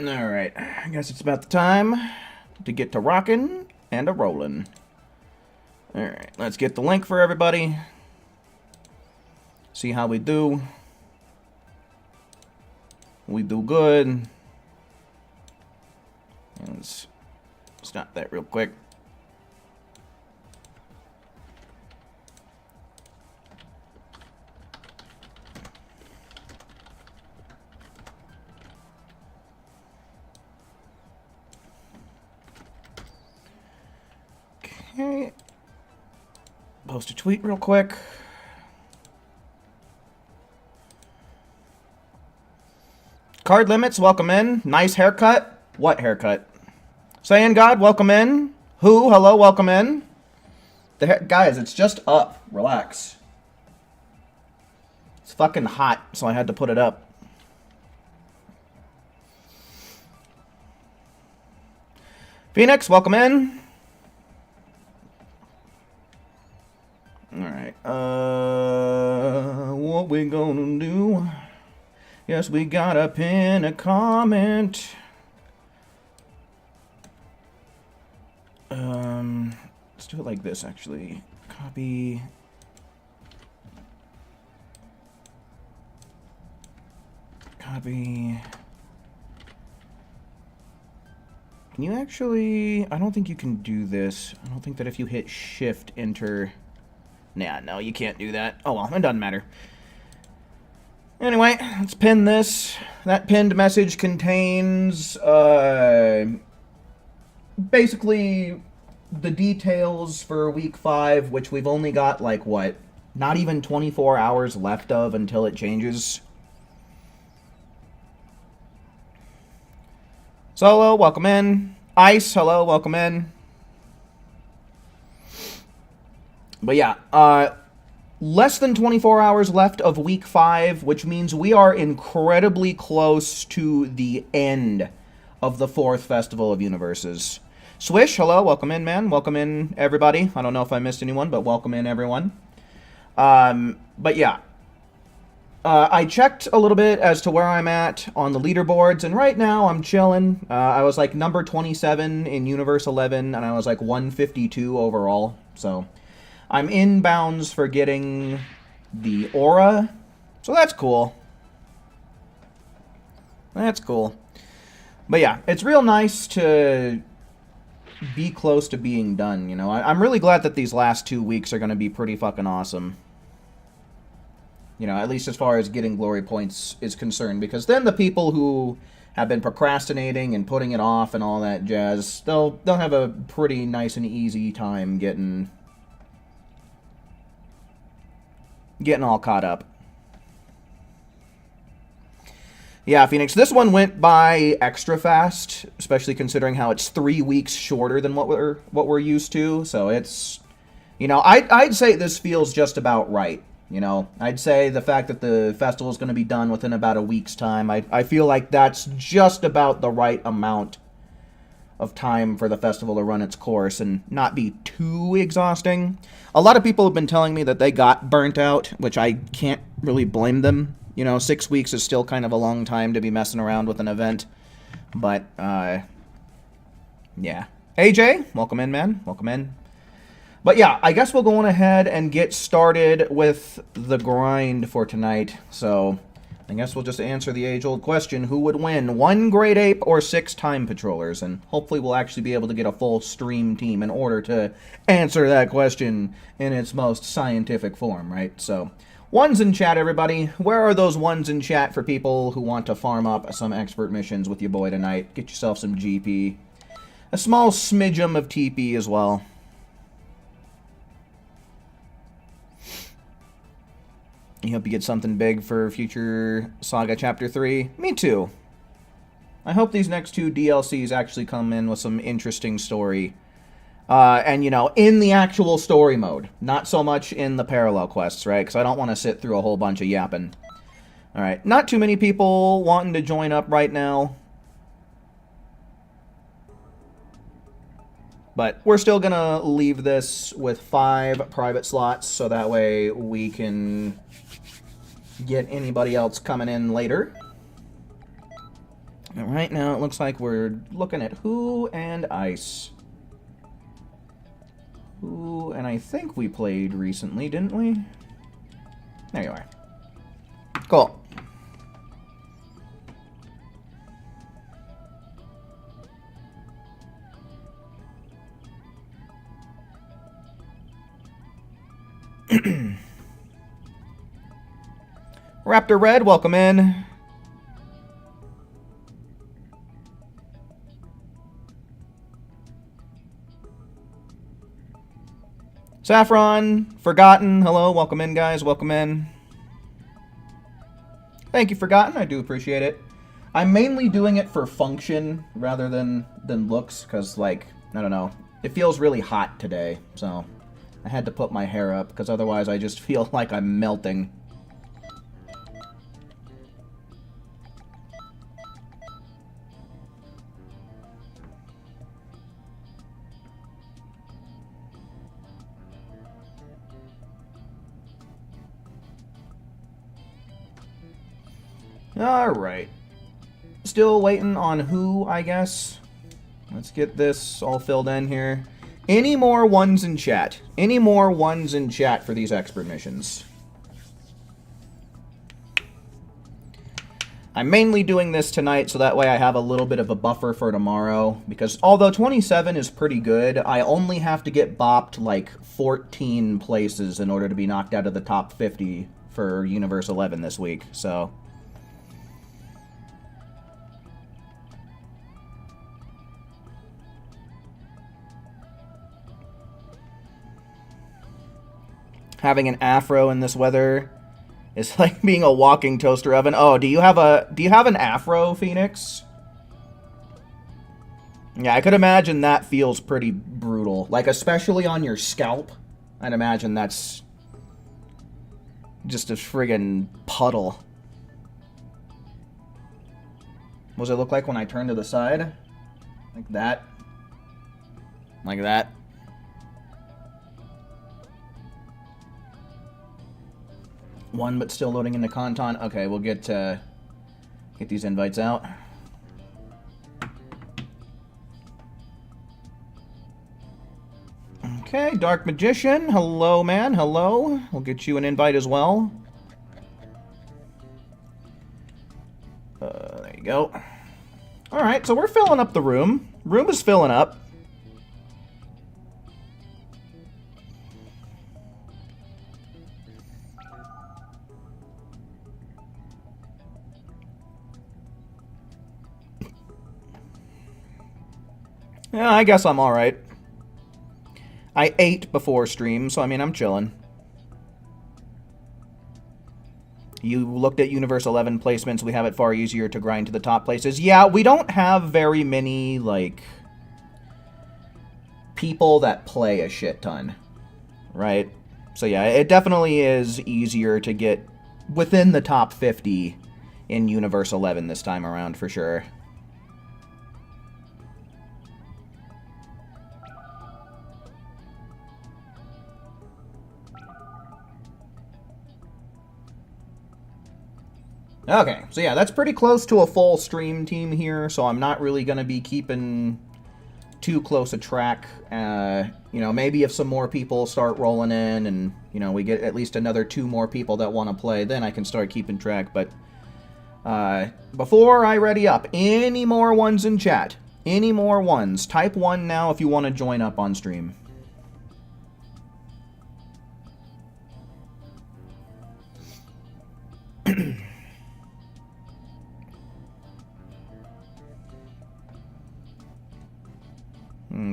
Alright, I guess it's about the time to get to rockin' and a rollin'. Alright, let's get the link for everybody. See how we do. We do good. Let's stop that real quick. Okay. Post a tweet real quick. Card limits, welcome in. Nice haircut. What haircut? Saying God, welcome in. Who? Hello, welcome in. Guys, it's just up. Relax. It's fucking hot, so I had to put it up. Phoenix, welcome in. Alright, what we gonna do? Yes, we gotta pin a comment. Let's do it like this, actually. Copy. Copy. Can you actually... I don't think you can do this. I don't think that if you hit Shift, Enter... Nah, no, you can't do that. Oh well, it doesn't matter. Anyway, let's pin this. That pinned message contains, basically the details for week 5, which we've only got, like, what? Not even 24 hours left of until it changes. Solo, welcome in. Ice, hello, welcome in. But yeah, less than 24 hours left of week 5, which means we are incredibly close to the end of the 4th Festival of Universes. Swish, hello, welcome in, man. Welcome in, everybody. I don't know if I missed anyone, but welcome in, everyone. But yeah. I checked a little bit as to where I'm at on the leaderboards, and right now I'm chilling. I was like number 27 in Universe 11, and I was like 152 overall, so... I'm in bounds for getting the aura, so that's cool. That's cool. But yeah, it's real nice to be close to being done, you know. I'm really glad that these last 2 weeks are going to be pretty fucking awesome. You know, at least as far as getting glory points is concerned, because then the people who have been procrastinating and putting it off and all that jazz, they'll have a pretty nice and easy time getting all caught up. Yeah, Phoenix, this one went by extra fast, especially considering how it's 3 weeks shorter than what we're used to. So it's, you know, I'd say this feels just about right. You know, I'd say the fact that the festival is going to be done within about a week's time, I feel like that's just about the right amount of time for the festival to run its course and not be too exhausting. A lot of people have been telling me that they got burnt out, which I can't really blame them. You know, 6 weeks is still kind of a long time to be messing around with an event. But, yeah. AJ, welcome in, man. Welcome in. But yeah, I guess we'll go on ahead and get started with the grind for tonight. So... I guess we'll just answer the age-old question, who would win, 1 Great Ape or 6 Time Patrollers? And hopefully we'll actually be able to get a full stream team in order to answer that question in its most scientific form, right? So, ones in chat, everybody. Where are those ones in chat for people who want to farm up some expert missions with your boy tonight? Get yourself some GP. A small smidgem of TP as well. I hope you get something big for future Saga Chapter 3. Me too. I hope these next 2 DLCs actually come in with some interesting story. And, you know, in the actual story mode. Not so much in the parallel quests, right? Because I don't want to sit through a whole bunch of yapping. Alright, not too many people wanting to join up right now. But we're still going to leave this with 5 private slots, so that way we can get anybody else coming in later. And right now, it looks like we're looking at Who and Ice. Who, and I think we played recently, didn't we? There you are. Cool. Raptor Red, welcome in. Saffron, Forgotten, hello, welcome in, guys, welcome in. Thank you, Forgotten, I do appreciate it. I'm mainly doing it for function rather than looks, because, like, I don't know, it feels really hot today, so I had to put my hair up, because otherwise I just feel like I'm melting. Alright. Still waiting on Who, I guess. Let's get this all filled in here. Any more ones in chat? Any more ones in chat for these expert missions? I'm mainly doing this tonight so that way I have a little bit of a buffer for tomorrow. Because although 27 is pretty good, I only have to get bopped like 14 places in order to be knocked out of the top 50 for Universe 11 this week. So having an afro in this weather is like being a walking toaster oven. Oh, do you have an afro, Phoenix? Yeah, I could imagine that feels pretty brutal. Like, especially on your scalp. I'd imagine that's just a friggin' puddle. What does it look like when I turn to the side? Like that. Like that. One, but still loading into content. Okay, we'll get these invites out. Okay, Dark Magician. Hello, man. Hello. We'll get you an invite as well. There you go. Alright, so we're filling up the room. Room is filling up. Yeah, I guess I'm alright. I ate before stream, so I mean, I'm chilling. You looked at Universe 11 placements. We have it far easier to grind to the top places. Yeah, we don't have very many, like, people that play a shit ton, right? So yeah, it definitely is easier to get within the top 50 in Universe 11 this time around, for sure. Okay, so yeah, that's pretty close to a full stream team here, so I'm not really going to be keeping too close a track. You know, maybe if some more people start rolling in and, you know, we get at least another 2 more people that want to play, then I can start keeping track. But before I ready up, any more ones in chat? Any more ones? Type 1 now if you want to join up on stream.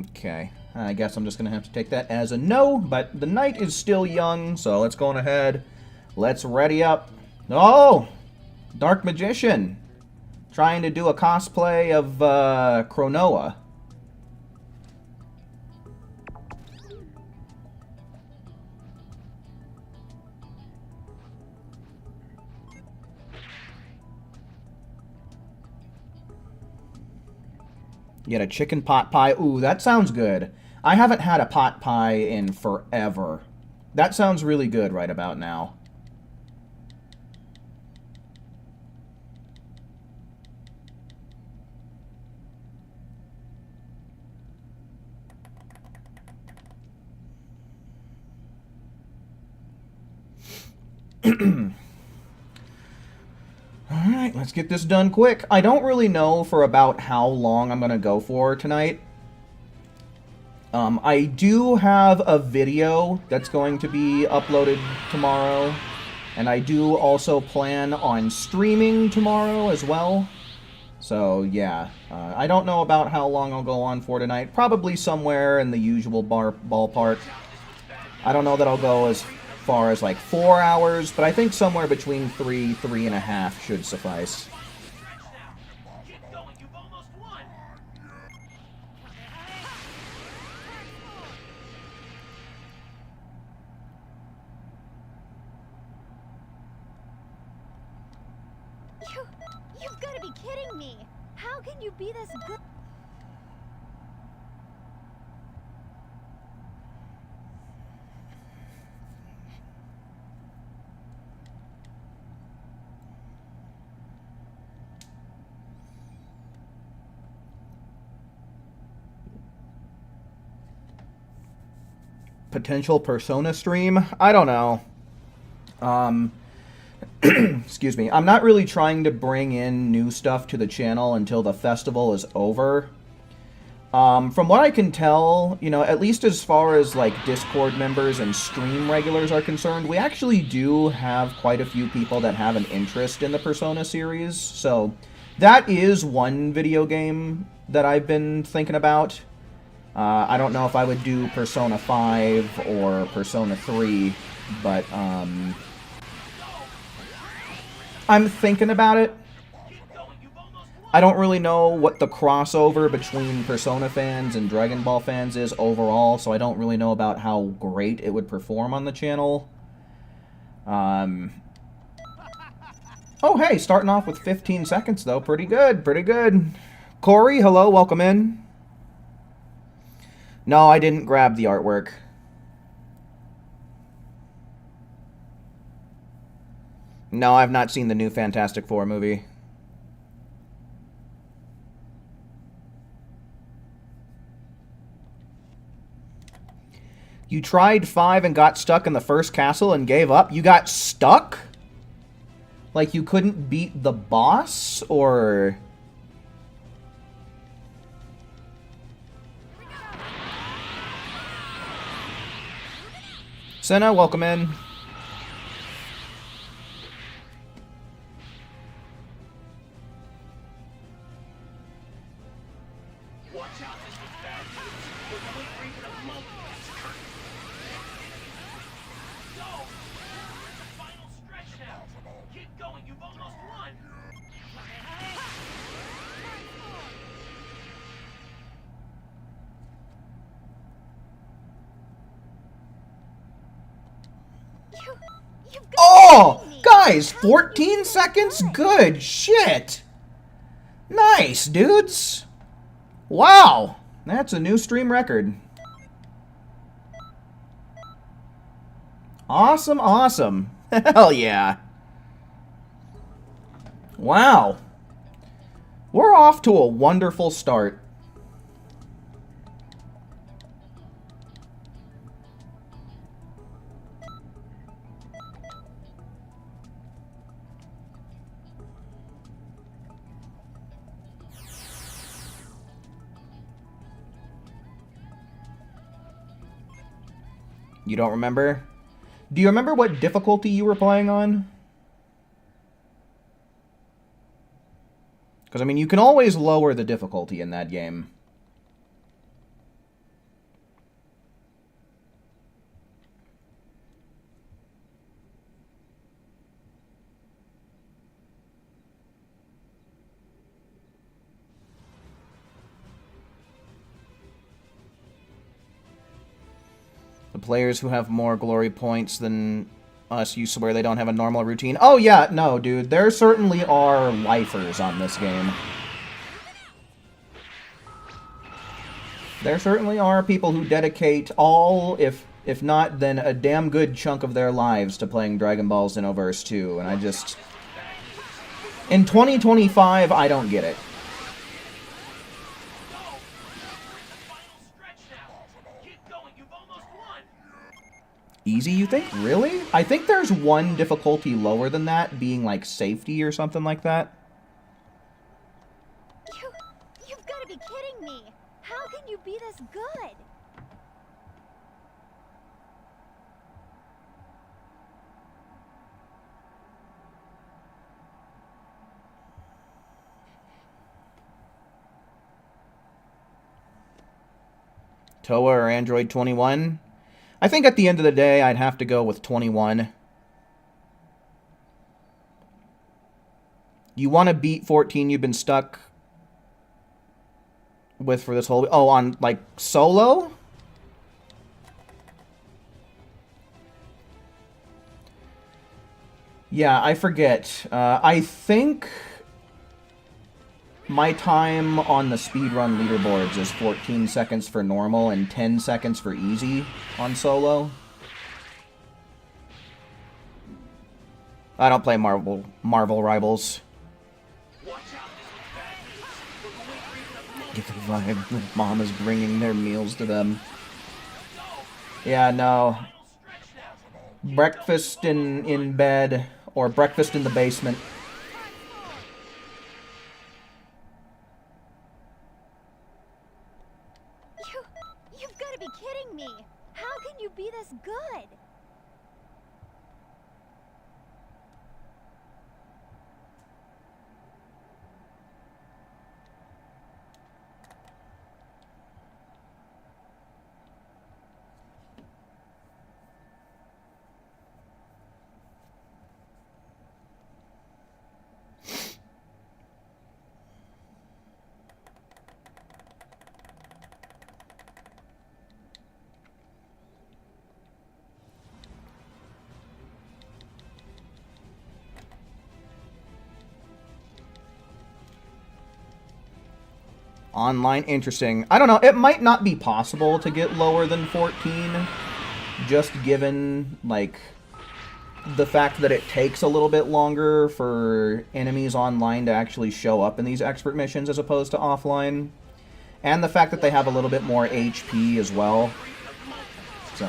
Okay, I guess I'm just going to have to take that as a no, but the night is still young, so let's go on ahead. Let's ready up. Oh! Dark Magician. Trying to do a cosplay of Cronoa. Get a chicken pot pie. Ooh, that sounds good. I haven't had a pot pie in forever. That sounds really good right about now. Alright, let's get this done quick. I don't really know for about how long I'm going to go for tonight. I do have a video that's going to be uploaded tomorrow. And I do also plan on streaming tomorrow as well. So, yeah. I don't know about how long I'll go on for tonight. Probably somewhere in the usual ballpark. I don't know that I'll go as far as like 4 hours, but I think somewhere between 3.5 should suffice. You've got to be kidding me! How can you be this good? Potential Persona stream? I don't know. Excuse me. I'm not really trying to bring in new stuff to the channel until the festival is over. From what I can tell, you know, at least as far as, like, Discord members and stream regulars are concerned, we actually do have quite a few people that have an interest in the Persona series. So, that is one video game that I've been thinking about. I don't know if I would do Persona 5 or Persona 3, but, I'm thinking about it. I don't really know what the crossover between Persona fans and Dragon Ball fans is overall, so I don't really know about how great it would perform on the channel. Oh, hey, starting off with 15 seconds, though. Pretty good, pretty good. Corey, hello, welcome in. No, I didn't grab the artwork. No, I've not seen the new Fantastic Four movie. You tried 5 and got stuck in the first castle and gave up? You got stuck? Like you couldn't beat the boss? Or... Senna, welcome in. Oh! Guys, 14 seconds? Good shit! Nice, dudes! Wow! That's a new stream record. Awesome, awesome. Hell yeah. Wow. We're off to a wonderful start. You don't remember? Do you remember what difficulty you were playing on? Because, I mean, you can always lower the difficulty in that game. The players who have more glory points than us, you swear they don't have a normal routine? Oh yeah, no, dude. There certainly are lifers on this game. There certainly are people who dedicate all, if not, then a damn good chunk of their lives to playing Dragon Ball Xenoverse 2, and I just... In 2025, I don't get it. Easy, you think? Really? I think there's one difficulty lower than that, being like safety or something like that. You've got to be kidding me. How can you be this good? TOA or Android 21? I think at the end of the day, I'd have to go with 21. You want to beat 14 you've been stuck with for this whole... Oh, on, like, solo? Yeah, I forget. I think my time on the speedrun leaderboards is 14 seconds for normal and 10 seconds for easy on solo. I don't play Marvel Rivals. Get the vibe that mom is bringing their meals to them. Yeah, no. Breakfast in bed or breakfast in the basement. You've got to be kidding me. How can you be this good? Online, interesting. I don't know, it might not be possible to get lower than 14, just given, like, the fact that it takes a little bit longer for enemies online to actually show up in these expert missions as opposed to offline. And the fact that they have a little bit more HP as well. So...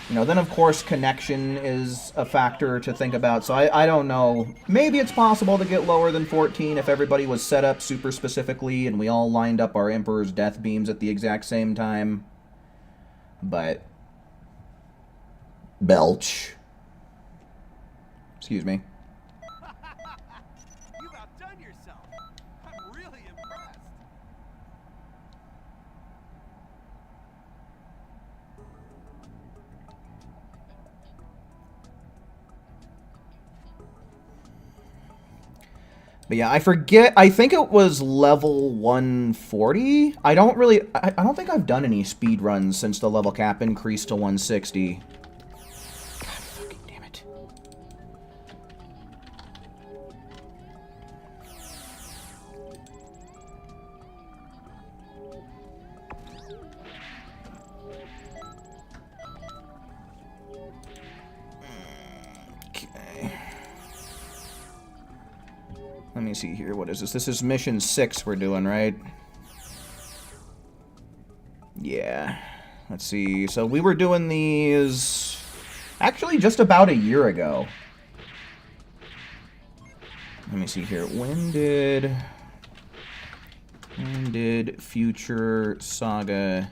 You know, then of course connection is a factor to think about, so I don't know. Maybe it's possible to get lower than 14 if everybody was set up super specifically and we all lined up our Emperor's Death Beams at the exact same time. But... Belch. Excuse me. You've outdone yourself. I'm really impressed. But yeah, I forget, I think it was level 140? I don't think I've done any speed runs since the level cap increased to 160. God fucking damn it. Okay. Let me see here. What is this? This is mission 6 we're doing, right? Yeah. Let's see. So we were doing these actually just about a year ago. Let me see here. When did Future Saga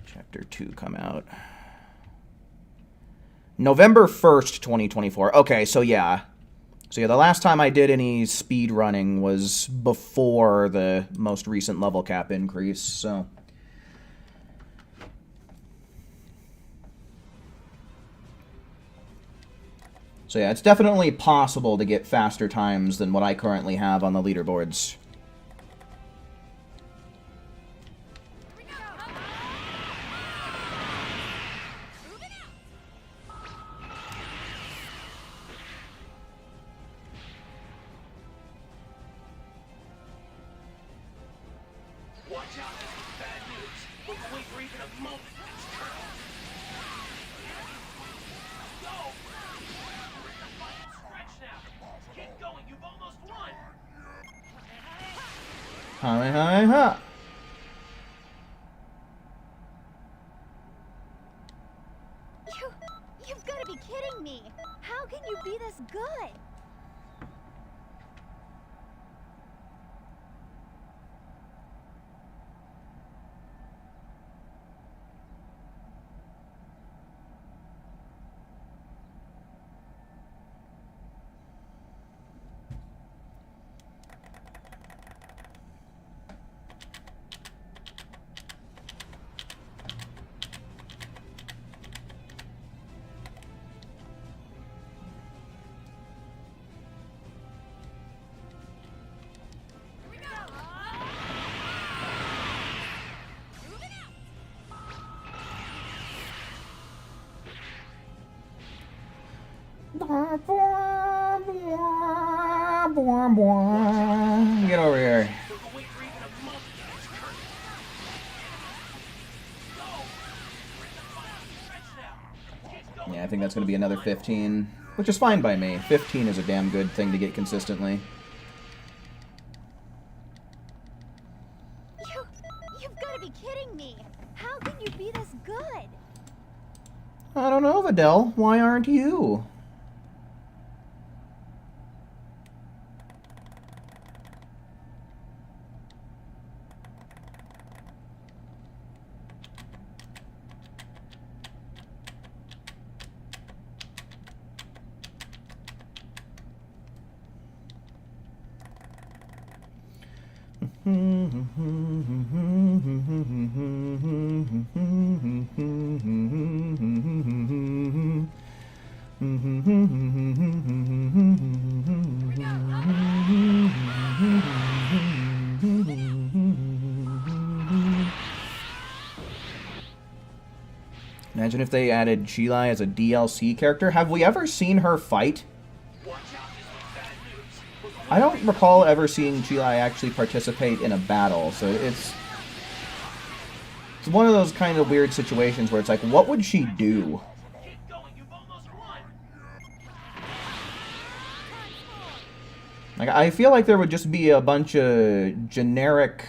Chapter 2 come out? November 1st, 2024. Okay, so yeah. So yeah, the last time I did any speed running was before the most recent level cap increase, so... So yeah, it's definitely possible to get faster times than what I currently have on the leaderboards. Hi, hi, hi. Get over here. Yeah, I think that's going to be another 15, which is fine by me. 15 is a damn good thing to get consistently. You've got to be kidding me. How can you be this good? I don't know, Videl. Why aren't you? Imagine if they added Chilai as a DLC character. Have we ever seen her fight? I don't recall ever seeing Chilai actually participate in a battle, so it's one of those kind of weird situations where it's like, what would she do? Like, I feel like there would just be a bunch of generic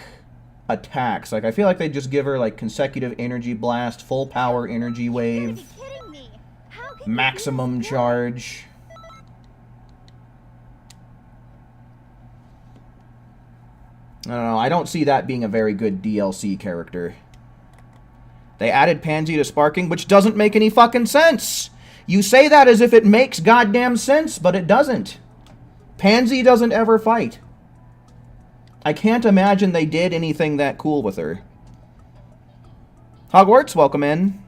attacks. Like, I feel like they'd just give her, like, consecutive energy blast, full power energy wave, maximum charge. I don't know, I don't see that being a very good DLC character. They added Pansy to Sparking, which doesn't make any fucking sense! You say that as if it makes goddamn sense, but it doesn't. Pansy doesn't ever fight. I can't imagine they did anything that cool with her. Hogwarts, welcome in.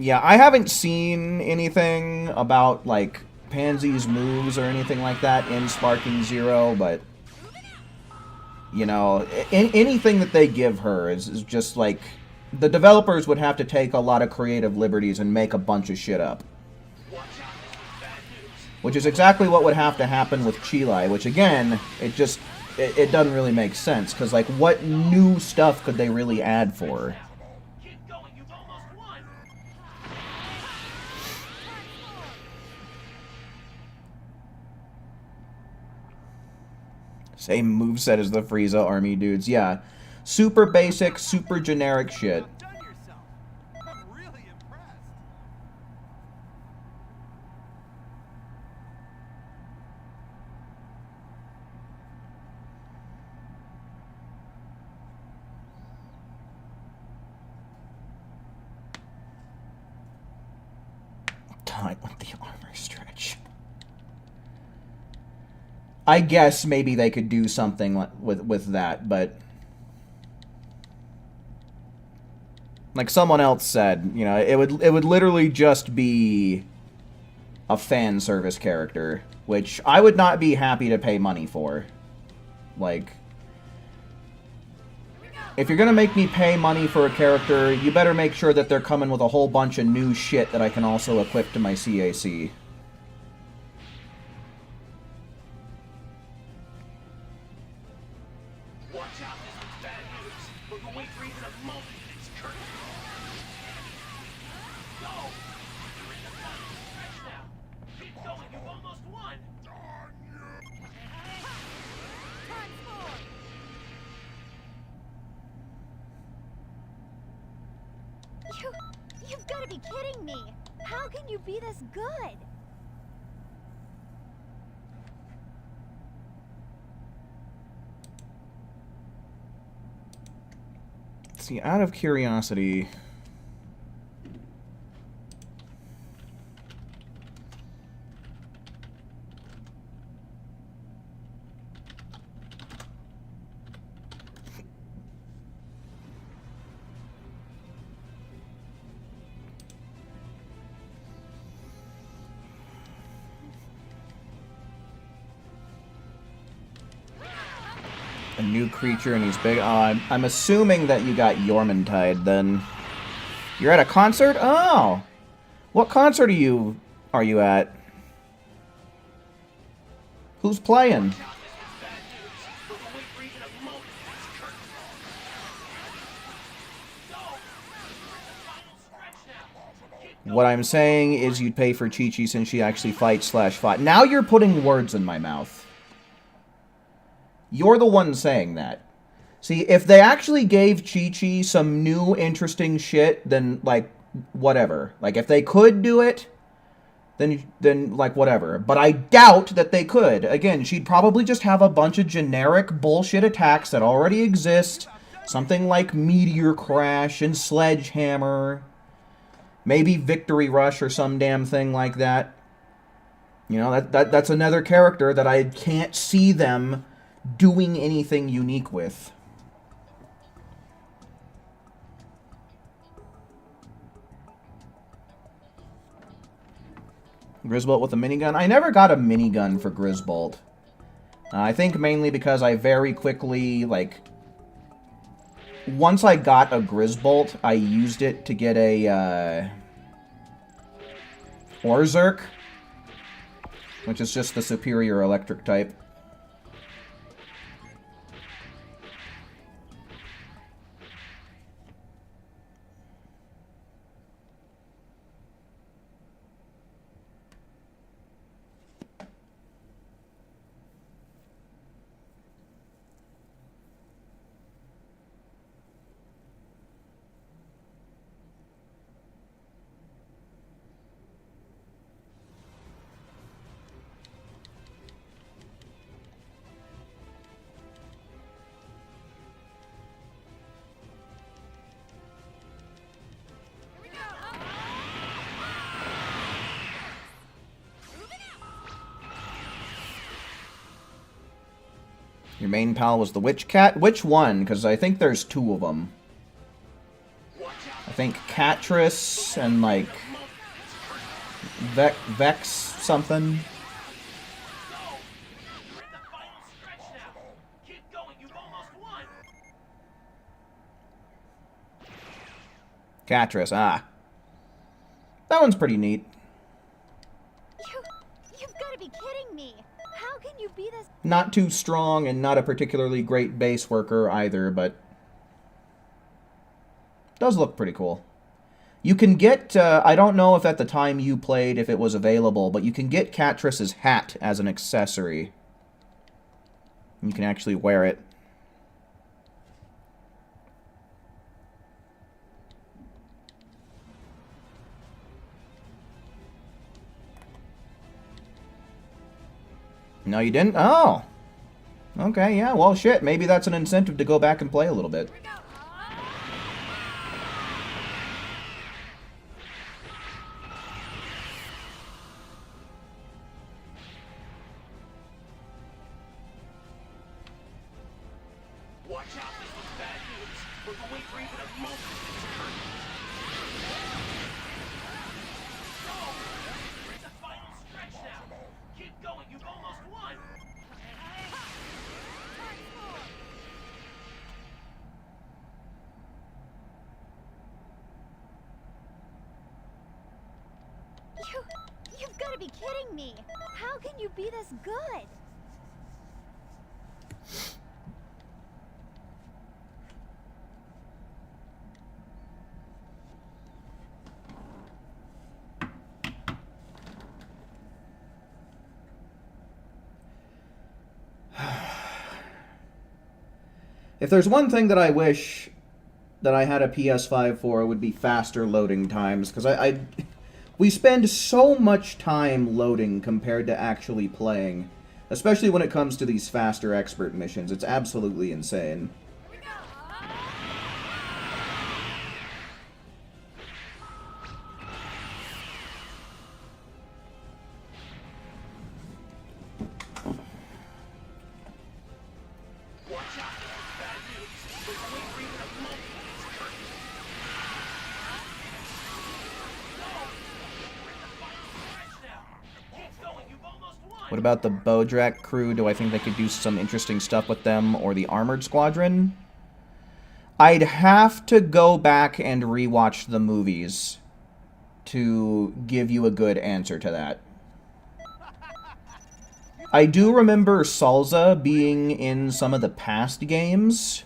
Yeah, I haven't seen anything about, like, Pansy's moves or anything like that in Sparking Zero, but, you know, anything that they give her is just, like, the developers would have to take a lot of creative liberties and make a bunch of shit up. Which is exactly what would have to happen with Chilai, which, again, it doesn't really make sense, because, like, what new stuff could they really add for her? Same moveset as the Frieza army dudes. Yeah. Super basic, super generic shit. Done yourself. I'm really impressed. Time with the armor stretch. I guess maybe they could do something with that, but like someone else said, you know, it would literally just be a fan service character, which I would not be happy to pay money for. Like, if you're gonna make me pay money for a character, you better make sure that they're coming with a whole bunch of new shit that I can also equip to my CAC. You've got to be kidding me! How can you be this good? see, out of curiosity... A new creature and he's big. I'm assuming that you got Yormantide then. You're at a concert? Oh! What concert are you at? Who's playing? What I'm saying is you'd pay for Chi-Chi since she actually fights/fought. Now you're putting words in my mouth. You're the one saying that. See, if they actually gave Chi-Chi some new interesting shit, then, like, whatever. Like, if they could do it, then like, whatever. But I doubt that they could. Again, she'd probably just have a bunch of generic bullshit attacks that already exist. Something like Meteor Crash and Sledgehammer. Maybe Victory Rush or some damn thing like that. You know, that's another character that I can't see them doing anything unique with. Grisbolt with a minigun? I never got a minigun for Grisbolt. I think mainly because I very quickly, like... Once I got a Grisbolt, I used it to get a, Orzerk, which is just the superior electric type. Your main pal was the Witch Cat? Which one? Because I think there's two of them. I think Catress and, like, Vex something. Catress, ah. That one's pretty neat. You've got to be kidding me. How can you be this? Not too strong and not a particularly great base worker either, but does look pretty cool. You can get, I don't know if at the time you played if it was available, but you can get Catress's hat as an accessory. You can actually wear it. No, you didn't? Oh. Okay, yeah, well, shit. Maybe that's an incentive to go back and play a little bit. Watch out, this was bad news. We're going for even a moment. No! We're at the final stretch now. Keep going, you've almost won. You've got to be kidding me. How can you be this good? If there's one thing that I wish that I had a PS5 for, it would be faster loading times, because we spend so much time loading compared to actually playing, especially when it comes to these faster expert missions. It's absolutely insane. What about the Bojack crew? Do I think they could do some interesting stuff with them, or the Armored Squadron? I'd have to go back and rewatch the movies to give you a good answer to that. I do remember Salza being in some of the past games.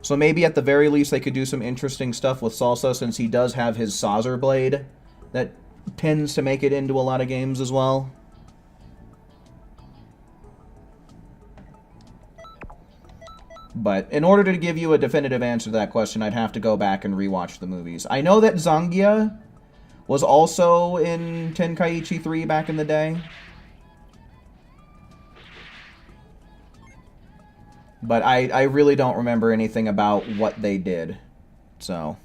So maybe at the very least they could do some interesting stuff with Salsa, since he does have his Saucer blade that tends to make it into a lot of games as well. But in order to give you a definitive answer to that question, I'd have to go back and rewatch the movies. I know that Zangia was also in Tenkaichi 3 back in the day. But I really don't remember anything about what they did. So.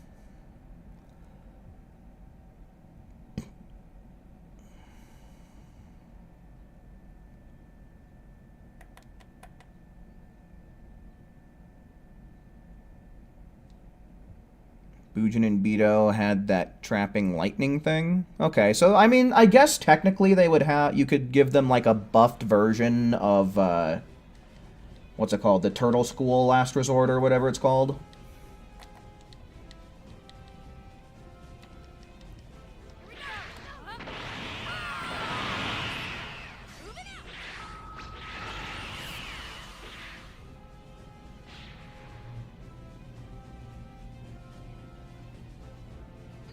Bujin and Beto had that trapping lightning thing. Okay, so I mean, I guess technically they would have, you could give them like a buffed version of what's it called? The Turtle School Last Resort or whatever it's called.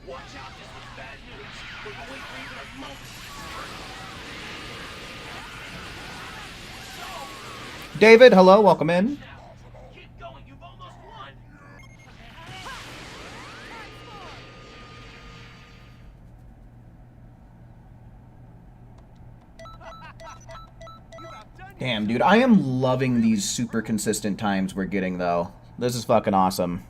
Watch out, this was bad news. We're going for even a moment. David, hello, welcome in. Keep going, you've almost won. Damn, dude, I am loving these super consistent times we're getting, though. This is fucking awesome.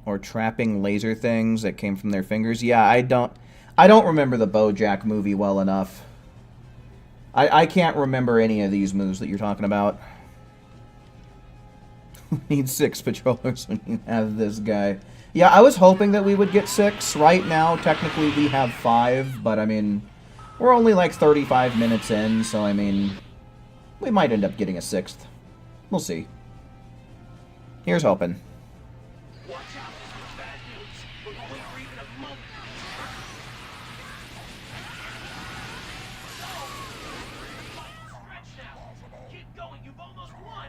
Or trapping laser things that came from their fingers. Yeah, I don't remember the Bojack movie well enough. I can't remember any of these moves that you're talking about. We need 6 patrollers when you have this guy. Yeah, I was hoping that we would get 6. Right now, technically we have 5, but I mean, we're only like 35 minutes in, so I mean, we might end up getting a 6th. We'll see. Here's hoping. Watch out, this was bad news. We're going for even a moment. Stretch now. Keep going, you've almost won.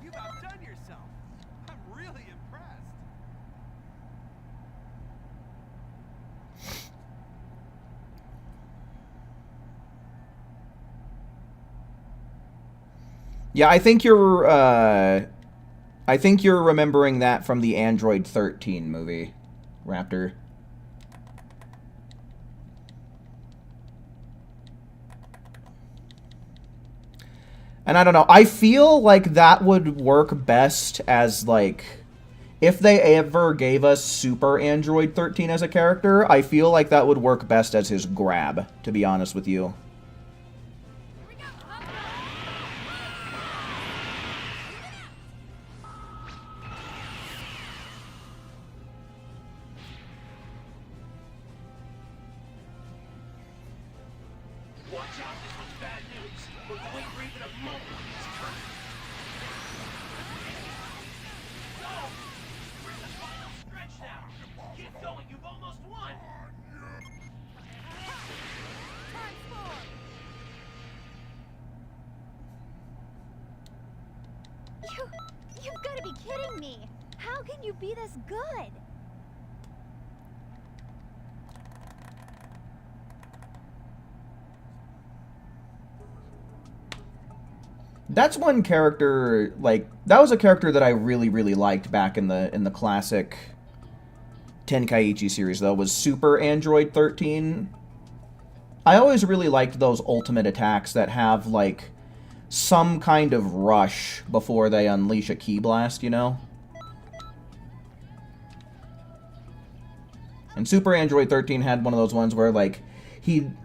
You've outdone yourself. I'm really impressed. Yeah, I think you're remembering that from the Android 13 movie, Raptor. And I don't know, I feel like that would work best as, like, if they ever gave us Super Android 13 as a character, I feel like that would work best as his grab, to be honest with you. Watch out, this was bad news. We're going for even a moment. No! We're in the final stretch now. Keep going, you've almost won. You've got to be kidding me. How can you be this good? That's one character, like, that was a character that I really, really liked back in the classic Tenkaichi series, though, was Super Android 13. I always really liked those ultimate attacks that have, like, some kind of rush before they unleash a Ki Blast, you know? And Super Android 13 had one of those ones where, like,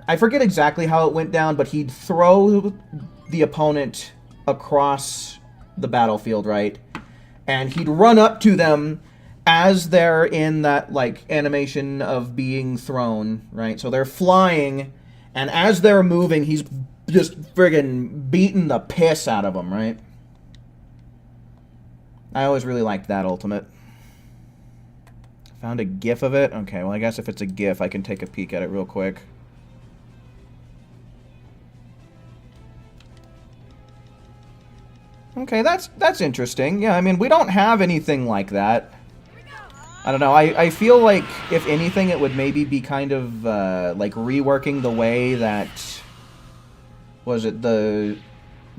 I forget exactly how it went down, but he'd throw the opponent across the battlefield, right? And he'd run up to them as they're in that, like, animation of being thrown, right? So they're flying, and as they're moving, he's just friggin' beating the piss out of them, right? I always really liked that ultimate. Found a GIF of it? Okay, well, I guess if it's a GIF, I can take a peek at it real quick. Okay, that's interesting. Yeah, I mean, we don't have anything like that. I don't know, I feel like, if anything, it would maybe be kind of, like, reworking the way that... Was it the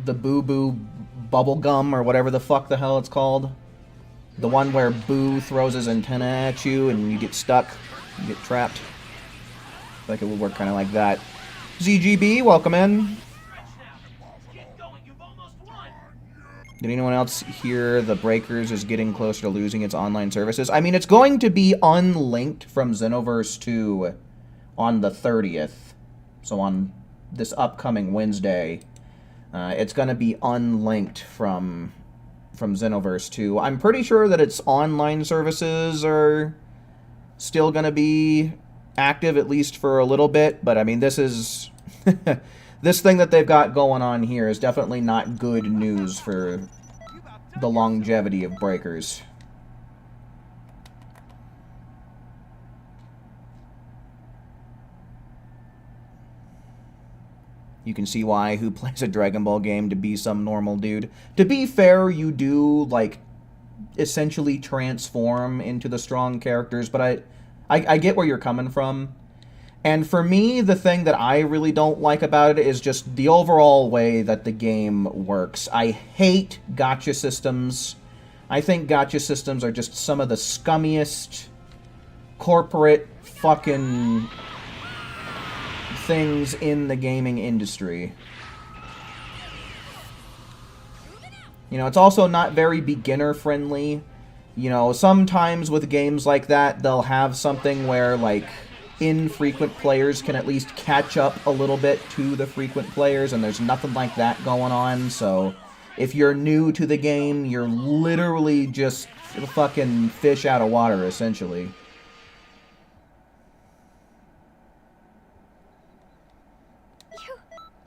Boo Boo Bubblegum, or whatever the fuck the hell it's called? The one where Boo throws his antenna at you and you get stuck, you get trapped. I feel like it would work kind of like that. ZGB, welcome in. Did anyone else hear the Breakers is getting closer to losing its online services? I mean, it's going to be unlinked from Xenoverse 2 on the 30th. So on this upcoming Wednesday, it's going to be unlinked from Xenoverse 2. I'm pretty sure that its online services are still going to be active, at least for a little bit. But, I mean, this is... This thing that they've got going on here is definitely not good news for the longevity of Breakers. You can see why who plays a Dragon Ball game to be some normal dude. To be fair, you do, like, essentially transform into the strong characters, but I get where you're coming from. And for me, the thing that I really don't like about it is just the overall way that the game works. I hate gacha systems. I think gacha systems are just some of the scummiest corporate fucking things in the gaming industry. You know, it's also not very beginner-friendly. You know, sometimes with games like that, they'll have something where, like, infrequent players can at least catch up a little bit to the frequent players, and there's nothing like that going on. So if you're new to the game, you're literally just fucking fish out of water, essentially.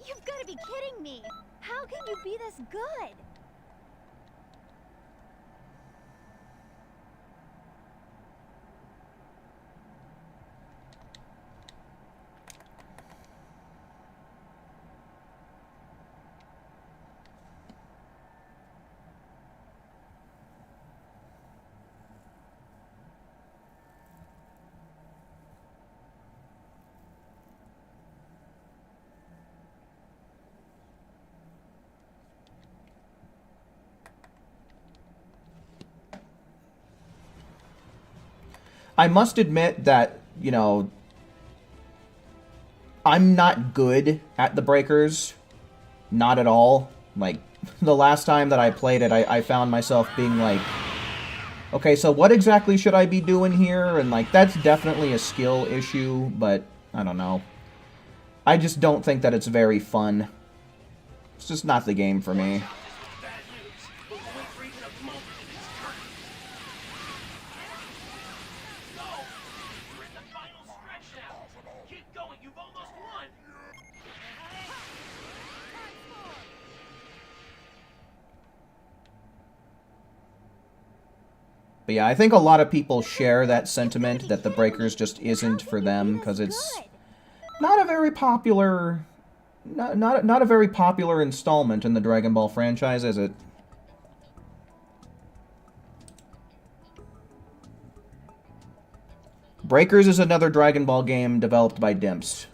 You've got to be kidding me. How can you be this good? I must admit that, you know, I'm not good at the Breakers. Not at all. Like, the last time that I played it, I found myself being like, okay, so what exactly should I be doing here? And, like, that's definitely a skill issue, but I don't know. I just don't think that it's very fun. It's just not the game for me. But yeah, I think a lot of people share that sentiment that the Breakers just isn't for them, because it's not a very popular, not a very popular installment in the Dragon Ball franchise, is it? Breakers is another Dragon Ball game developed by Dimps.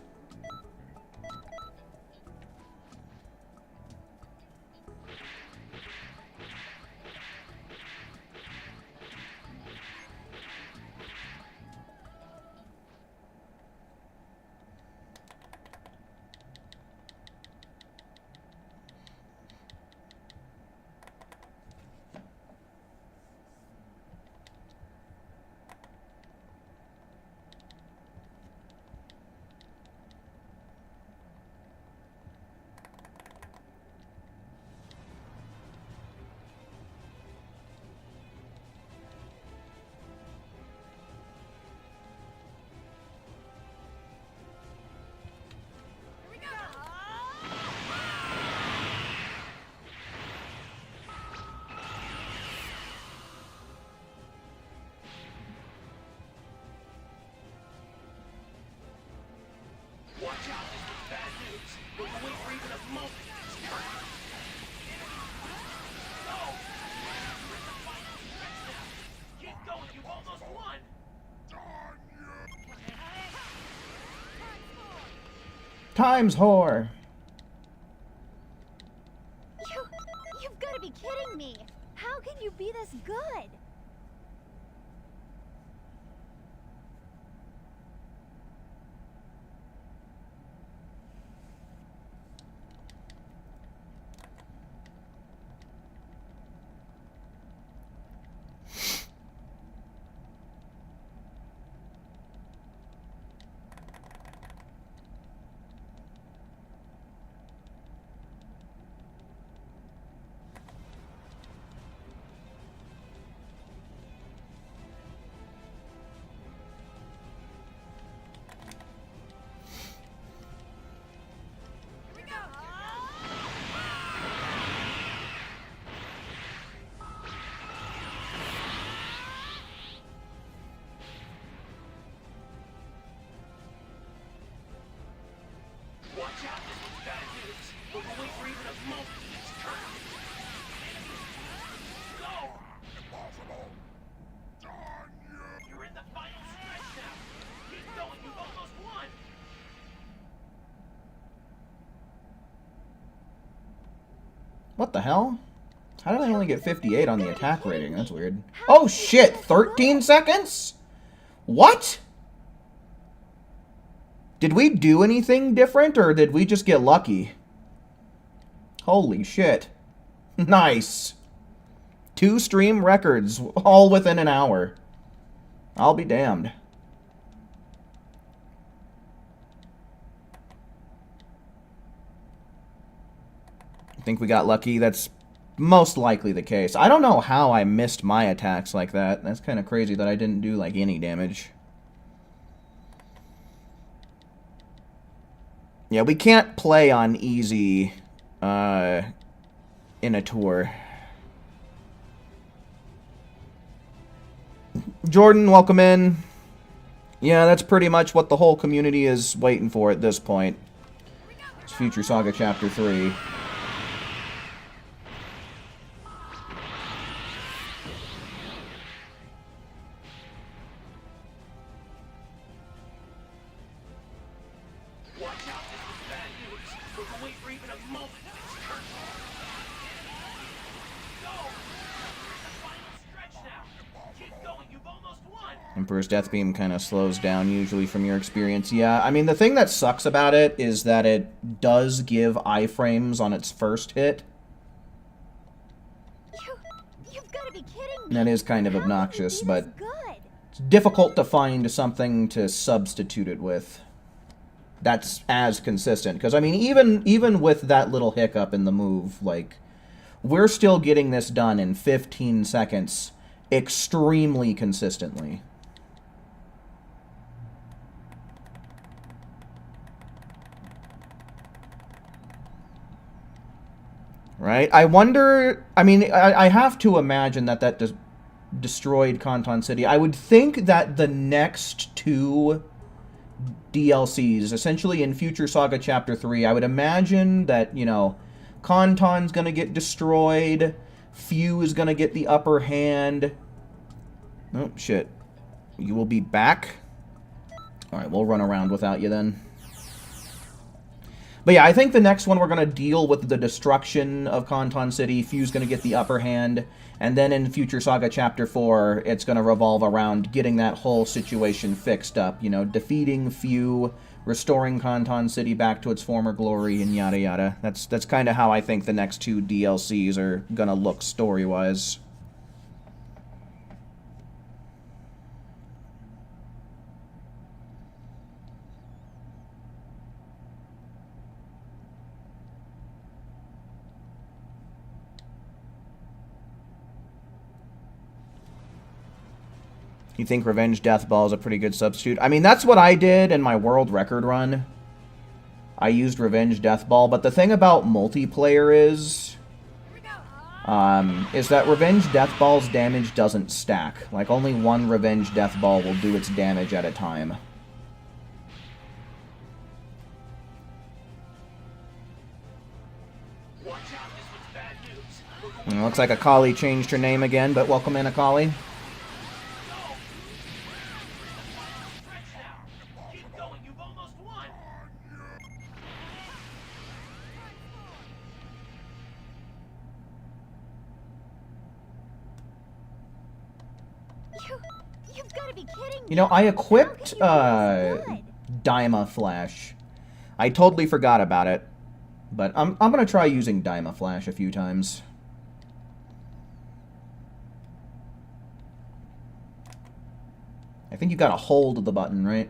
times, whore. You've got to be kidding me. How can you be this good? Watch out, this one's bad news. But we'll wait for even a moment to its turn. Go! Impossible! Darn you! You're in the final stretch now. Keep going, you've almost won. What the hell? How did I only get 58 on the attack rating? That's weird. Oh shit, 13 seconds? What? Did we do anything different, or did we just get lucky? Holy shit. Nice. 2 stream records, all within an hour. I'll be damned. I think we got lucky. That's most likely the case. I don't know how I missed my attacks like that. That's kind of crazy that I didn't do, like, any damage. Yeah, we can't play on easy in a tour. Jordan, welcome in. Yeah, that's pretty much what the whole community is waiting for at this point. It's Future Saga Chapter 3. Watch out, this one's bad news. But we'll wait for even a moment to its turn. Go! You're in the final stretch now. Keep going, you've almost won. Emperor's Death Beam kind of slows down usually from your experience. Yeah, I mean, the thing that sucks about it is that it does give iframes on its first hit. You've got to be kidding me. And that is kind of How can you obnoxious, be but this good? it's difficult to find something to substitute it with that's as consistent. Because, I mean, even with that little hiccup in the move, like, we're still getting this done in 15 seconds extremely consistently. Right? I wonder... I mean, I have to imagine that destroyed Kanton City. I would think that the next 2 DLCs, essentially in Future Saga Chapter 3, I would imagine that, you know, Kanton's gonna get destroyed, Few is gonna get the upper hand. Oh, shit. You will be back? Alright, we'll run around without you then. But yeah, I think the next one we're going to deal with the destruction of Kanton City. Few's going to get the upper hand. And then in Future Saga Chapter 4, it's going to revolve around getting that whole situation fixed up. You know, defeating Few, restoring Kanton City back to its former glory, and yada yada. That's kind of how I think the next 2 DLCs are going to look story-wise. You think Revenge Death Ball is a pretty good substitute? I mean, that's what I did in my world record run. I used Revenge Death Ball, but the thing about multiplayer is that Revenge Death Ball's damage doesn't stack. Like, only one Revenge Death Ball will do its damage at a time. Watch out, this one's bad news. And it looks like Akali changed her name again, but welcome in, Akali. You've got to be kidding me. You know, I equipped, How can you be this good? Dyma Flash. I totally forgot about it. But I'm gonna try using Dyma Flash a few times. I think you gotta hold the button, right?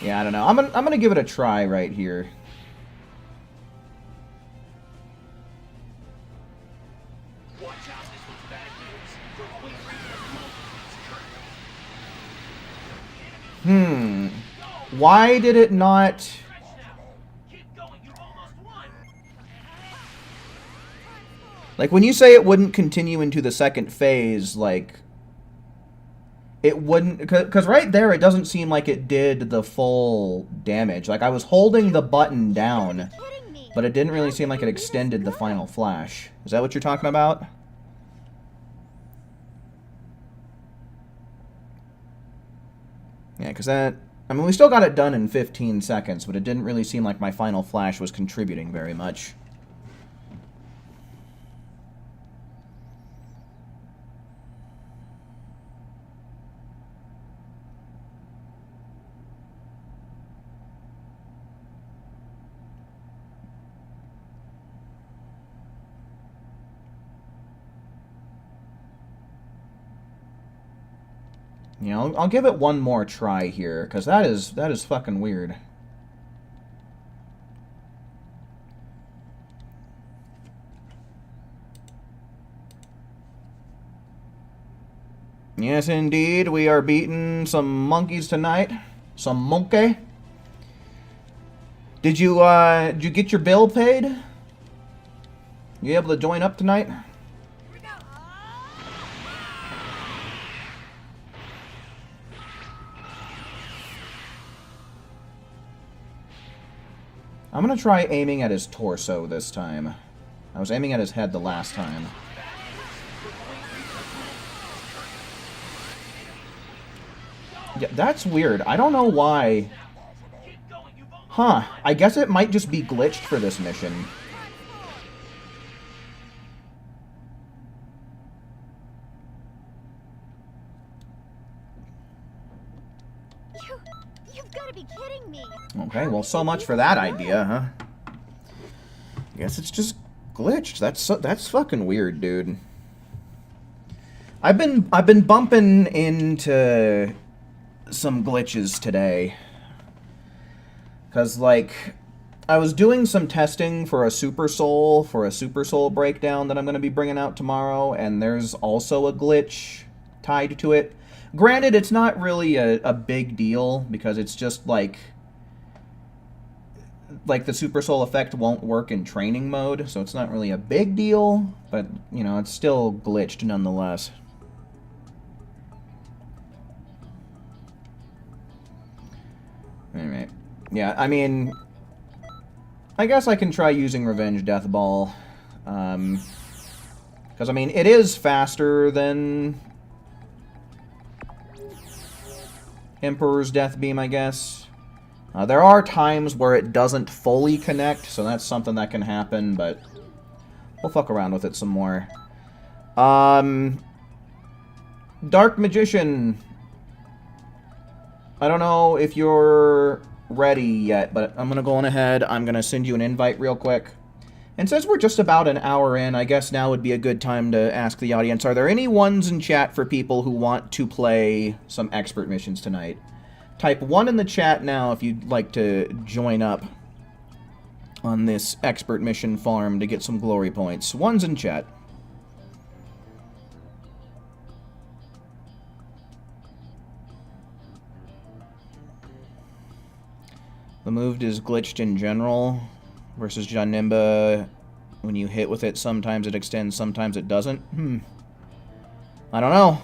Yeah, I don't know. I'm gonna give it a try right here. Watch out, this one's bad news. The Queen Reaper is Why did it not... stretch now. Keep going, you almost won. Like, when you say it wouldn't continue into the second phase, like... It wouldn't... Because right there, it doesn't seem like it did the full damage. Like, I was holding the button down, Kidding me. but it didn't really seem like it extended the final flash. Is that what you're talking about? Yeah, because that... I mean, we still got it done in 15 seconds, but it didn't really seem like my final flash was contributing very much. You know, I'll give it one more try here, because that is fucking weird. Yes, indeed, we are beating some monkeys tonight. Some monkey. Did you get your bill paid? You able to join up tonight? I'm gonna try aiming at his torso this time. I was aiming at his head the last time. Yeah, that's weird. I don't know why. Huh. I guess it might just be glitched for this mission. You've got to be kidding me. Okay, well, so much for that idea, huh? Guess it's just glitched. That's fucking weird, dude. I've been bumping into some glitches today. 'Cause, like, I was doing some testing for a Super Soul breakdown that I'm going to be bringing out tomorrow, and there's also a glitch tied to it. Granted, it's not really a big deal, because it's just, like the Super Soul effect won't work in training mode, so it's not really a big deal, but, you know, it's still glitched nonetheless. Alright. Yeah, I mean, I guess I can try using Revenge Death Ball. Because, I mean, it is faster than Emperor's Death Beam, I guess. There are times where it doesn't fully connect, so that's something that can happen, but we'll fuck around with it some more. Dark Magician. I don't know if you're ready yet, but I'm gonna go on ahead. I'm gonna send you an invite real quick. And since we're just about an hour in, I guess now would be a good time to ask the audience, are there any ones in chat for people who want to play some expert missions tonight? Type 1 in the chat now if you'd like to join up on this expert mission farm to get some glory points. 1's in chat. The move is glitched in general versus Janemba. When you hit with it, sometimes it extends, sometimes it doesn't. I don't know.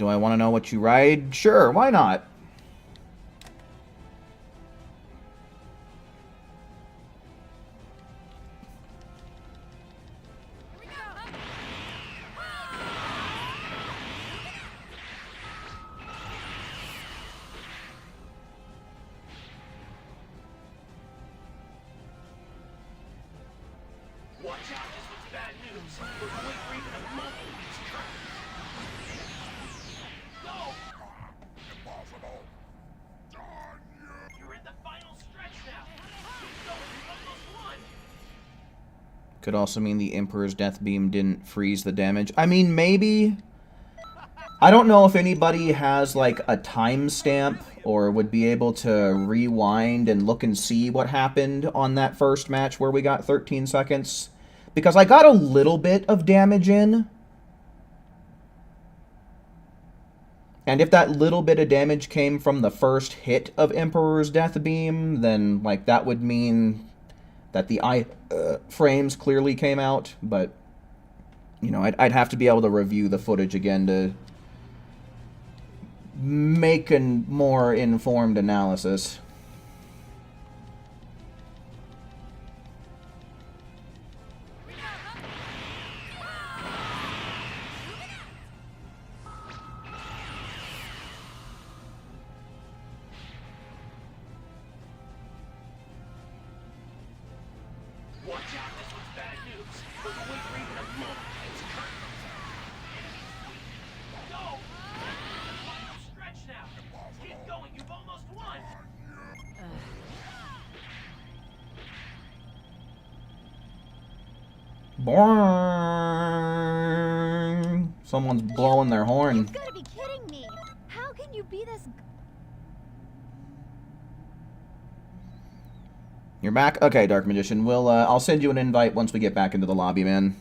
Do I want to know what you ride? Sure, why not? Watch out, this was bad news. We're going for even a moment with these curtains. Go! Impossible. Done you. You're in the final stretch now. Keep going, you almost won. Could also mean the Emperor's Death Beam didn't freeze the damage. I mean, maybe. I don't know if anybody has, like, a timestamp or would be able to rewind and look and see what happened on that first match where we got 13 seconds. Because I got a little bit of damage in. And if that little bit of damage came from the first hit of Emperor's Death Beam, then, like, that would mean that the frames clearly came out. But, you know, I'd have to be able to review the footage again to make a more informed analysis. Watch out, this was bad news. We're going for even a moment with these curtains. Go! Final stretch now. Keep going, you've almost won. Boing. Someone's blowing their horn. You've got to be kidding me. How can you be this You're back? Okay, Dark Magician. I'll send you an invite once we get back into the lobby, man.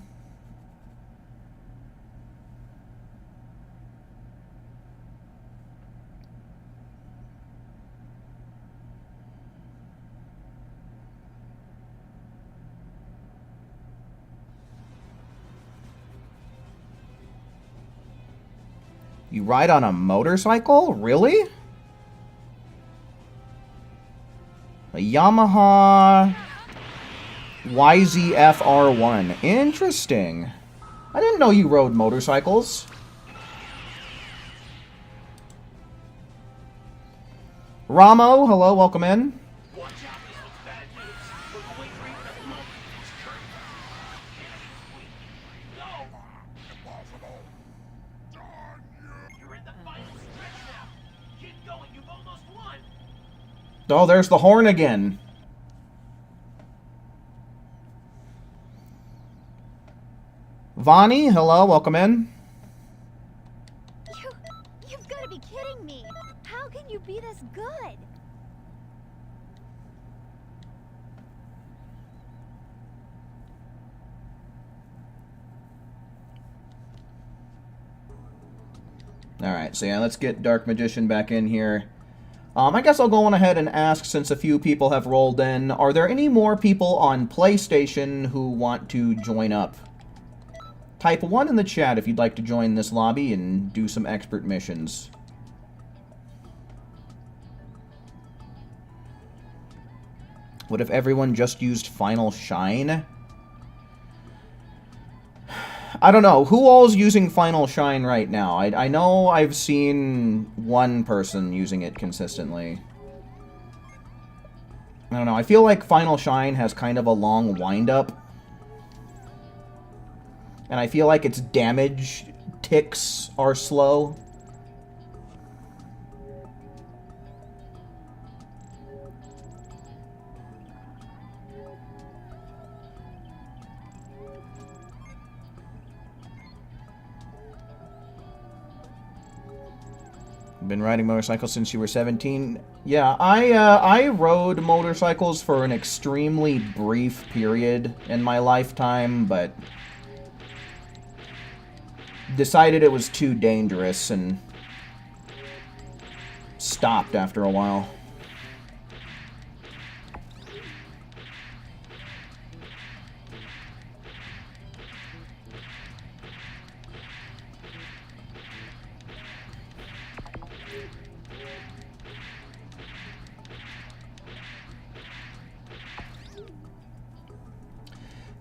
You ride on a motorcycle? Really? A Yamaha YZF-R1. Interesting. I didn't know you rode motorcycles. Ramo, hello, welcome in. Watch out, this was bad news. We're going for even a moment with these curtains. Go! Impossible. Done you. You're in the final stretch now. Keep going, you've almost won. Oh, there's the horn again. Vani, hello, welcome in. You've got to be kidding me. How can you be this good? Alright, so yeah, let's get Dark Magician back in here. I guess I'll go on ahead and ask, since a few people have rolled in, are there any more people on PlayStation who want to join up? Type 1 in the chat if you'd like to join this lobby and do some expert missions. What if everyone just used Final Shine? I don't know. Who all's using Final Shine right now? I know I've seen one person using it consistently. I don't know. I feel like Final Shine has kind of a long wind-up. And I feel like its damage ticks are slow. Been riding motorcycles since you were 17? Yeah, I rode motorcycles for an extremely brief period in my lifetime, but decided it was too dangerous and stopped after a while.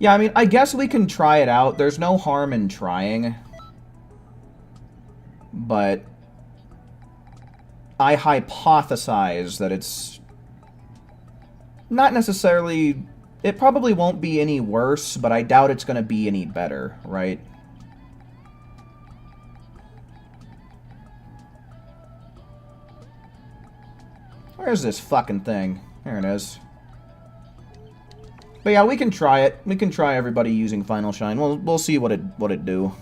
Yeah, I mean, I guess we can try it out. There's no harm in trying. But I hypothesize that it's not necessarily... It probably won't be any worse, but I doubt it's going to be any better, right? Where's this fucking thing? There it is. But yeah, we can try it. We can try everybody using Final Shine. We'll see what it do.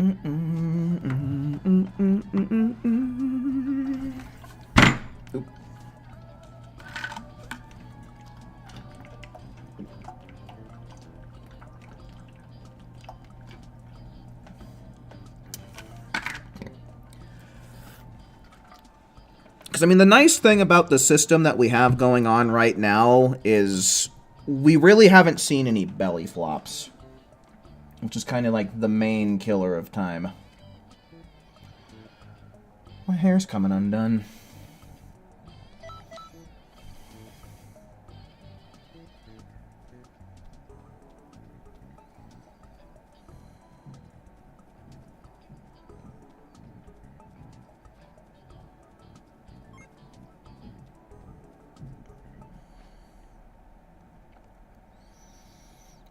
Oop. Because, I mean, the nice thing about the system that we have going on right now is we really haven't seen any belly flops. Which is kind of like the main killer of time. My hair's coming undone.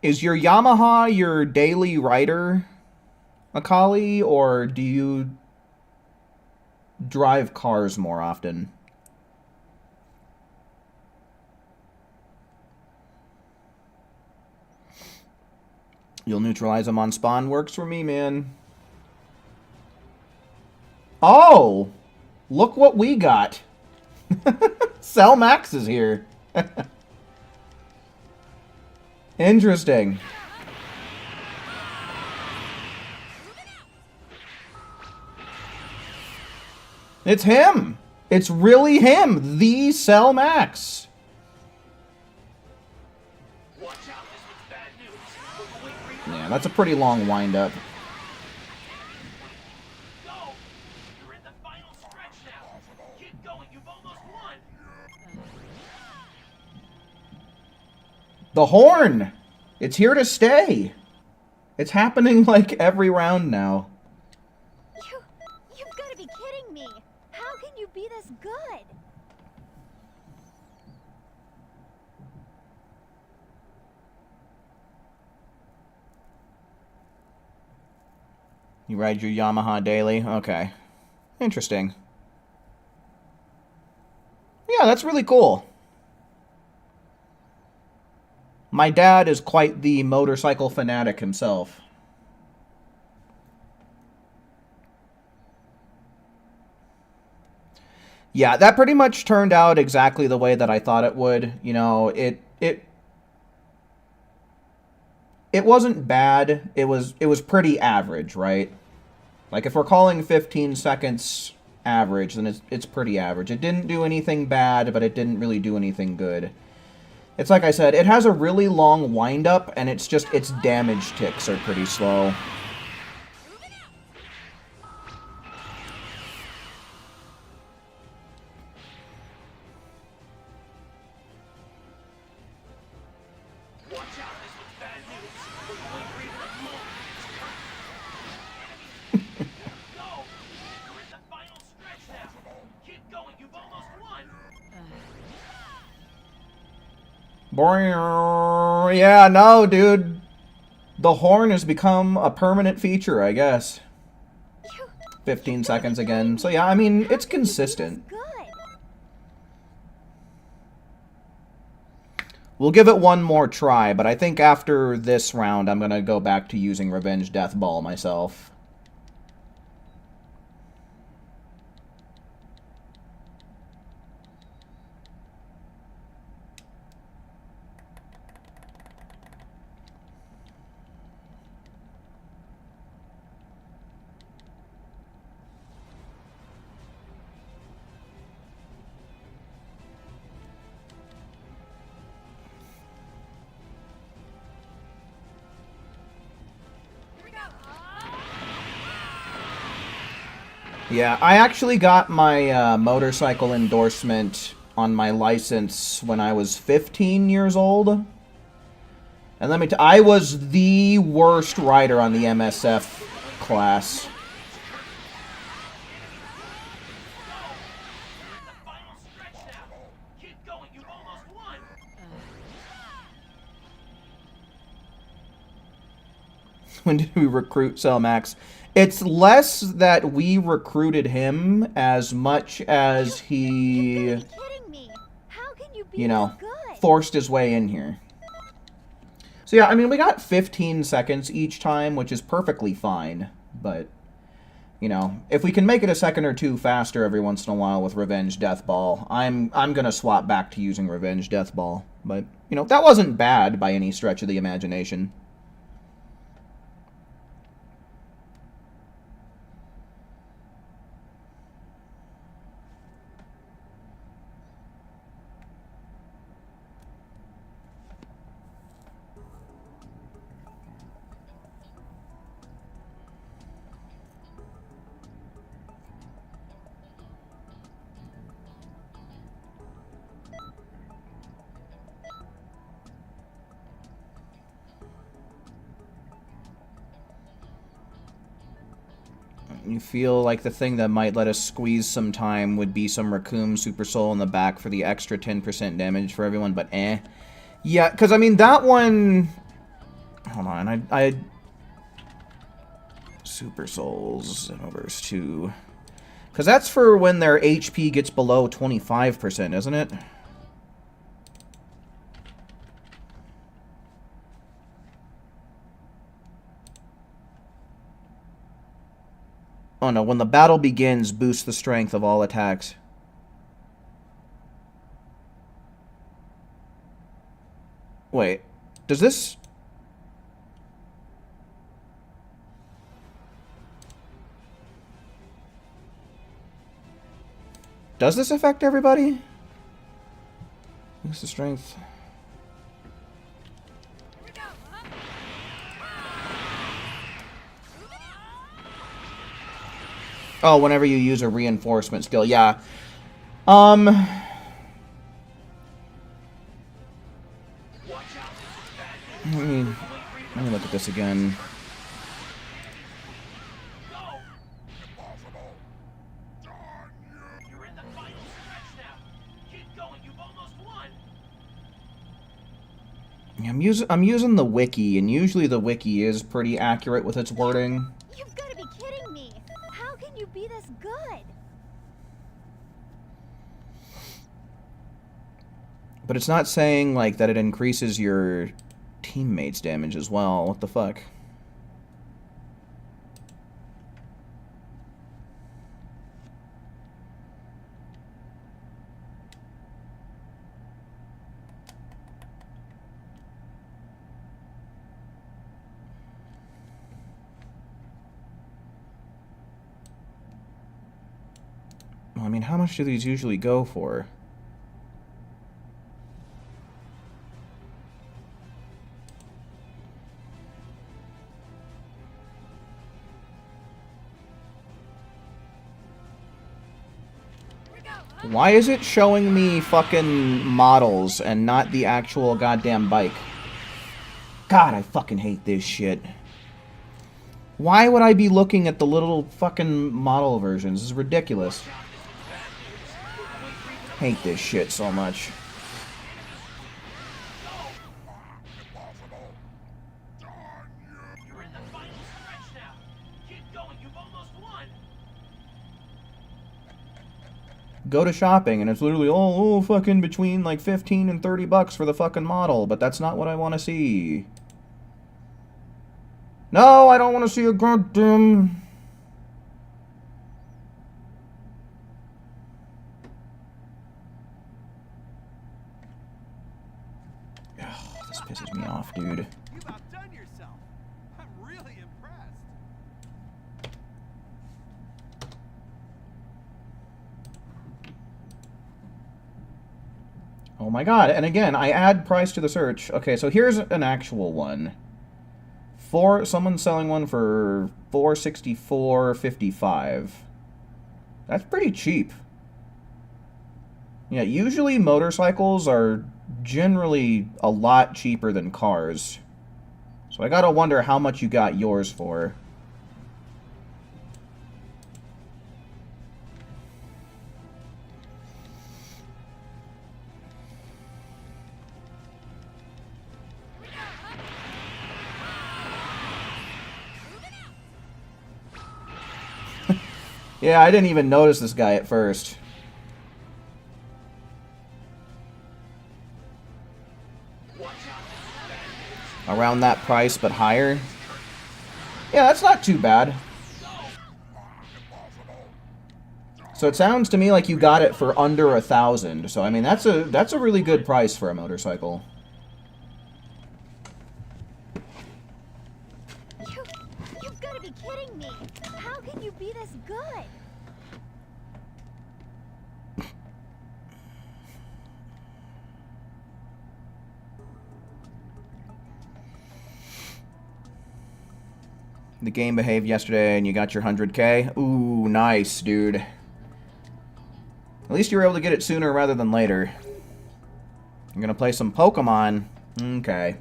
Is your Yamaha your daily rider, Akali, or do you drive cars more often? You'll neutralize them on spawn. Works for me, man. Oh! Look what we got. Cell Max is here. Interesting. It's him! It's really him! The Cell Max! Watch out, this one's bad news. Wait for your Yeah, that's a pretty long wind-up. go. You're in the final stretch now. Keep going, you've almost won. The horn! It's here to stay! It's happening like every round now. You've got to be kidding me. How can you be this good? You ride your Yamaha daily? Okay. Interesting. Yeah, that's really cool. My dad is quite the motorcycle fanatic himself. Yeah, that pretty much turned out exactly the way that I thought it would. You know, it wasn't bad. It was pretty average, right? Like if we're calling 15 seconds average, then it's pretty average. It didn't do anything bad, but it didn't really do anything good. It's like I said, it has a really long wind-up, and it's just its damage ticks are pretty slow. Watch out, this one's bad news. Wait for your go. You're in the final stretch now. Keep going, you've almost won. Yeah, no, dude. The horn has become a permanent feature, I guess. 15 seconds again. So yeah, I mean, it's consistent. Good. We'll give it one more try, but I think after this round, I'm gonna go back to using Revenge Death Ball myself. Yeah, I actually got my motorcycle endorsement on my license when I was 15 years old. And let me I was the worst rider on the MSF class. Final stretch now. Keep going, you've almost won. When did we recruit Cellmax? It's less that we recruited him as much as he, You've got to be kidding me. How can you be you know, this good? forced his way in here. So yeah, I mean, we got 15 seconds each time, which is perfectly fine. But, you know, if we can make it a second or two faster every once in a while with Revenge Death Ball, I'm gonna swap back to using Revenge Death Ball. But, you know, that wasn't bad by any stretch of the imagination. You feel like the thing that might let us squeeze some time would be some Raccoon Super Soul in the back for the extra 10% damage for everyone, but eh. Yeah, because, I mean, that one... Hold on, I Super Souls, Xenoverse 2... Because that's for when their HP gets below 25%, isn't it? Oh no, when the battle begins, boost the strength of all attacks. Wait, does this... Does this affect everybody? Boost the strength. Oh, whenever you use a reinforcement skill, yeah. Let me look at this again. You're in the final stretch now. Keep going, you've almost won. I'm using the wiki, and usually the wiki is pretty accurate with its wording. You've got to be kidding me. How can you be this good? But it's not saying, like, that it increases your teammates' damage as well. What the fuck? Well, I mean, how much do these usually go for? Why is it showing me fucking models and not the actual goddamn bike? God, I fucking hate this shit. Why would I be looking at the little fucking model versions? This is ridiculous. Hate this shit so much. You're in the final stretch now. Keep going, you've almost won. Go to shopping and it's literally oh fucking between like 15 and 30 bucks for the fucking model, but that's not what I want to see. No, I don't want to see a goddamn... Oh, this pisses me off, dude. You've outdone yourself. I'm really impressed. Oh my god, and again, I add price to the search. Okay, so here's an actual one. Someone's selling one for $464.55. That's pretty cheap. Yeah, usually motorcycles are generally a lot cheaper than cars. So I gotta wonder how much you got yours for. Yeah, I didn't even notice this guy at first. Around that price, but higher. Yeah, that's not too bad. So it sounds to me like you got it for under 1,000. So I mean, that's a really good price for a motorcycle. You've got to be kidding me. How can you be this good? The game behaved yesterday and you got your 100K. Ooh, nice, dude. At least you were able to get it sooner rather than later. You're gonna play some Pokemon. Okay.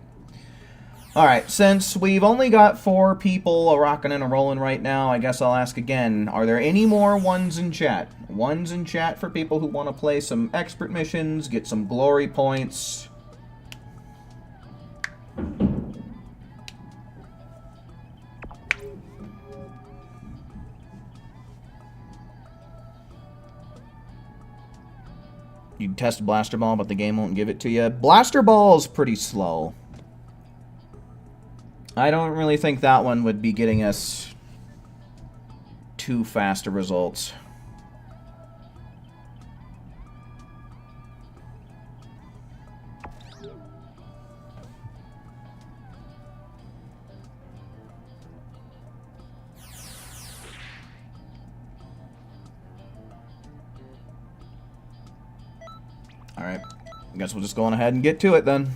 Alright, since we've only got 4 people a-rockin' and a-rollin' right now, I guess I'll ask again, are there any more ones in chat? Ones in chat for people who want to play some expert missions, get some glory points. You test Blaster Ball, but the game won't give it to you. Blaster Ball's pretty slow. I don't really think that one would be getting us too fast of results. Alright, I guess we'll just go on ahead and get to it then.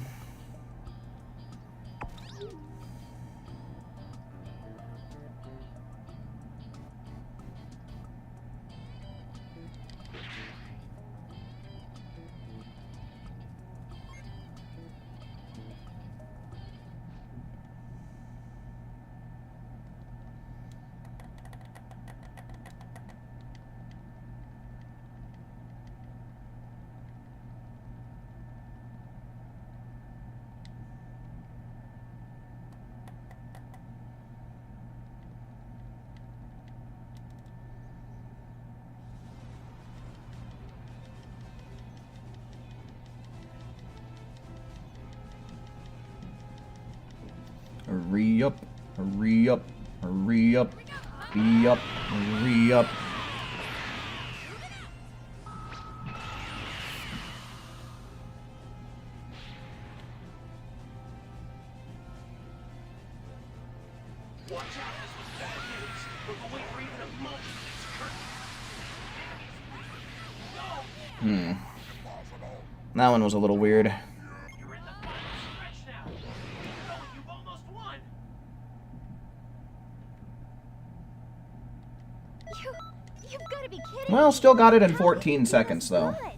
Hurry up, hurry up, hurry up, be up, hurry up. Watch out, this was bad news. We're going for even a moment. It's curtain. That one was a little weird. You're in the final stretch now. No, you've almost won. You've got to be kidding Well, me. still got it in How 14 can you be seconds, this though. good?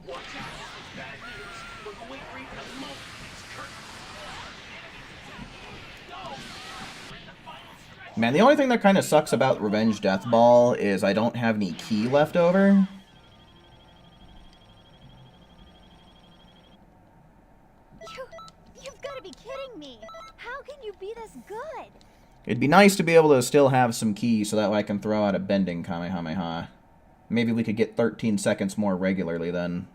Watch out, this was bad news. We're going for even a moment. It's curtain. No, you're in the final stretch. Man, the only thing that kind of sucks about Revenge Death Ball is I don't have any key left over. You've got to be kidding me. How can you be this good? It'd be nice to be able to still have some ki so that way I can throw out a bending Kamehameha. Maybe we could get 13 seconds more regularly then.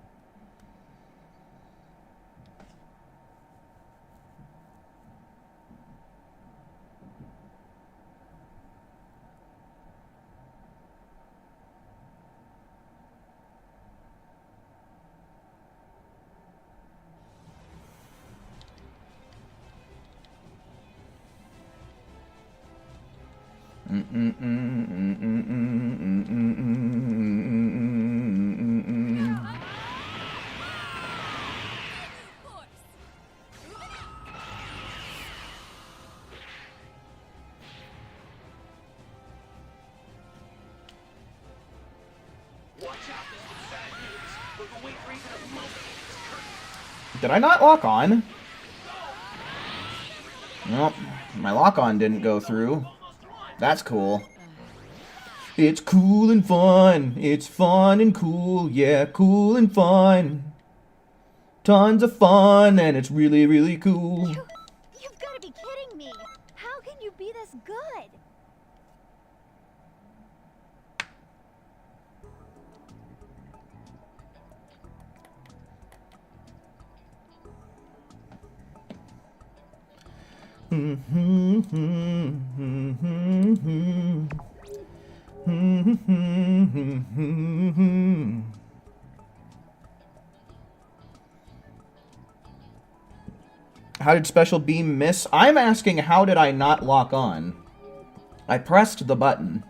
Did I not lock on? Nope. My lock-on didn't go through. That's cool. It's cool and fun. It's fun and cool. Yeah, cool and fun. Tons of fun, and it's really, really cool. You've got to be kidding me. How can you be this good? How did Special Beam miss? I'm asking how did I not lock on? I pressed the button.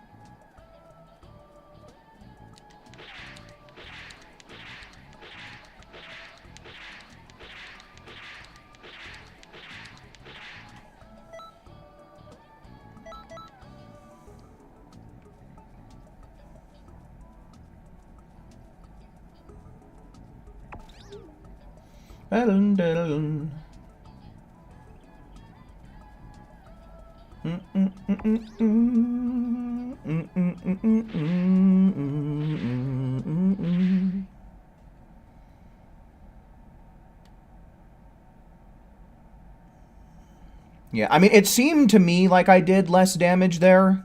Yeah, I mean, it seemed to me like I did less damage there.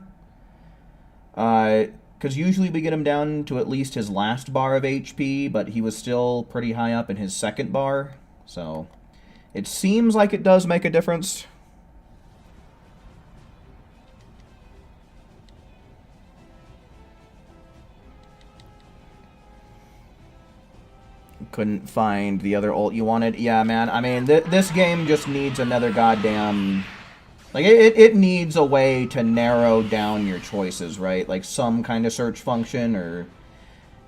Because usually we get him down to at least his last bar of HP, but he was still pretty high up in his second bar. So, it seems like it does make a difference. Couldn't find the other ult you wanted. Yeah, man, I mean, this game just needs another goddamn... Like, it needs a way to narrow down your choices, right? Like, some kind of search function, or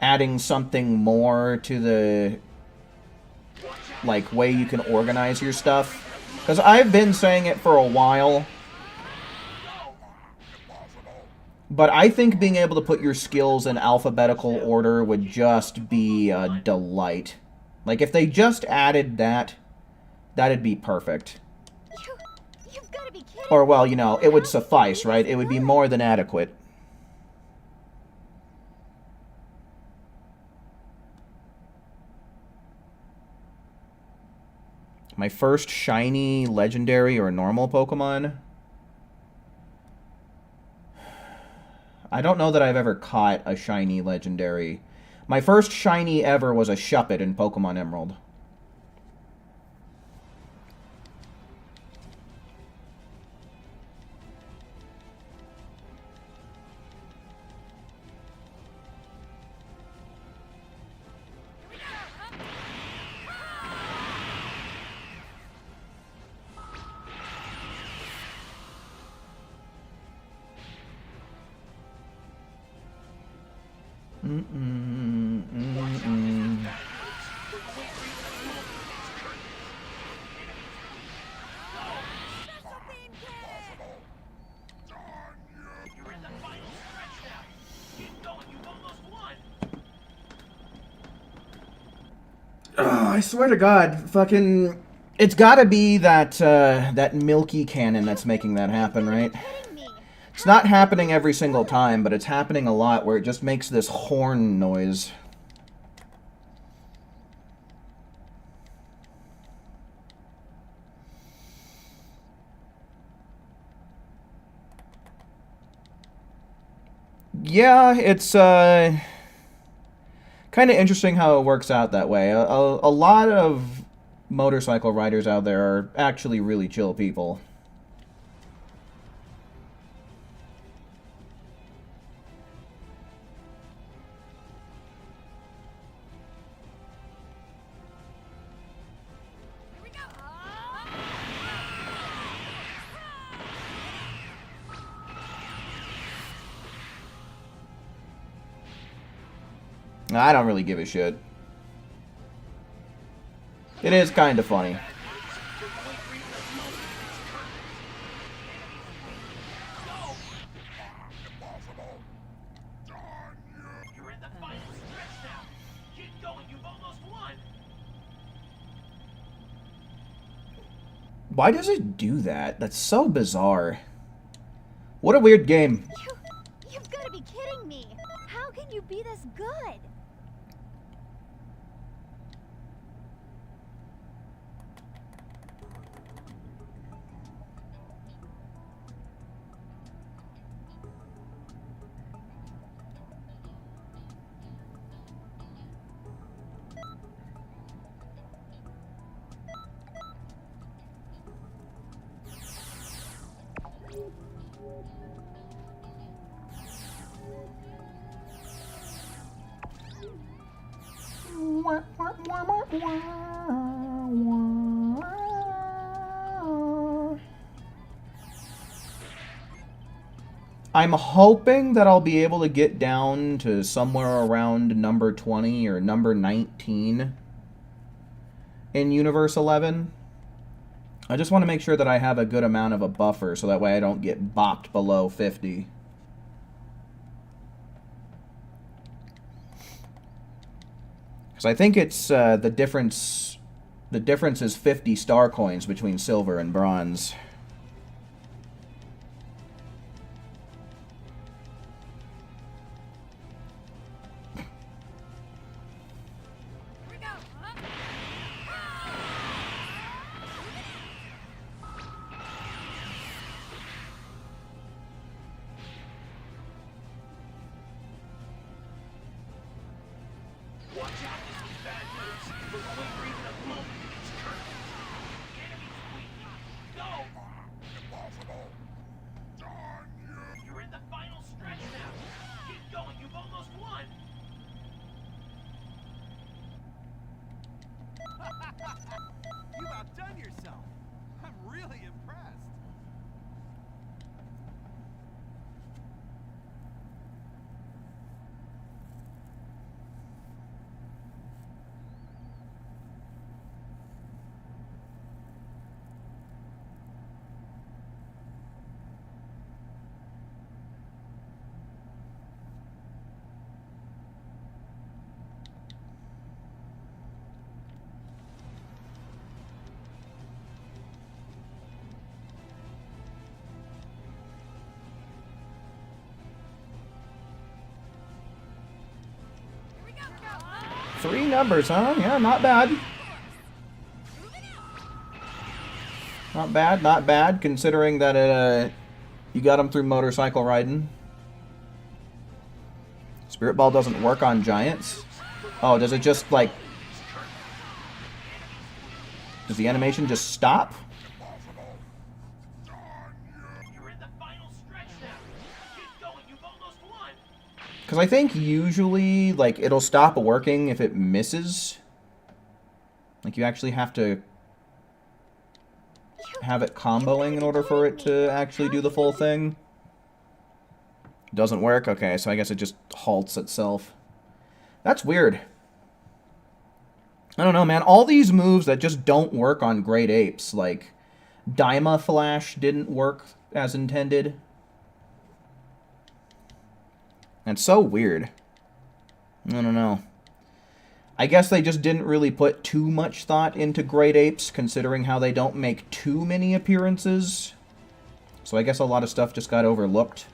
adding something more to the, like, way you can organize your stuff. Because I've been saying it for a while, but I think being able to put your skills in alphabetical order would just be a delight. Like, if they just added that, that'd be perfect. You've got to be kidding Or, well, you know, it would suffice, right? It would be more than adequate. My first shiny, legendary, or normal Pokemon? I don't know that I've ever caught a shiny legendary. My first shiny ever was a Shuppet in Pokemon Emerald. Oh, I swear to God, fucking... It's gotta be that, that Milky Cannon that's making that happen, right? It's not happening every single time, but it's happening a lot where it just makes this horn noise. Yeah, it's kind of interesting how it works out that way. A lot of motorcycle riders out there are actually really chill people. Here we go. I don't really give a shit. It is kind of funny. Impossible. Done you. You're in the final stretch now. Keep going, you've almost won. Why does it do that? That's so bizarre. What a weird game. You've got to be kidding me. How can you be this good? I'm hoping that I'll be able to get down to somewhere around number 20 or number 19 in Universe 11. I just want to make sure that I have a good amount of a buffer so that way I don't get bopped below 50. Because I think it's the difference is 50 star coins between silver and bronze. Here we go. Watch out, this is bad news. We're going for even a moment in its turn. Enemy's weak. Go! Impossible. Done you. You're in the final stretch now. Keep going, you've almost won. You've outdone yourself. I'm really impressed. Here we go. 3 numbers, huh? Yeah, not bad. Not bad, not bad, considering that it, you got them through motorcycle riding. Spirit Ball doesn't work on giants. Oh, does it just, like... Does the animation just stop? Impossible. Done you. You're in the final stretch now. Keep going, you've almost won. Because I think usually, like, it'll stop working if it misses. Like, you actually have to have it comboing in order for it to actually do the full thing. Doesn't work? Okay, so I guess it just halts itself. That's weird. I don't know, man. All these moves that just don't work on Great Apes, like Dyma Flash didn't work as intended. That's so weird. I don't know. I guess they just didn't really put too much thought into Great Apes, considering how they don't make too many appearances. So I guess a lot of stuff just got overlooked.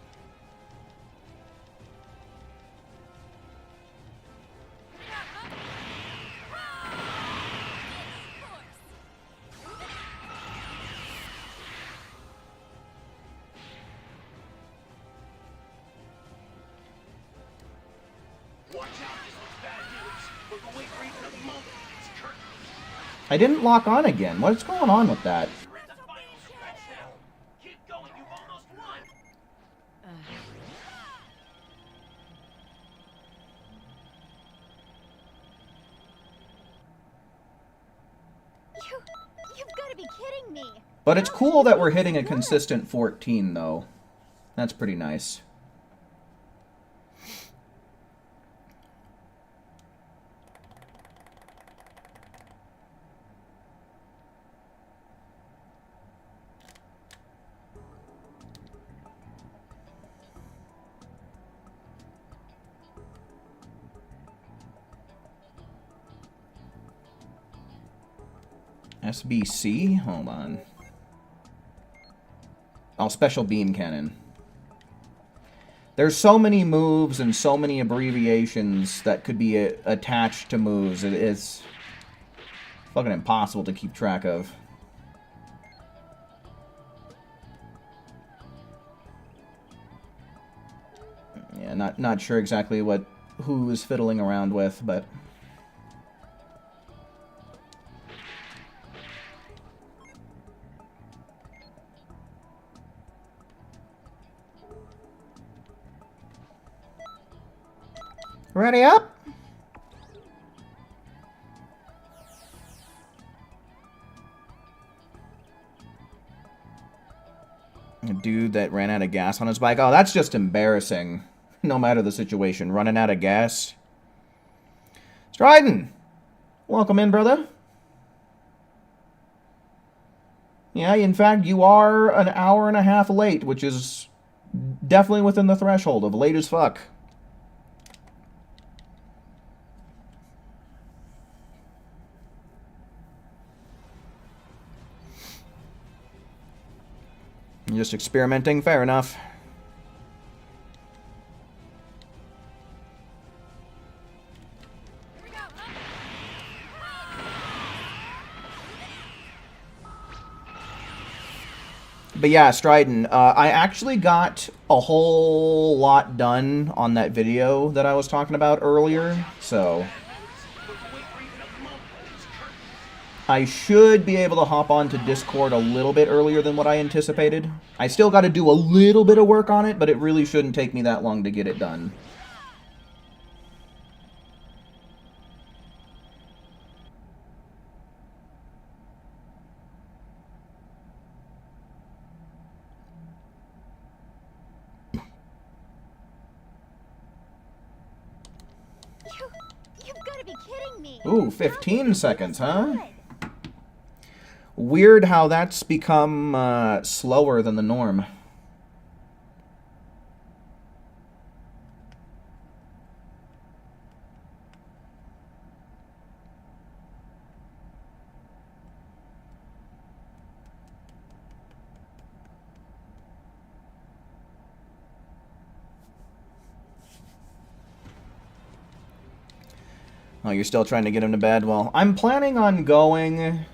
even a moment in its curtains. I didn't lock on again. What's going on with that? You're in the final stretch now. Keep going, you've almost won. You've got to be kidding me. But it's cool that we're hitting a consistent 14, though. That's pretty nice. SBC? Hold on. Oh, Special Beam Cannon. There's so many moves and so many abbreviations that could be attached to moves. It's fucking impossible to keep track of. Yeah, not sure exactly who is fiddling around with, but... Ready up? A dude that ran out of gas on his bike. Oh, that's just embarrassing. No matter the situation. Running out of gas. Stryden! Welcome in, brother. Yeah, in fact, you are an hour and a half late, which is definitely within the threshold of late as fuck. Just experimenting, fair enough. But yeah, Stryden, I actually got a whole lot done on that video that I was talking about earlier, so... I should be able to hop onto Discord a little bit earlier than what I anticipated. I still got to do a little bit of work on it, but it really shouldn't take me that long to get it done. You've got to be kidding me. Ooh, 15 seconds, huh? Weird how that's become slower than the norm. Oh, you're still trying to get him to bed? Well, I'm planning on going...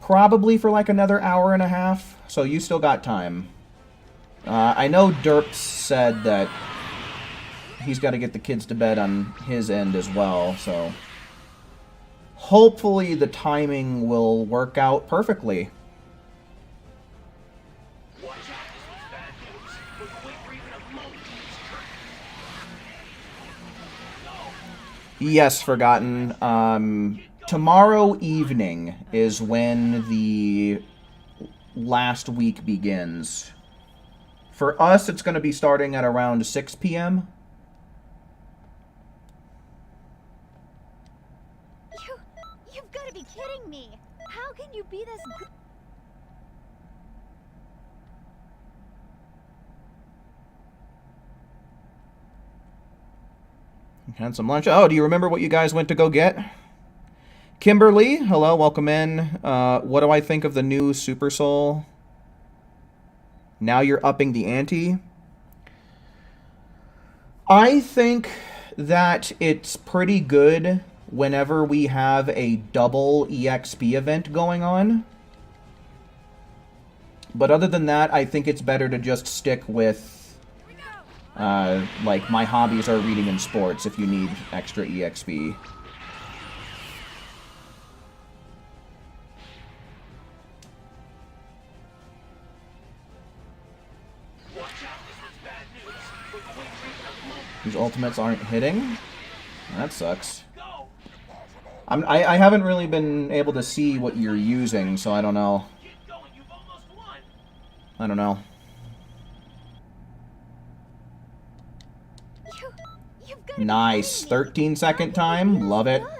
probably for like another hour and a half, so you still got time. I know Derps said that he's got to get the kids to bed on his end as well, so... hopefully the timing will work out perfectly. Watch out, this was bad news. But wait for even a moment in its curtains. Yes, Forgotten. Tomorrow evening is when the last week begins. For us, it's going to be starting at around 6 p.m. You've got to be kidding me. How can you be this good? Had some lunch. Oh, do you remember what you guys went to go get? Kimberly, hello, welcome in. What do I think of the new Super Soul? Now you're upping the ante. I think that it's pretty good whenever we have a double EXP event going on. But other than that, I think it's better to just stick with, like, my hobbies are reading and sports if you need extra EXP. These ultimates aren't hitting. That sucks. Go! I haven't really been able to see what you're using, so I don't know. Keep going, you've almost won! I don't know. You've got to be Nice. kidding me. 13-second How can you be time. this Love it. good?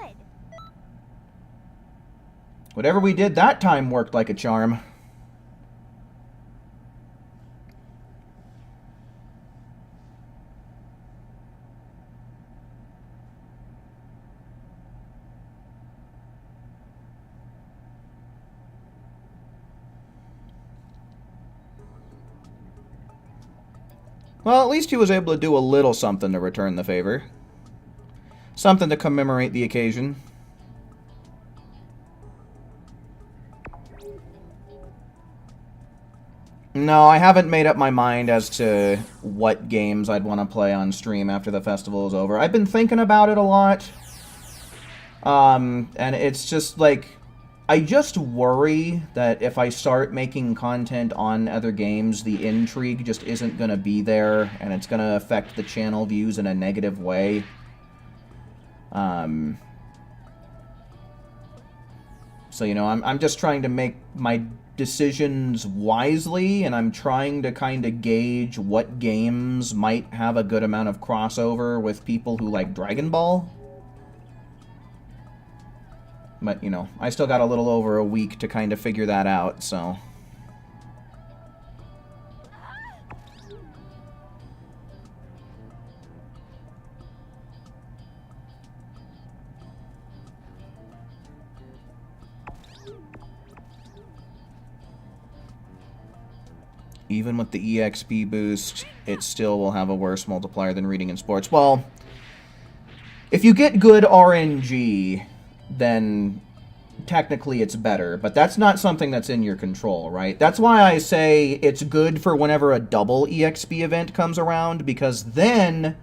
Whatever we did that time worked like a charm. Well, at least he was able to do a little something to return the favor. Something to commemorate the occasion. No, I haven't made up my mind as to what games I'd want to play on stream after the festival is over. I've been thinking about it a lot. And it's just like, I just worry that if I start making content on other games, the intrigue just isn't going to be there, and it's going to affect the channel views in a negative way. So, you know, I'm just trying to make my decisions wisely, and I'm trying to kind of gauge what games might have a good amount of crossover with people who like Dragon Ball. But, you know, I still got a little over a week to kind of figure that out, so... Even with the EXP boost, it still will have a worse multiplier than reading in sports. Well, if you get good RNG, then technically it's better, but that's not something that's in your control, right? That's why I say it's good for whenever a double EXP event comes around, because then,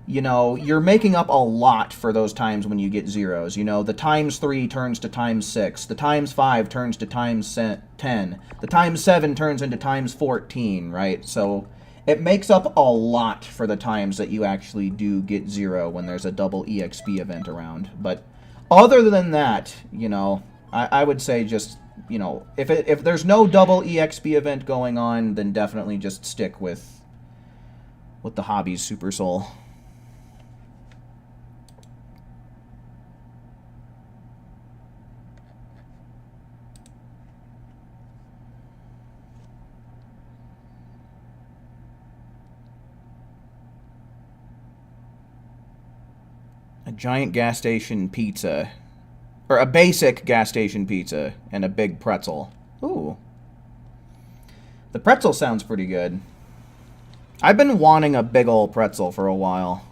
you know, you're making up a lot for those times when you get zeros. You know, the ×3 turns to ×6, the ×5 turns to ×10, the ×7 turns into ×14, right? So it makes up a lot for the times that you actually do get 0 when there's a double EXP event around. But other than that, you know, I would say just, you know, if there's no double EXP event going on, then definitely just stick with the Hobbies Super Soul. A giant gas station pizza. Or a basic gas station pizza and a big pretzel. Ooh. The pretzel sounds pretty good. I've been wanting a big ol' pretzel for a while.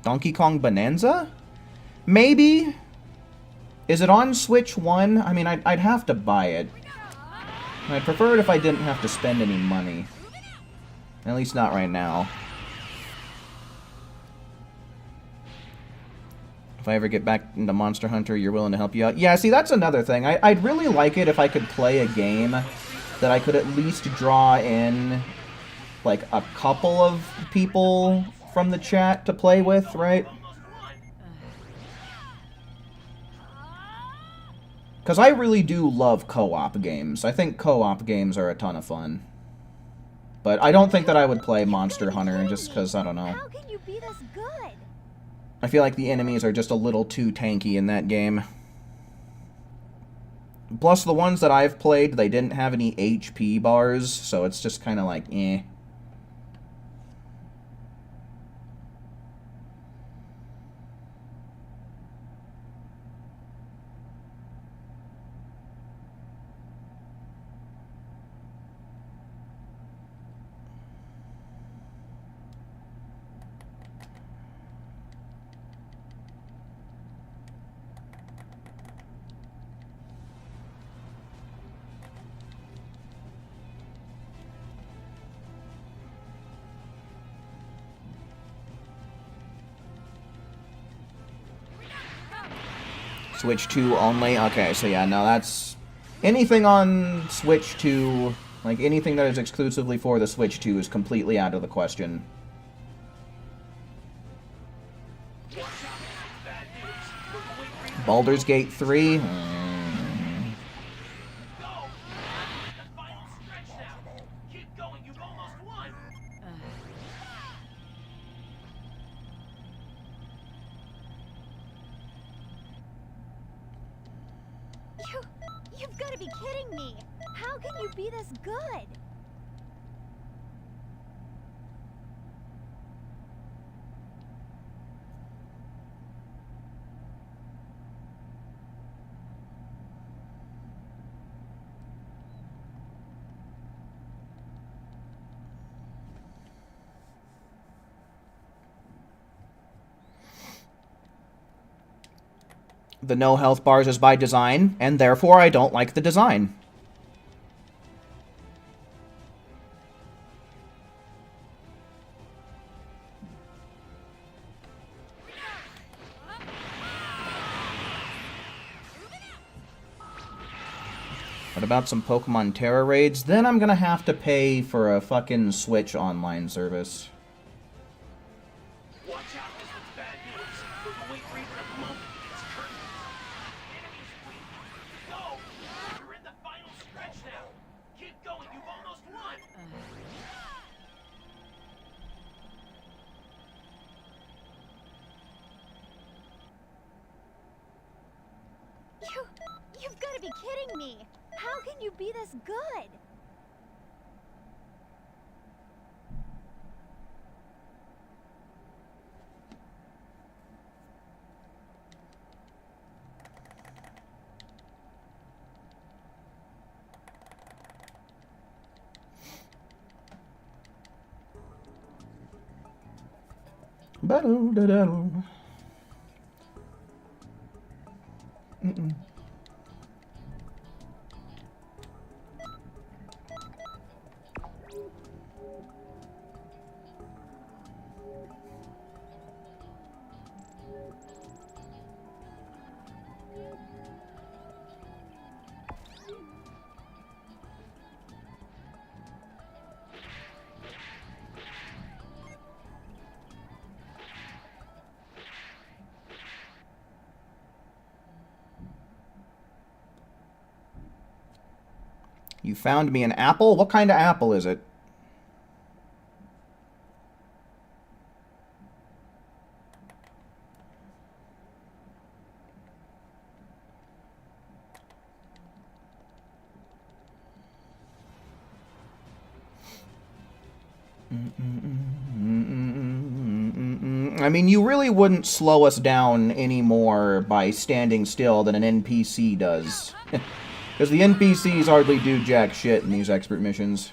Donkey Kong Bonanza? Maybe? Is it on Switch 1? I mean, I'd have to buy it. I'd prefer it if I didn't have to spend any money. At least not right now. If I ever get back into Monster Hunter, you're willing to help you out? Yeah, see, that's another thing. I'd really like it if I could play a game that I could at least draw in, like, a couple of people from the chat to play with, right? Because I really do love co-op games. I think co-op games are a ton of fun. But I don't think that I would play Monster Hunter just because, I don't know. How can you be this good? I feel like the enemies are just a little too tanky in that game. Plus, the ones that I've played, they didn't have any HP bars, so it's just kind of like, eh. Switch 2 only? Okay, so yeah, no, that's... Anything on Switch 2, like anything that is exclusively for the Switch 2 is completely out of the question. Baldur's Gate 3. Go! The final stretch now! Keep going, you've almost won! You've got to be kidding me! How can you be this good? The no health bars is by design, and therefore I don't like the design. What about some Pokemon Terra raids? Then I'm gonna have to pay for a fucking Switch online service. Watch out, this one's bad news. We're waiting for even a moment against curtains. Enemy's weak. Go! You're in the final stretch now. Keep going, you've almost won! You've got to be kidding me! How can you be this good? Ba-do-da-da-do. Mm-mm. You found me an apple? What kind of apple is it? I mean, you really wouldn't slow us down any more by standing still than an NPC does. Because the NPCs hardly do jack shit in these expert missions.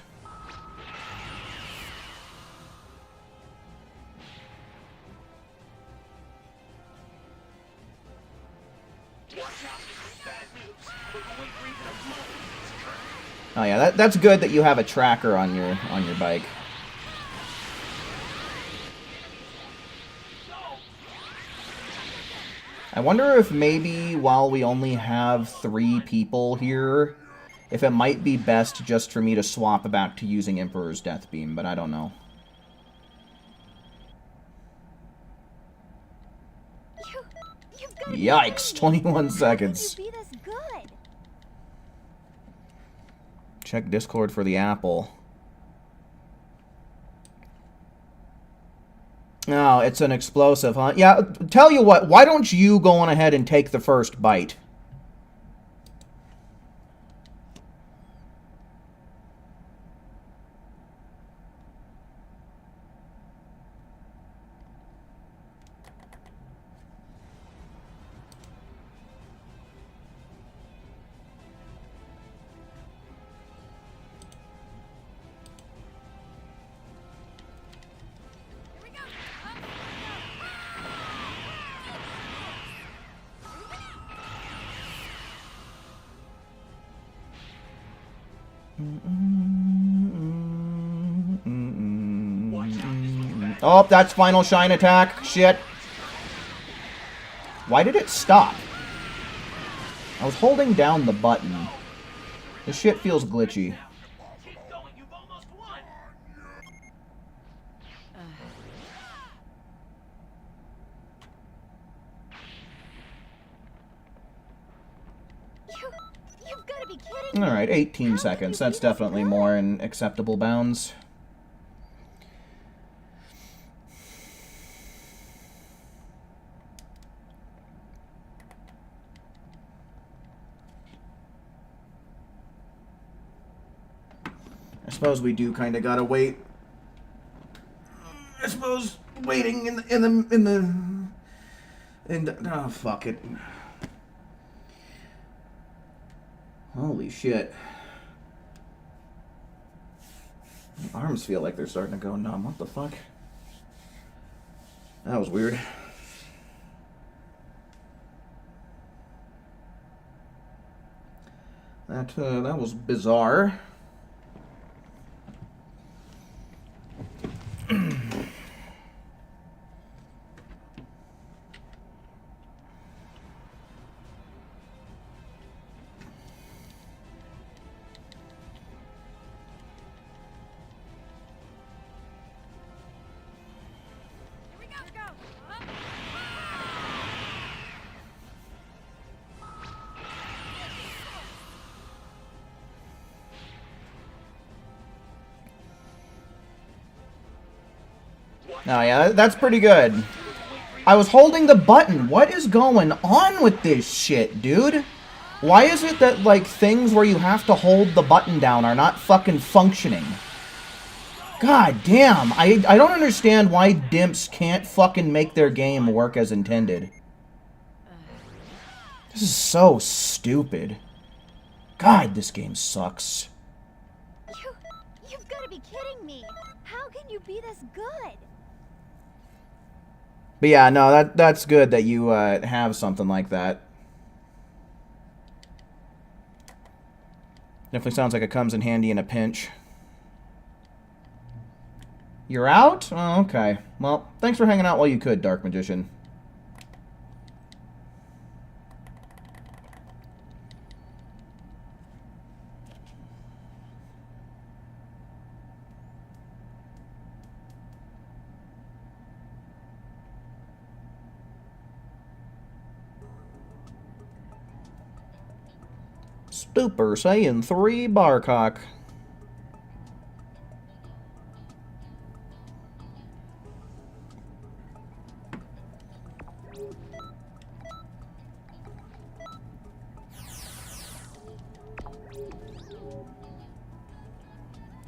Watch out, this is bad news. We're waiting for even a moment against curtains. Oh yeah, that's good that you have a tracker on your bike. I wonder if maybe while we only have 3 people here, if it might be best just for me to swap back to using Emperor's Death Beam, but I don't know. You've got to be Yikes, kidding me. 21 seconds. How can you be this good? Check Discord for the apple. Oh, it's an explosive, huh? Yeah, tell you what, why don't you go on ahead and take the first bite? Oh, that's final shine attack. Shit. Why did it stop? I was holding down the button. This shit feels glitchy. Keep going, you've almost won! You've got to be kidding me. Alright, 18 How seconds. can you That's be this definitely good? more in acceptable bounds. I suppose we do kind of gotta wait. I suppose waiting oh, fuck it. Holy shit. My arms feel like they're starting to go numb. What the fuck? That was weird. That was bizarre. Here we go. Oh yeah, that's pretty good. I was holding the button. What is going on with this shit, dude? Why is it that, like, things where you have to hold the button down are not fucking functioning? God damn. I don't understand why dimps can't fucking make their game work as intended. This is so stupid. God, this game sucks. You've got to be kidding me. How can you be this good? But yeah, no, that's good that you have something like that. Definitely sounds like it comes in handy in a pinch. You're out? Oh, okay. Well, thanks for hanging out while you could, Dark Magician. Super Saiyan 3 Barcock.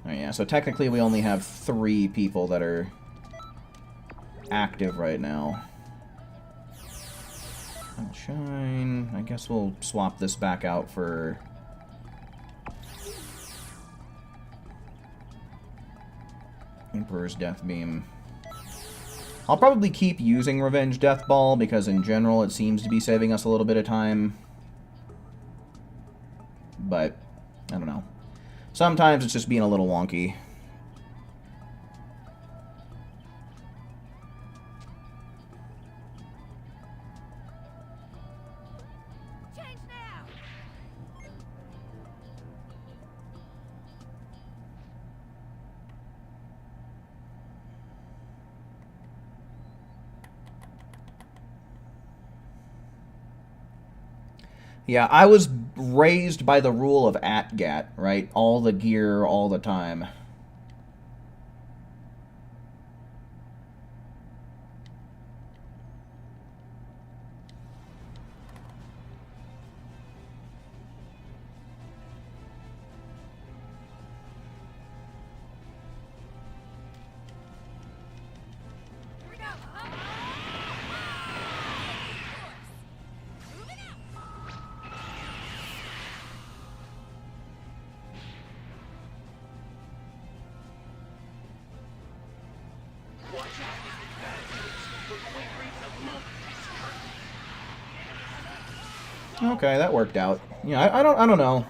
Oh yeah, so technically we only have 3 people that are active right now. Shine. I guess we'll swap this back out for Emperor's Death Beam. I'll probably keep using Revenge Death Ball because in general it seems to be saving us a little bit of time. But, I don't know. Sometimes it's just being a little wonky. Change now. Yeah, I was raised by the rule of ATGAT, right? All the gear, all the time. Here we go. Moving out. Watch out with bad news. For the wait rate of the moment is currently. Okay, that worked out. Yeah, I don't know.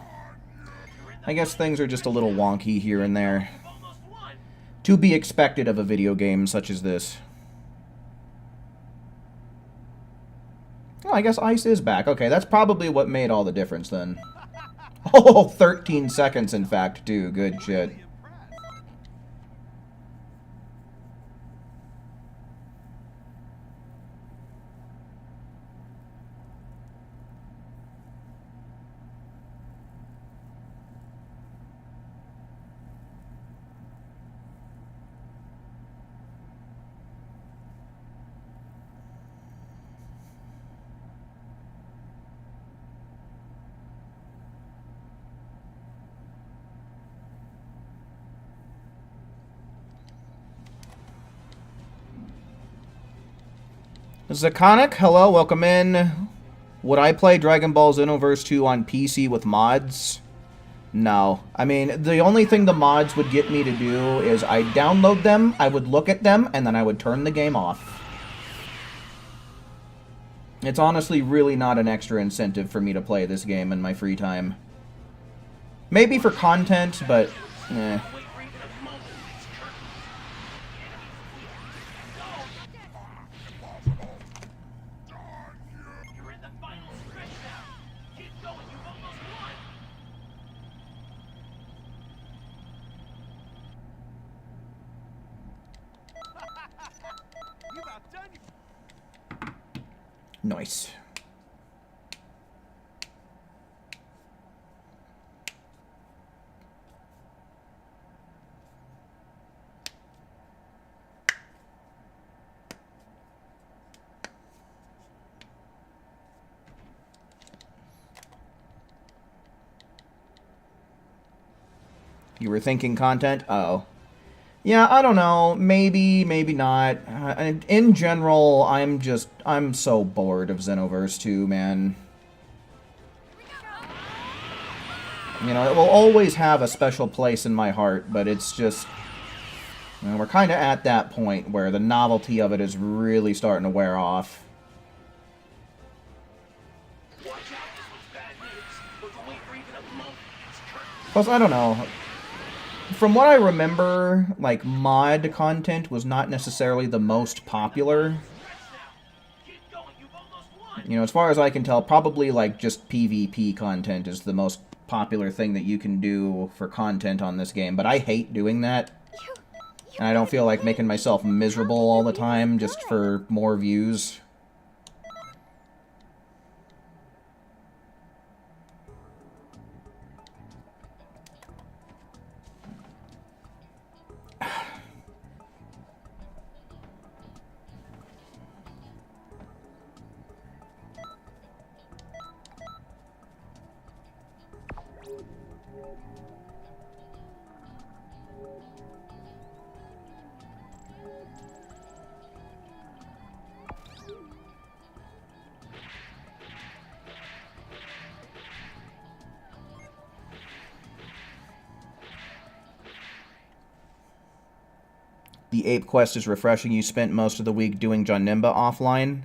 I guess things are just a little wonky here and there. You've almost won. To be expected of a video game such as this. Oh, I guess ice is back. Okay, that's probably what made all the difference then. Oh, 13 seconds in fact, too. Good shit. Really impressed. Zakonic, hello, welcome in. Would I play Dragon Ball Xenoverse 2 on PC with mods? No. I mean, the only thing the mods would get me to do is I'd download them, I would look at them, and then I would turn the game off. It's honestly really not an extra incentive for me to play this game in my free time. Maybe for content, but eh. You're in the final stretch now. Keep going, you've almost won. You've outdone yourself. Nice. You were thinking content? Uh-oh. Yeah, I don't know. Maybe, maybe not. In general, I'm so bored of Xenoverse 2, man. You know, it will always have a special place in my heart, but it's just... You know, we're kind of at that point where the novelty of it is really starting to wear off. Watch out, this one's bad news. But the wait for even a moment, it's curtains. Plus, I don't know. From what I remember, like, mod content was not necessarily the most popular. Keep going, you've almost won. You know, as far as I can tell, probably, like, just PvP content is the most popular thing that you can do for content on this game. But I hate doing that. And I don't feel like making myself miserable all the time just for more views. The Ape Quest is refreshing. You spent most of the week doing Janemba offline.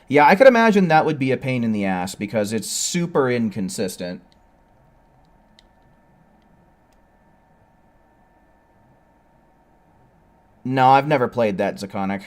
Yeah, I could imagine that would be a pain in the ass because it's super inconsistent. No, I've never played that, Zakonic.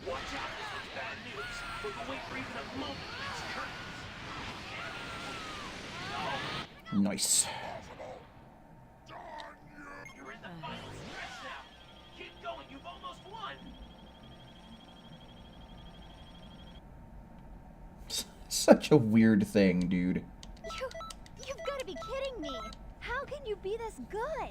Watch out, this one's bad news. But the wait for even a moment, it's curtains. Nice. You're in the final stretch now. Keep going, you've almost won. Such a weird thing, dude. You've got to be kidding me. How can you be this good?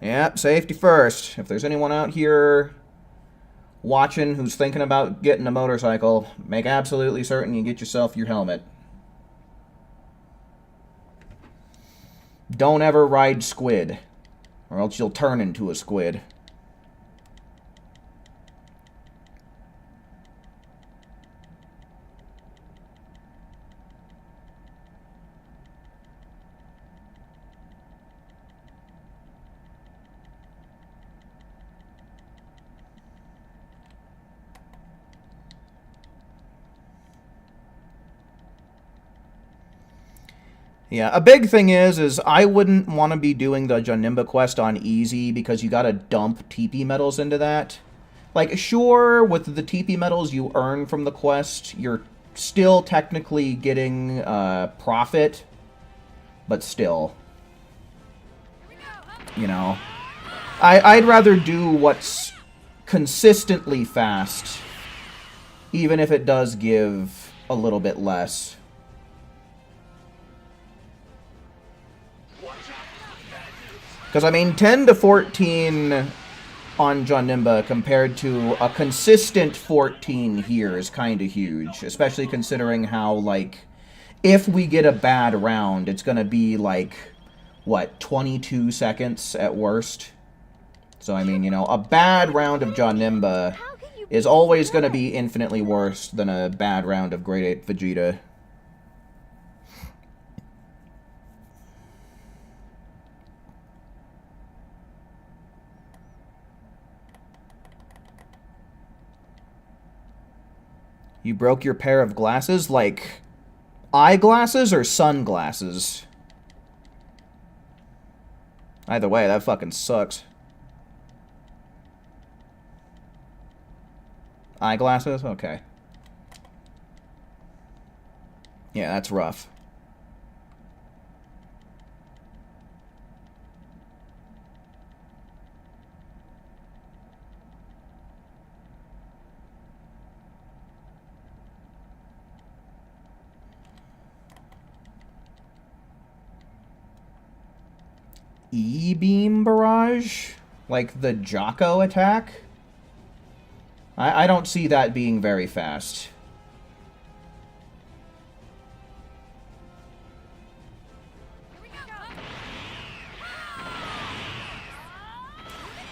Yep, safety first. If there's anyone out here watching who's thinking about getting a motorcycle, make absolutely certain you get yourself your helmet. Don't ever ride squid, or else you'll turn into a squid. Yeah, a big thing is I wouldn't want to be doing the Janemba quest on easy because you gotta dump TP medals into that. Like, sure, with the TP medals you earn from the quest, you're still technically getting profit, but still. You know, I'd rather do what's consistently fast, even if it does give a little bit less. Because, I mean, 10 to 14 on Jaunimba compared to a consistent 14 here is kind of huge. Especially considering how, like, if we get a bad round, it's going to be, like, what, 22 seconds at worst? So, I mean, you know, a bad round of Jaunimba is always going to be infinitely worse than a bad round of Grade 8 Vegeta. You broke your pair of glasses? Like, eyeglasses or sunglasses? Either way, that fucking sucks. Eyeglasses? Okay. Yeah, that's rough. E-beam barrage? Like the Jocko attack? I don't see that being very fast.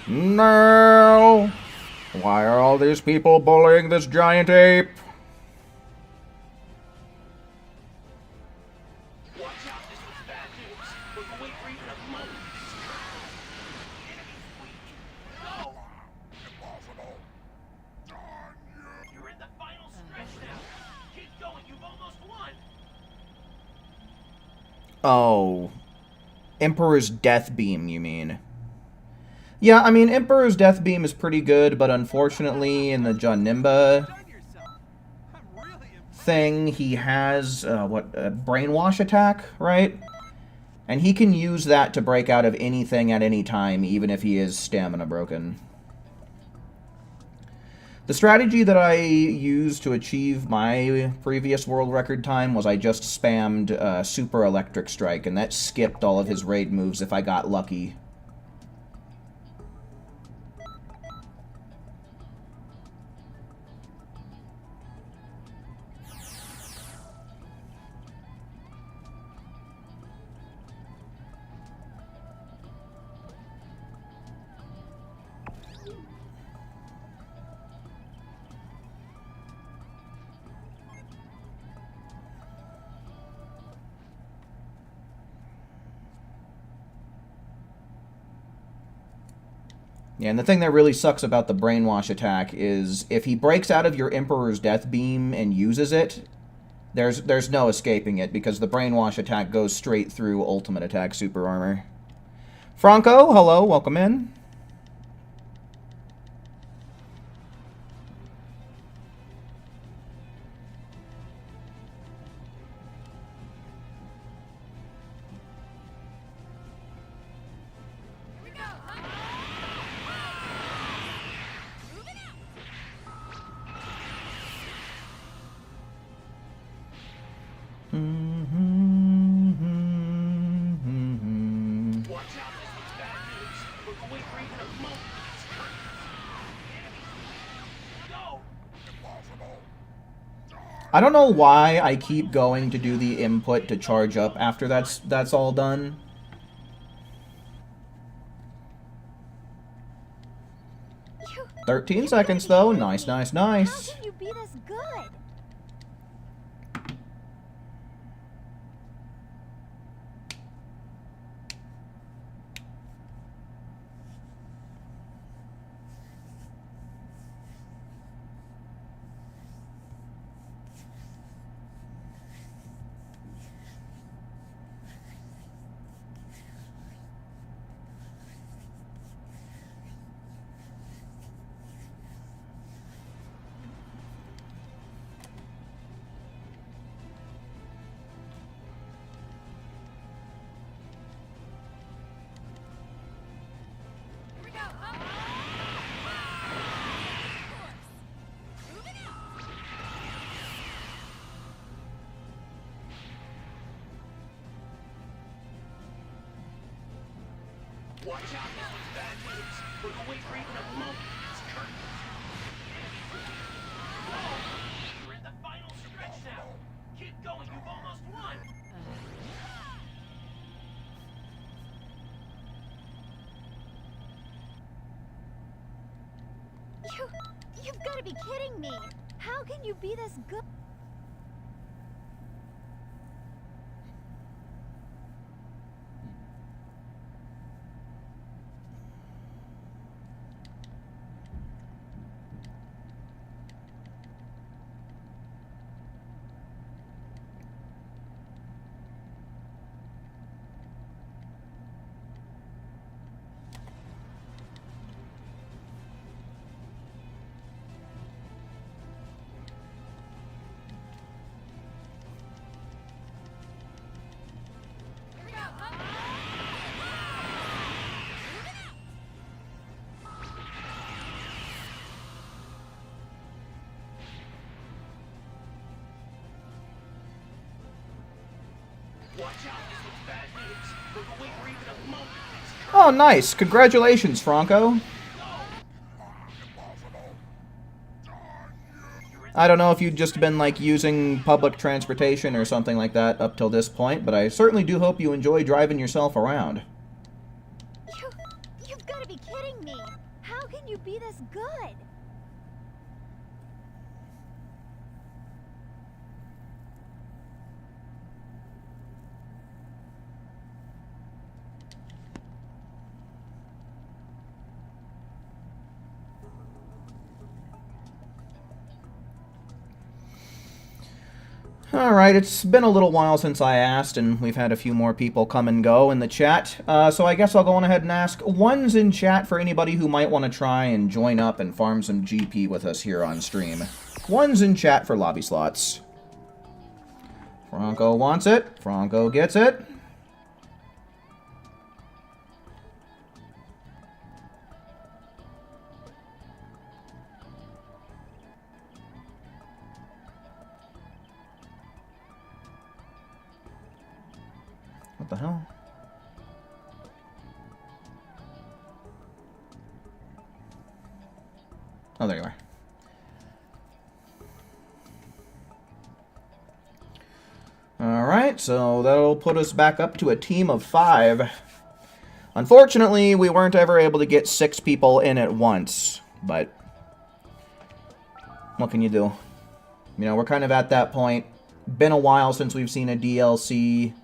No! Why are all these people bullying this giant ape? Watch out, this was bad news. Look away for even a moment. It's curtains. Enemy's weak. Go! Impossible. Done you. You're in the final stretch now. Keep going, you've almost won. Oh. Emperor's Death Beam, you mean? Yeah, I mean, Emperor's Death Beam is pretty good, but unfortunately, in the Jaunimba Done yourself. I'm really impressed. thing, he has, a Brainwash attack, right? And he can use that to break out of anything at any time, even if he is stamina broken. The strategy that I used to achieve my previous world record time was I just spammed Super Electric Strike, and that skipped all of his raid moves if I got lucky. Yeah, and the thing that really sucks about the Brainwash attack is if he breaks out of your Emperor's Death Beam and uses it, there's no escaping it, because the Brainwash attack goes straight through Ultimate Attack Super Armor. Franco, hello, welcome in. Watch out, this was bad news. Look away for even a moment. It's curtains. Enemy's weak. Go! Impossible. I don't know why I keep going to do the input to charge up after that's all done. You, 13 you seconds gotta be though. kidding Nice, me. nice, nice. How can you be this good? Watch out, this one's bad news. We'll wait for even a moment. It's curtains. You're in the final stretch now. Keep going, you've almost won. You've got to be kidding me. How can you be this good? Watch out, this one's bad news. We'll wait for even a moment. It's curtains. Oh, nice. Congratulations, Franco. I don't know if you'd just been, like, using public transportation or something like that up till this point, but I certainly do hope you enjoy driving yourself around. You've got to be kidding me. How can you be this good? Alright, it's been a little while since I asked, and we've had a few more people come and go in the chat. So I guess I'll go on ahead and ask, one's in chat for anybody who might want to try and join up and farm some GP with us here on stream. One's in chat for lobby slots. Franco wants it. Franco gets it. What the hell? Oh, there you are. Alright, so that'll put us back up to a team of 5. Unfortunately, we weren't ever able to get 6 people in at once, but what can you do? You know, we're kind of at that point. Been a while since we've seen a DLC.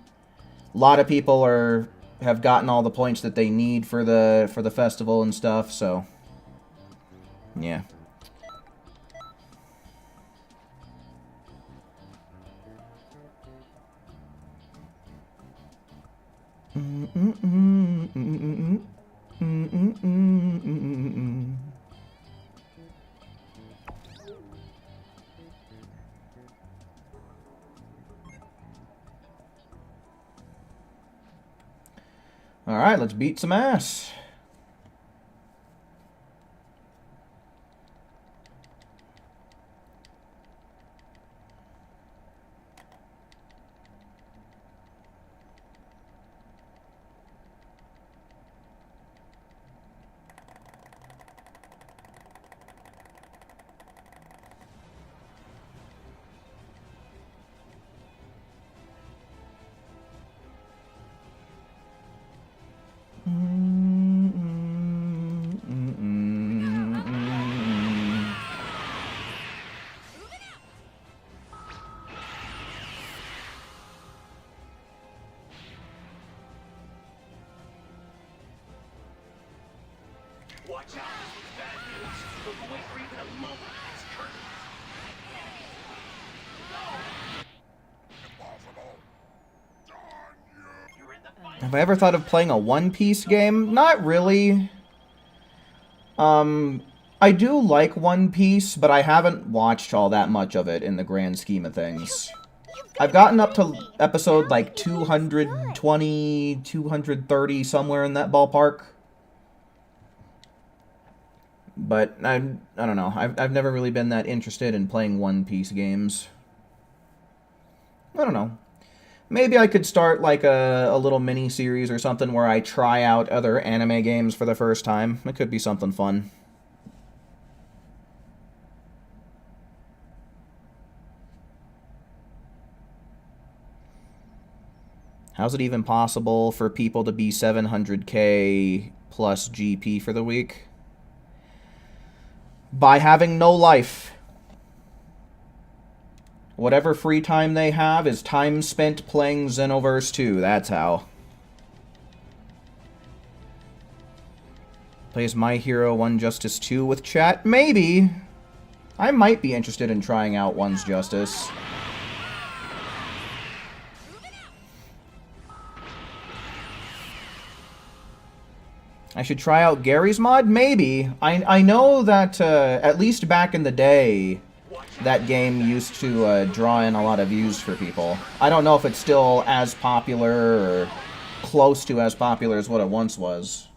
A lot of people have gotten all the points that they need for the festival and stuff, so yeah. Alright, let's beat some ass. Watch out, this one's bad news. We'll wait for even a moment. It's curtains. You're in the final. Have I ever thought of playing a One Piece game? Not really. I do like One Piece, but I haven't watched all that much of it in the grand scheme of things. I've gotten up to episode like 220, 230, somewhere in that ballpark. But I don't know. I've never really been that interested in playing One Piece games. I don't know. Maybe I could start like a little mini series or something where I try out other anime games for the first time. It could be something fun. How's it even possible for people to be 700k plus GP for the week? By having no life. Whatever free time they have is time spent playing Xenoverse 2. That's how. Plays My Hero 1 Justice 2 with chat? Maybe. I might be interested in trying out 1's Justice. I should try out Gary's mod? Maybe. I know that, at least back in the day, that game used to draw in a lot of views for people. I don't know if it's still as popular or close to as popular as what it once was.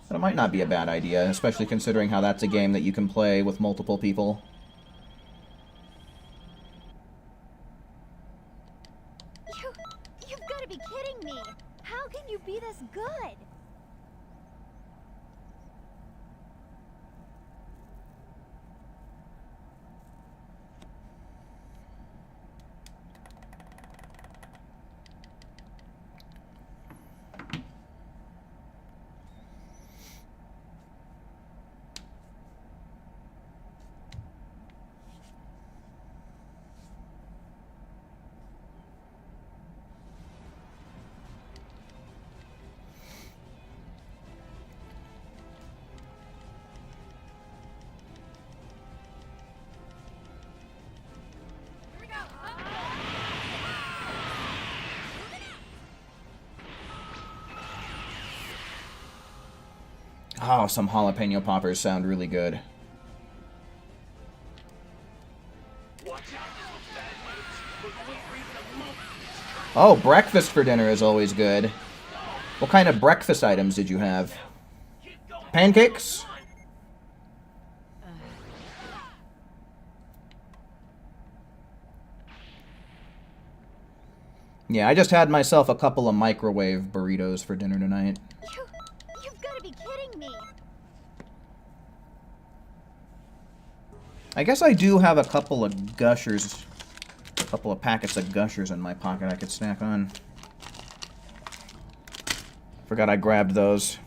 But it might not be a bad idea, especially considering how that's a game that you can play with multiple people. You've got to be kidding me! How can you be this good? Oh, some jalapeno poppers sound really good. Oh, breakfast for dinner is always good. What kind of breakfast items did you have? Pancakes? Yeah, I just had myself a couple of microwave burritos for dinner tonight. You've got to be kidding me! I guess I do have a couple of Gushers, a couple of packets of Gushers in my pocket I could snack on. Forgot I grabbed those.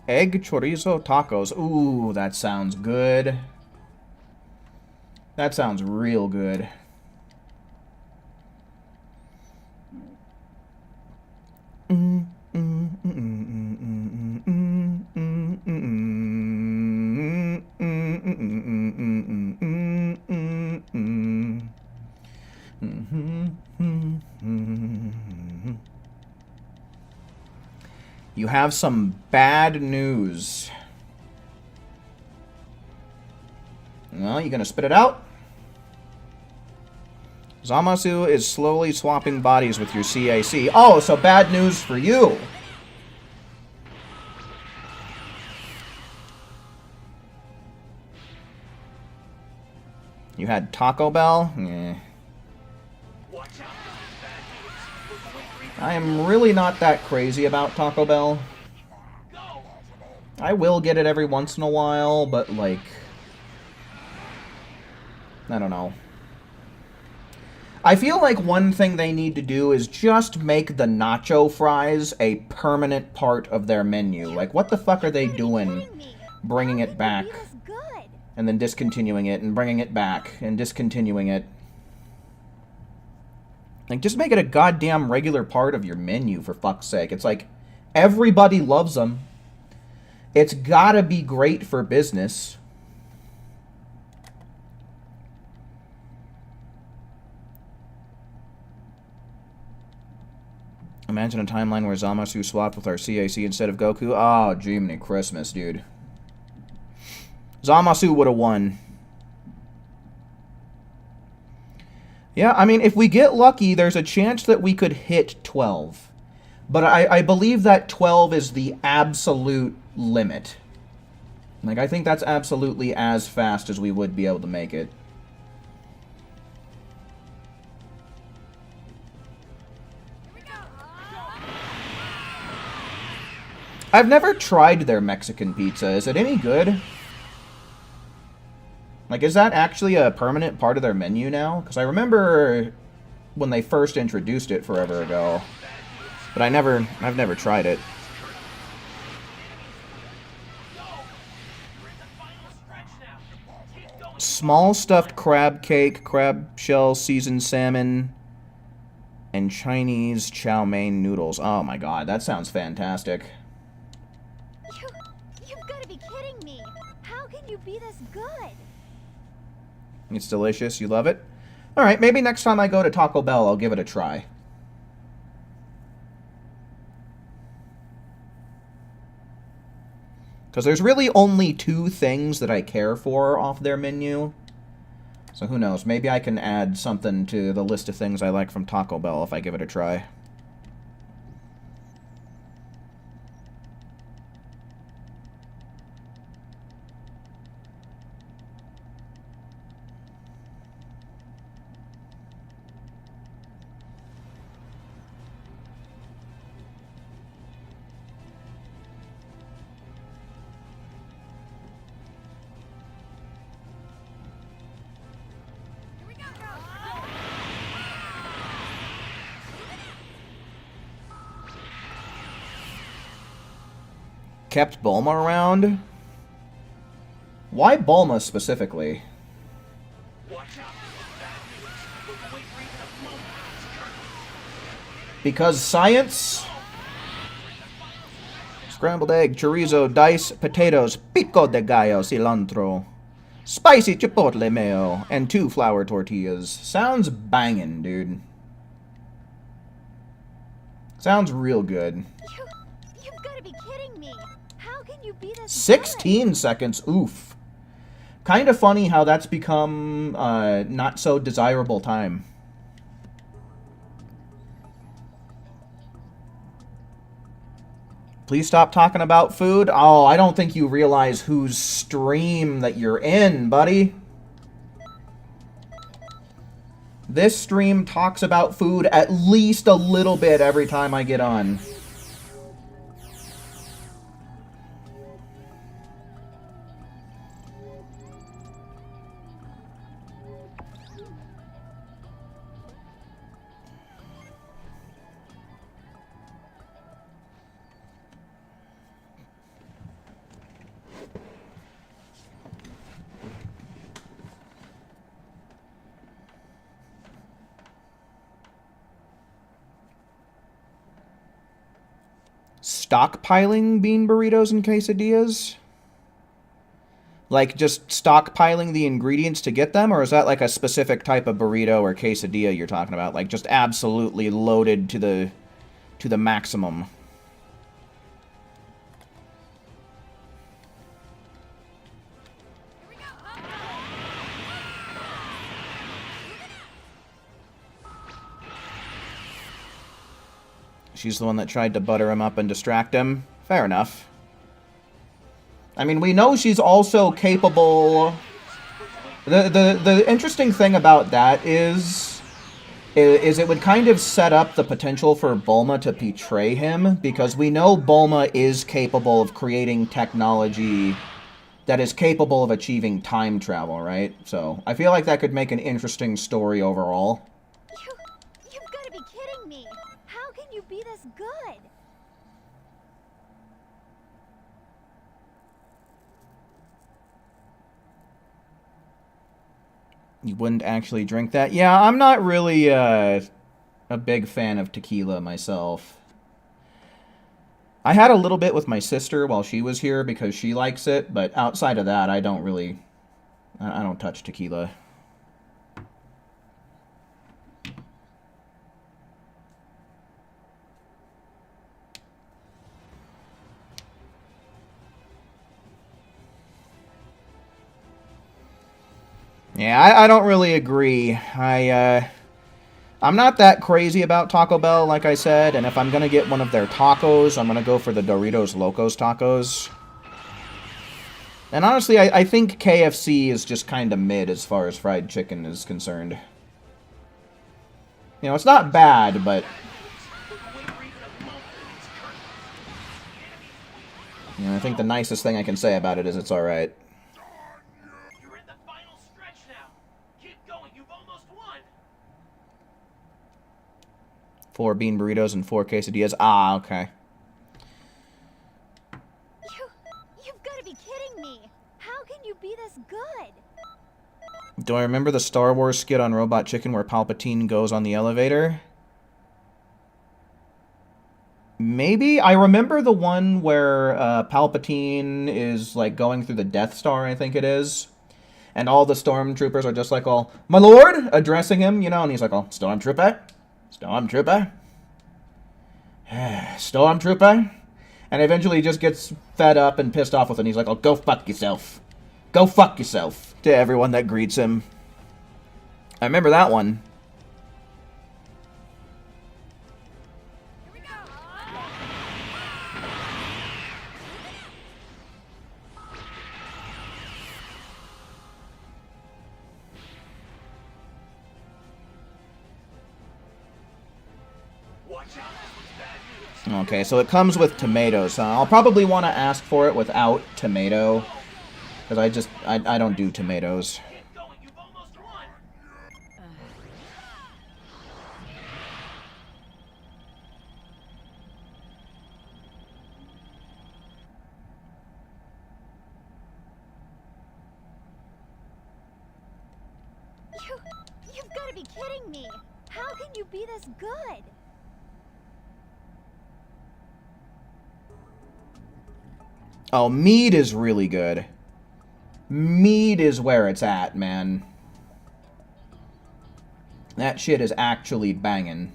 Egg chorizo tacos. Ooh, that sounds good. That sounds real good. You have some bad news. Well, you gonna spit it out? Zamasu is slowly swapping bodies with your CAC. Oh, so bad news for you. You had Taco Bell? Yeah. I am really not that crazy about Taco Bell. I will get it every once in a while, but like, I don't know. I feel like one thing they need to do is just make the nacho fries a permanent part of their menu. Like, what the fuck are they doing bringing it back and then discontinuing it and bringing it back and discontinuing it? Like, just make it a goddamn regular part of your menu, for fuck's sake. It's like, everybody loves them. It's gotta be great for business. Imagine a timeline where Zamasu swapped with our CAC instead of Goku. Oh, Jiminy Christmas, dude. Zamasu would have won. Yeah, I mean, if we get lucky, there's a chance that we could hit 12. But I believe that 12 is the absolute limit. Like, I think that's absolutely as fast as we would be able to make it. I've never tried their Mexican pizza. Is it any good? Like, is that actually a permanent part of their menu now? Because I remember when they first introduced it forever ago. But I've never tried it. Small stuffed crab cake, crab shell seasoned salmon, and Chinese chow mein noodles. Oh my god, that sounds fantastic. You've got to be kidding me. How can you be this good? It's delicious. You love it? Alright, maybe next time I go to Taco Bell, I'll give it a try. Because there's really only 2 things that I care for off their menu. So who knows, maybe I can add something to the list of things I like from Taco Bell if I give it a try. Kept Bulma around? Why Bulma specifically? Because science? Scrambled egg, chorizo, diced potatoes, pico de gallo, cilantro, spicy chipotle mayo, and 2 flour tortillas. Sounds banging, dude. Sounds real good. You've got to be kidding me. How can you be this 16 good? seconds, oof. Kind of funny how that's become not so desirable time. Please stop talking about food. Oh, I don't think you realize whose stream that you're in, buddy. This stream talks about food at least a little bit every time I get on. Stockpiling bean burritos and quesadillas? Like, just stockpiling the ingredients to get them? Or is that like a specific type of burrito or quesadilla you're talking about? Like, just absolutely loaded to the maximum? She's the one that tried to butter him up and distract him. Fair enough. I mean, we know she's also capable... The interesting thing about that is it would kind of set up the potential for Bulma to betray him, because we know Bulma is capable of creating technology that is capable of achieving time travel, right? So, I feel like that could make an interesting story overall. You've got to be kidding me. How can you be this good? You wouldn't actually drink that? Yeah, I'm not really a big fan of tequila myself. I had a little bit with my sister while she was here because she likes it, but outside of that, I don't touch tequila. Yeah, I don't really agree. I'm not that crazy about Taco Bell, like I said, and if I'm gonna get one of their tacos, I'm gonna go for the Doritos Locos tacos. And honestly, I think KFC is just kind of mid as far as fried chicken is concerned. You know, it's not bad, but... You know, I think the nicest thing I can say about it is it's alright. You're in the final stretch now. Keep going, you've almost won. 4 bean burritos and 4 quesadillas. Ah, okay. You've got to be kidding me. How can you be this good? Do I remember the Star Wars skit on Robot Chicken where Palpatine goes on the elevator? Maybe? I remember the one where Palpatine is, like, going through the Death Star, I think it is. And all the stormtroopers are just like, all, "My lord!" addressing him, you know? And he's like, "Oh, Stormtrooper? Stormtrooper? Stormtrooper?" And eventually he just gets fed up and pissed off with it. And he's like, "Oh, go fuck yourself. Go fuck yourself," to everyone that greets him. I remember that one. Watch out, this was bad news. Okay, so it comes with tomatoes. I'll probably want to ask for it without tomato. Because I don't do tomatoes. Keep going, you've almost won. You've got to be kidding me. How can you be this good? Oh, mead is really good. Mead is where it's at, man. That shit is actually banging.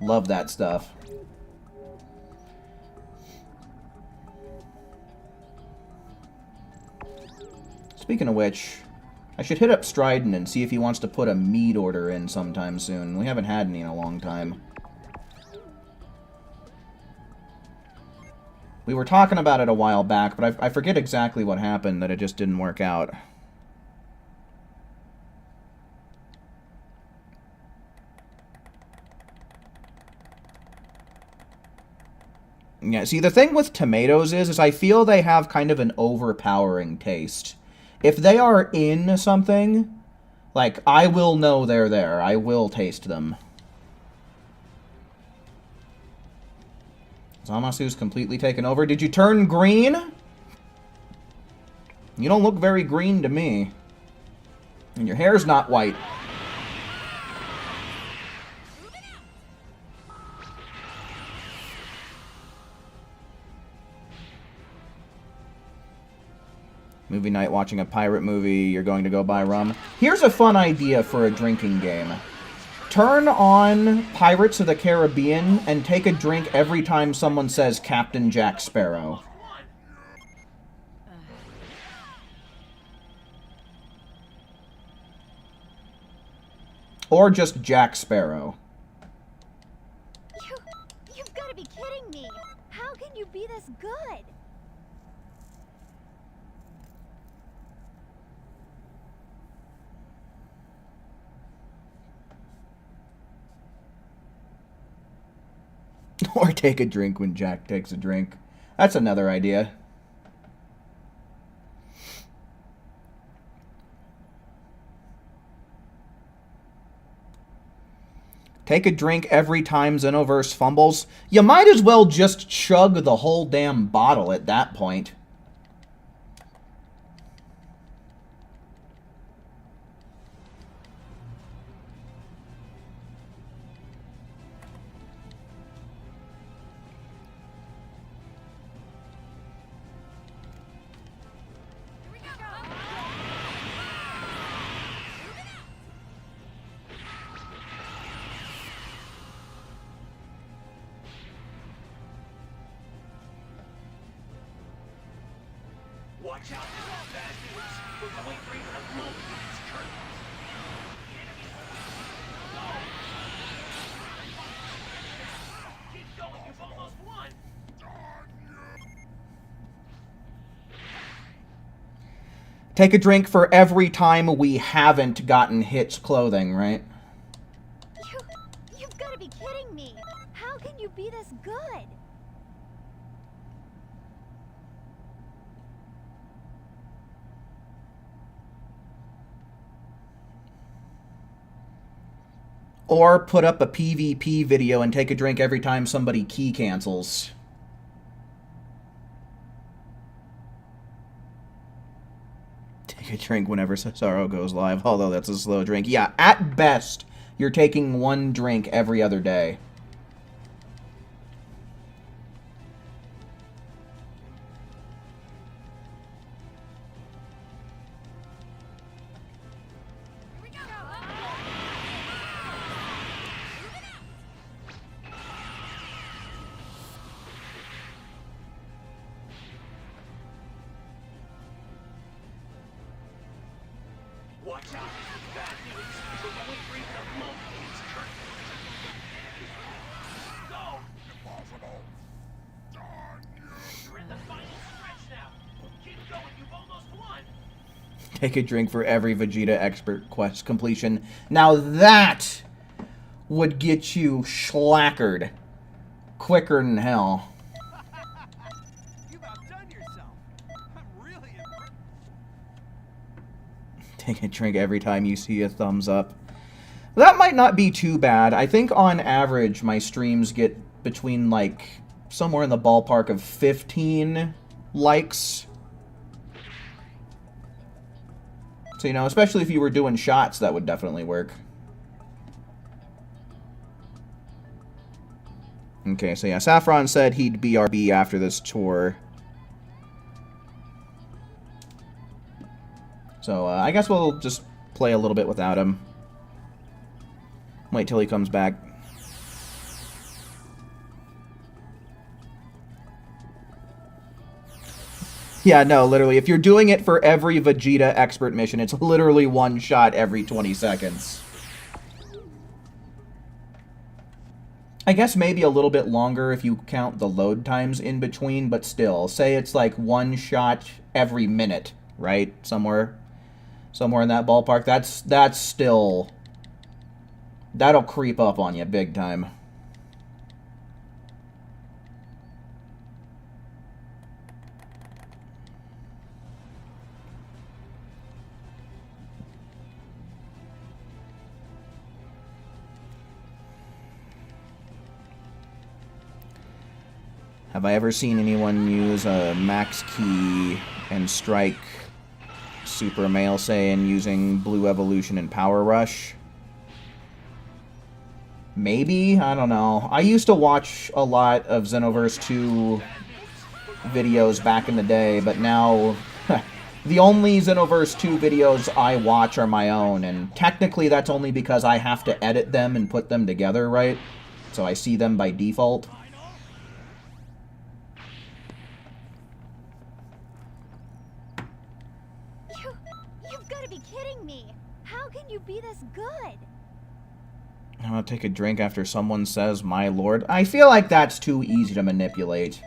Love that stuff. Speaking of which, I should hit up Strident and see if he wants to put a mead order in sometime soon. We haven't had any in a long time. We were talking about it a while back, but I forget exactly what happened, that it just didn't work out. Yeah, see, the thing with tomatoes is I feel they have kind of an overpowering taste. If they are in something, like, I will know they're there. I will taste them. Zamasu's completely taken over. Did you turn green? You don't look very green to me. And your hair's not white. Movie night, watching a pirate movie, you're going to go buy rum. Here's a fun idea for a drinking game. Turn on Pirates of the Caribbean and take a drink every time someone says Captain Jack Sparrow. Or just Jack Sparrow. You've got to be kidding me. How can you be this good? Or take a drink when Jack takes a drink. That's another idea. Take a drink every time Xenoverse fumbles. You might as well just chug the whole damn bottle at that point. Watch out, this is bad news. We're going for even a moment. It's curtains. Go! Keep going, you've almost won. Take a drink for every time we haven't gotten Hit's clothing, right? You've got to be kidding me. How can you be this good? Or put up a PvP video and take a drink every time somebody key cancels. Take a drink whenever Cesaro goes live, although that's a slow drink. Yeah, at best, you're taking one drink every other day. Watch out, this is bad news. We're going for even a moment. It's curtains. Go! Impossible. You're in the final stretch now. Keep going, you've almost won. Take a drink for every Vegeta expert quest completion. Now that would get you schlackered quicker than hell. You've outdone yourself. I'm really impressed. Take a drink every time you see a thumbs up. That might not be too bad. I think on average my streams get between like somewhere in the ballpark of 15 likes. So, you know, especially if you were doing shots, that would definitely work. Okay, so yeah, Saffron said he'd BRB after this tour. So, I guess we'll just play a little bit without him. Wait till he comes back. Yeah, no, literally, if you're doing it for every Vegeta expert mission, it's literally one shot every 20 seconds. I guess maybe a little bit longer if you count the load times in between, but still, say it's like one shot every minute, right? Somewhere in that ballpark. That's still... That'll creep up on you big time. Have I ever seen anyone use a max key and strike Super Male Saiyan using Blue Evolution and Power Rush? Maybe? I don't know. I used to watch a lot of Xenoverse 2 videos back in the day, but now the only Xenoverse 2 videos I watch are my own, and technically that's only because I have to edit them and put them together, right? So I see them by default. You've got to be kidding me. How can you be this good? I'm gonna take a drink after someone says, "My lord." I feel like that's too easy to manipulate.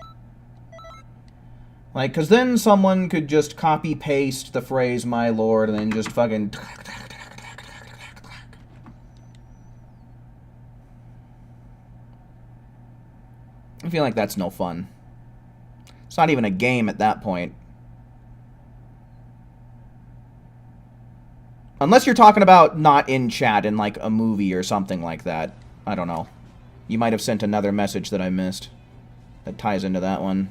Like, because then someone could just copy-paste the phrase, "my lord," and then just fucking... I feel like that's no fun. It's not even a game at that point. Unless you're talking about not in chat in, like, a movie or something like that. I don't know. You might have sent another message that I missed that ties into that one.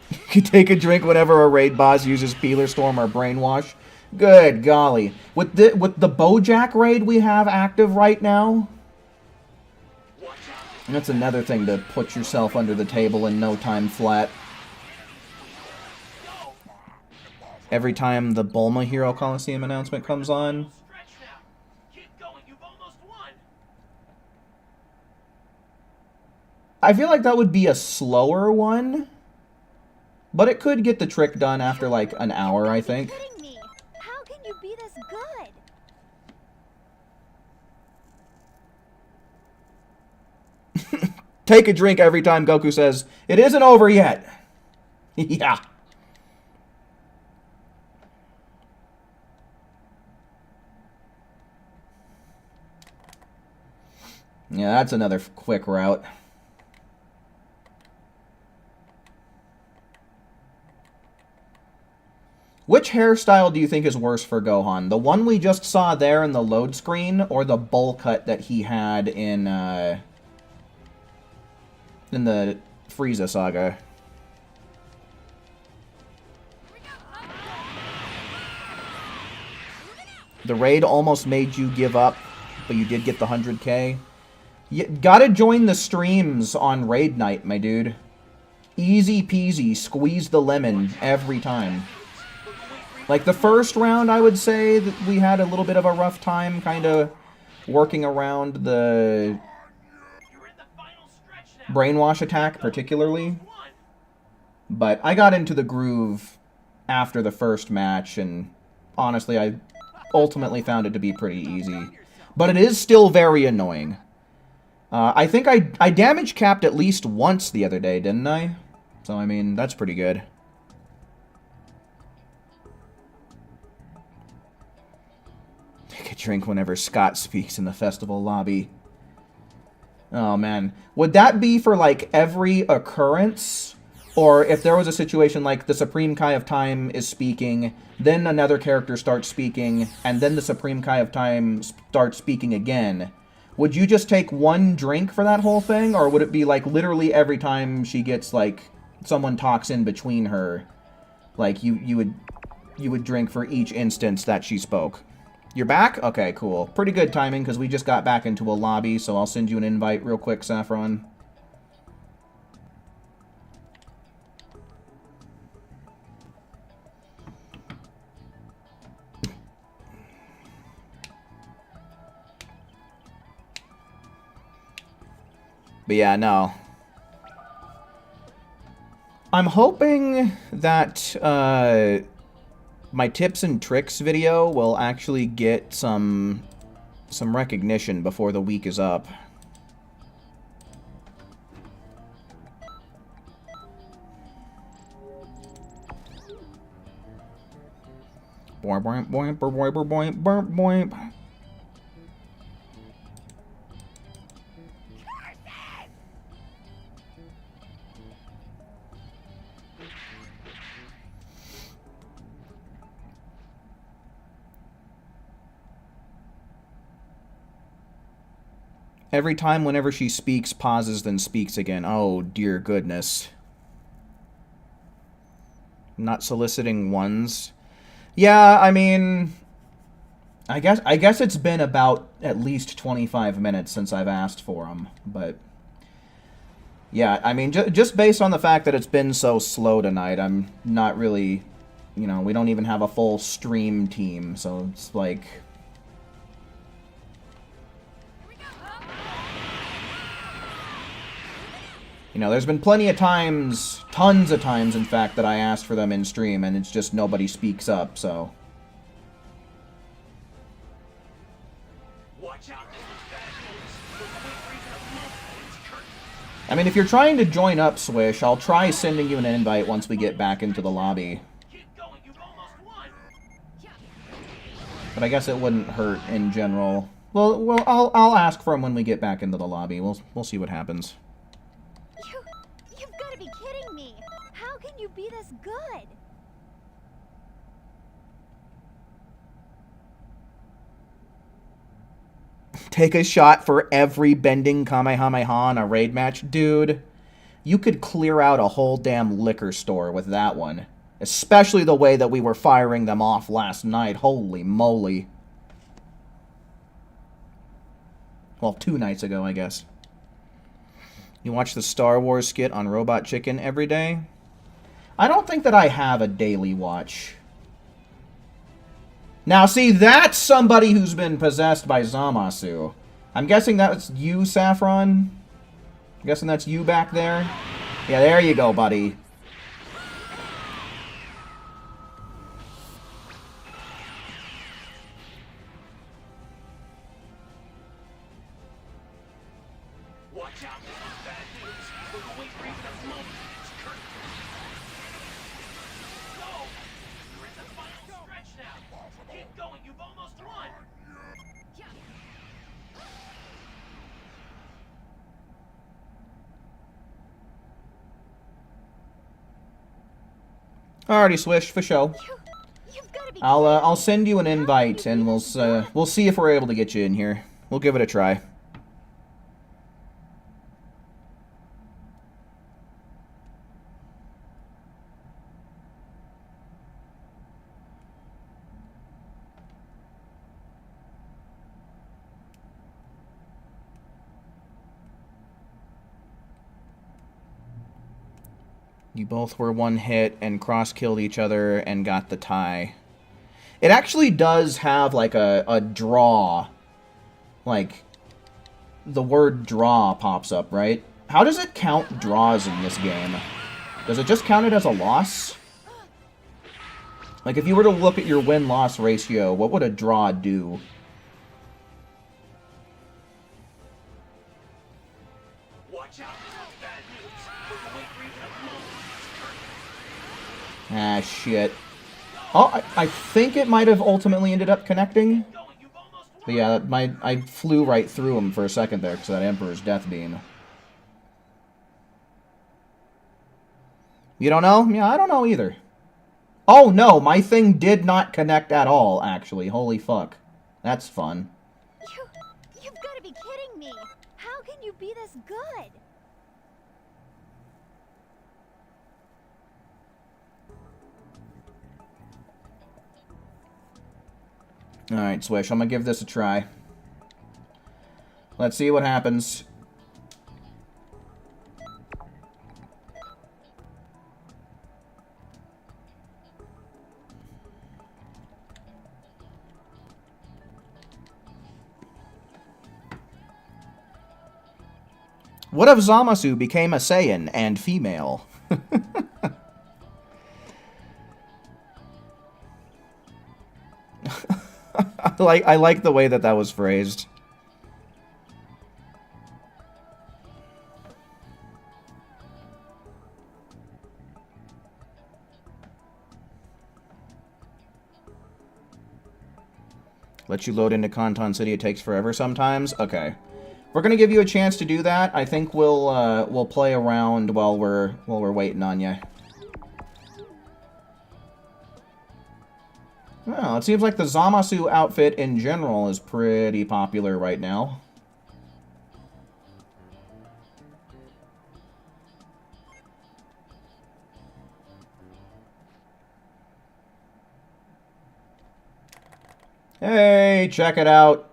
You can take a drink whenever a raid boss uses Peeler Storm or Brainwash. Good golly. With the Bojack raid we have active right now... And that's another thing to put yourself under the table in no time flat. Every time the Bulma Hero Coliseum announcement comes on. Stretch now. Keep going, you've I feel like that would be a slower one. But it could get the trick done after like an hour, I think. You're kidding me. How can you be this good? Take a drink every time Goku says, "It isn't over yet." Yeah. Yeah, that's another quick route. Which hairstyle do you think is worse for Gohan? The one we just saw there in the load screen, or the bowl cut that he had in the Frieza saga? The raid almost made you give up, but you did get the 100K. You gotta join the streams on raid night, my dude. Easy peasy, squeeze the lemon every time. Like, the first round, I would say that we had a little bit of a rough time kind of working around the brainwash attack, particularly. But I got into the groove after the first match, and honestly, I ultimately found it to be pretty easy. But it is still very annoying. I think I damage capped at least once the other day, didn't I? So, I mean, that's pretty good. Take a drink whenever Scott speaks in the festival lobby. Oh, man. Would that be for, like, every occurrence? Or if there was a situation like the Supreme Kai of Time is speaking, then another character starts speaking, and then the Supreme Kai of Time starts speaking again, would you just take one drink for that whole thing? Or would it be, like, literally every time she gets, like, someone talks in between her, like, you would drink for each instance that she spoke? You're back? Okay, cool. Pretty good timing, because we just got back into a lobby, so I'll send you an invite real quick, Saffron. But yeah, no. I'm hoping that my tips and tricks video will actually get some recognition before the week is up. Boing boing boing boing boing boing boing. Every time whenever she speaks, pauses, then speaks again. Oh, dear goodness. Not soliciting ones. Yeah, I mean, I guess it's been about at least 25 minutes since I've asked for them, but yeah, I mean, just based on the fact that it's been so slow tonight, I'm not really, you know, we don't even have a full stream team, so it's like... You know, there's been plenty of times, tons of times, in fact, that I asked for them in stream, and it's just nobody speaks up, so... Watch out, this looks bad. Look away for even a moment, and it's curtain. I mean, if you're trying to join up, Swish, I'll try sending you an invite once we get back into the lobby. Keep going, you've almost won. But I guess it wouldn't hurt in general. Well, I'll ask for him when we get back into the lobby. We'll see what happens. You've got to be kidding me. How can you be this good? Take a shot for every bending Kamehameha in a raid match? Dude, you could clear out a whole damn liquor store with that one. Especially the way that we were firing them off last night. Holy moly. Well, 2 nights ago, I guess. You watch the Star Wars skit on Robot Chicken every day? I don't think that I have a daily watch. Now, see, that's somebody who's been possessed by Zamasu. I'm guessing that's you, Saffron? I'm guessing that's you back there? Yeah, there you go, buddy. Watch out, this is bad news. We're going for even a moment. It's curtain. Go! You're in the final stretch now. Keep going, you've almost won. Alrighty, Swish, for show. You've got to be I'll send you an invite, and we'll see if we're able to get you in here. We'll give it a try. You both were one hit and cross-killed each other and got the tie. It actually does have, like, a draw. Like, the word draw pops up, right? How does it count draws in this game? Does it just count it as a loss? Like, if you were to look at your win-loss ratio, what would a draw do? Watch out, this is bad news. We're going for even a moment. It's curtain. Ah, shit. Oh, I think it might have ultimately ended up connecting. Going, you've almost won. But yeah, I flew right through him for a second there because of that Emperor's Death Beam. You don't know? Yeah, I don't know either. Oh, no, my thing did not connect at all, actually. Holy fuck. That's fun. You've got to be kidding me. How can you be this good? Alright, Swish, I'm gonna give this a try. Let's see what happens. What if Zamasu became a Saiyan and female? I like the way that was phrased. Let you load into Kanton City. It takes forever sometimes. Okay, we're gonna give you a chance to do that. I think we'll play around while we're waiting on you. Well, it seems like the Zamasu outfit in general is pretty popular right now. Hey, check it out.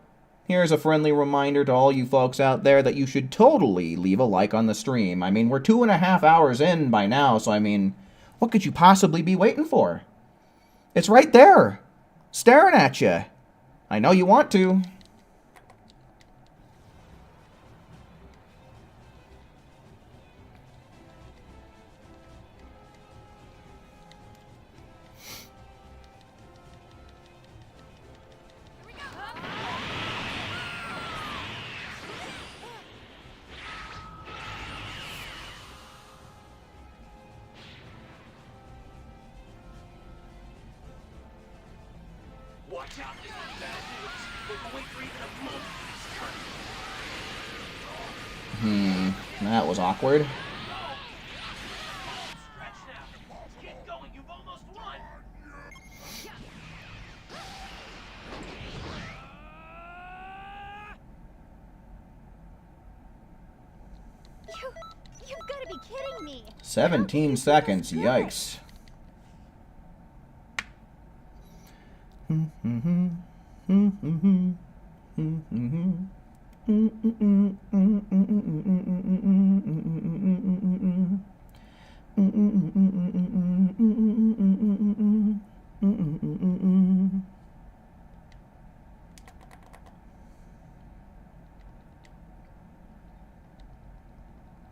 Here's a friendly reminder to all you folks out there that you should totally leave a like on the stream. I mean, we're 2.5 hours in by now, so I mean, what could you possibly be waiting for? It's right there, staring at you. I know you want to. Watch out, this is bad news. We're going for even a moment. It's curtain. That was awkward. Stretch now. Keep going, you've almost won. You've got to be kidding me. 17 seconds, yikes.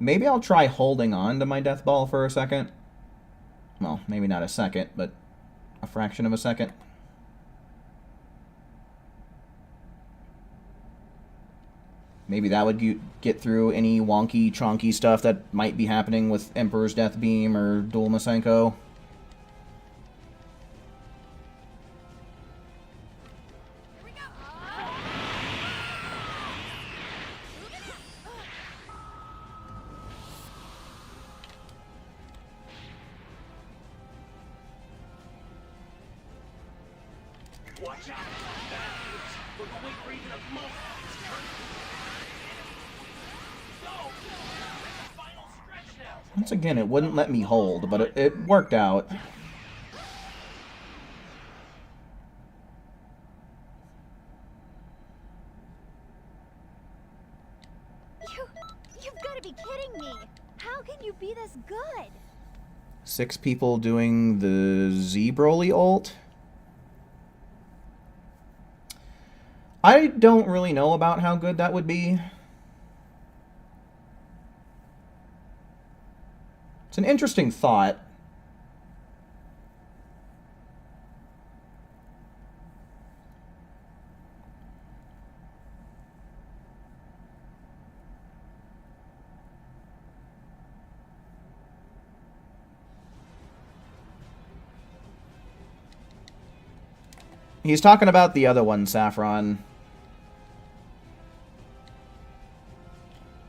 Maybe I'll try holding on to my death ball for a second. Well, maybe not a second, but a fraction of a second. Maybe that would get through any wonky, chonky stuff that might be happening with Emperor's Death Beam or Dual Masenko. Watch out! Bad news! Look away for even a moment! It's curtain! Go! The final stretch now! Once again, it wouldn't let me hold, but it worked out. You've got to be kidding me! How can you be this good? 6 people doing the Z-Broly ult? I don't really know about how good that would be. It's an interesting thought. He's talking about the other one, Saffron.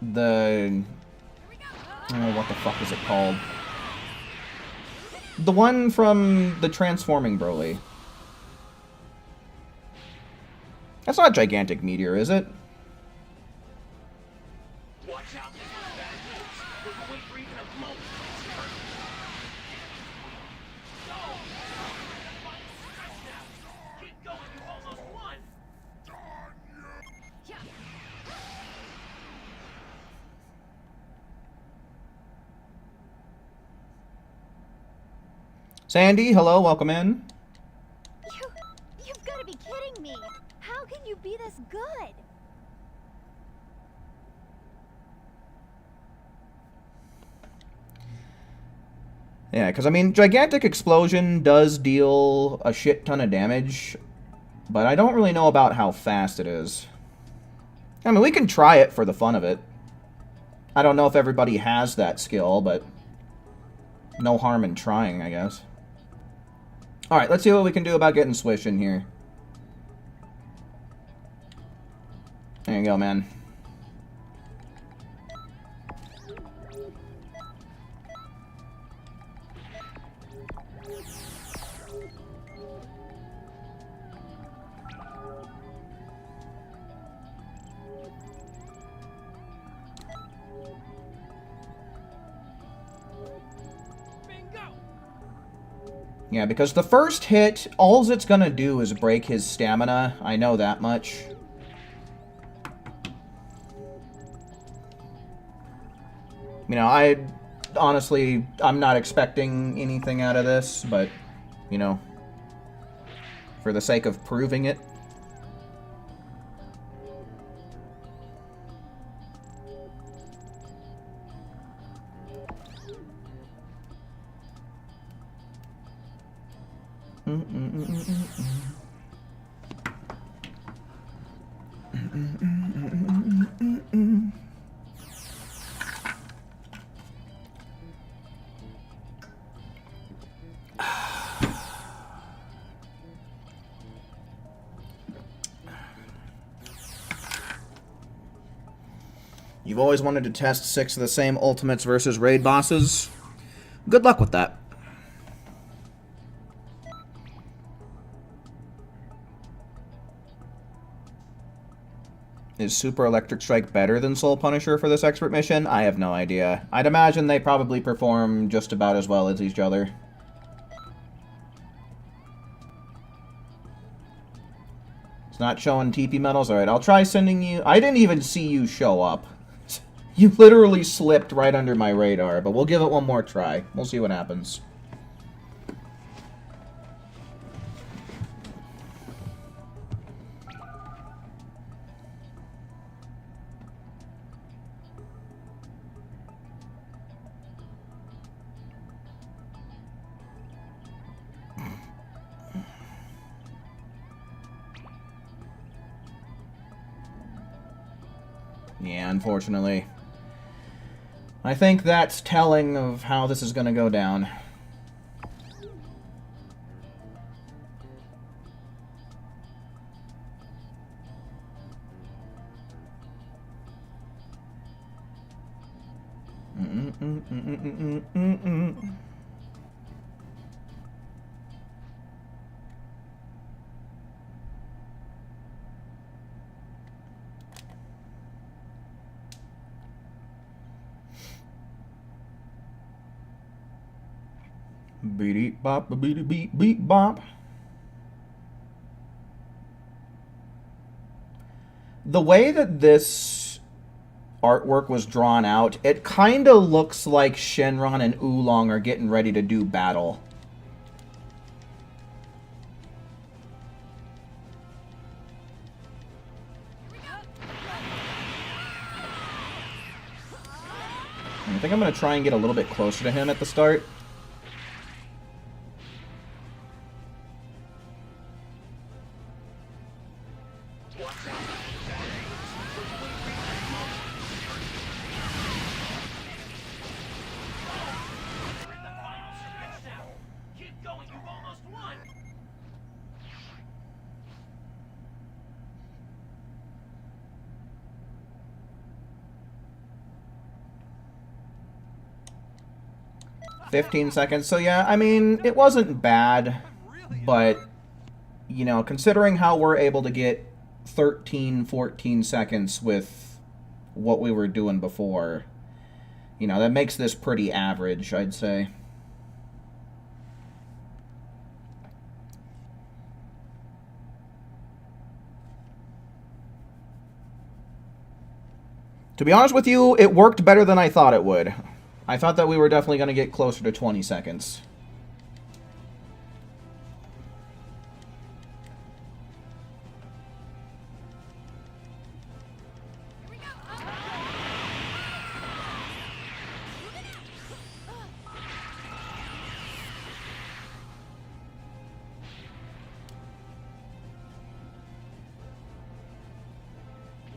The... oh, what the fuck is it called? The one from the Transforming Broly. That's not Gigantic Meteor, is it? Watch out! Bad news! Look away for even a moment! It's curtain! Go! The final stretch now! Keep going! You almost won! Sandy, hello, welcome in. You've got to be kidding me! How can you be this good? Yeah, because, I mean, Gigantic Explosion does deal a shit ton of damage, but I don't really know about how fast it is. I mean, we can try it for the fun of it. I don't know if everybody has that skill, but no harm in trying, I guess. Alright, let's see what we can do about getting Swish in here. There you go, man. Yeah, because the first hit, all it's gonna do is break his stamina. I know that much. You know, honestly, I'm not expecting anything out of this, but, you know, for the sake of proving it. You've always wanted to test 6 of the same ultimates versus raid bosses. Good luck with that. Is Super Electric Strike better than Soul Punisher for this expert mission? I have no idea. I'd imagine they probably perform just about as well as each other. It's not showing TP medals? Alright, I'll try sending you... I didn't even see you show up. You literally slipped right under my radar, but we'll give it one more try. We'll see what happens. Yeah, unfortunately. I think that's telling of how this is going to go down. Beep bop, beep beep beep bop. The way that this artwork was drawn out, it kind of looks like Shenron and Oolong are getting ready to do battle. I think I'm going to try and get a little bit closer to him at the start. You're in the final stretch now. Keep going, you've almost won. 15 seconds. So yeah, I mean, it wasn't bad, but, you know, considering how we're able to get 13, 14 seconds with what we were doing before, you know, that makes this pretty average, I'd say. To be honest with you, it worked better than I thought it would. I thought that we were definitely going to get closer to 20 seconds.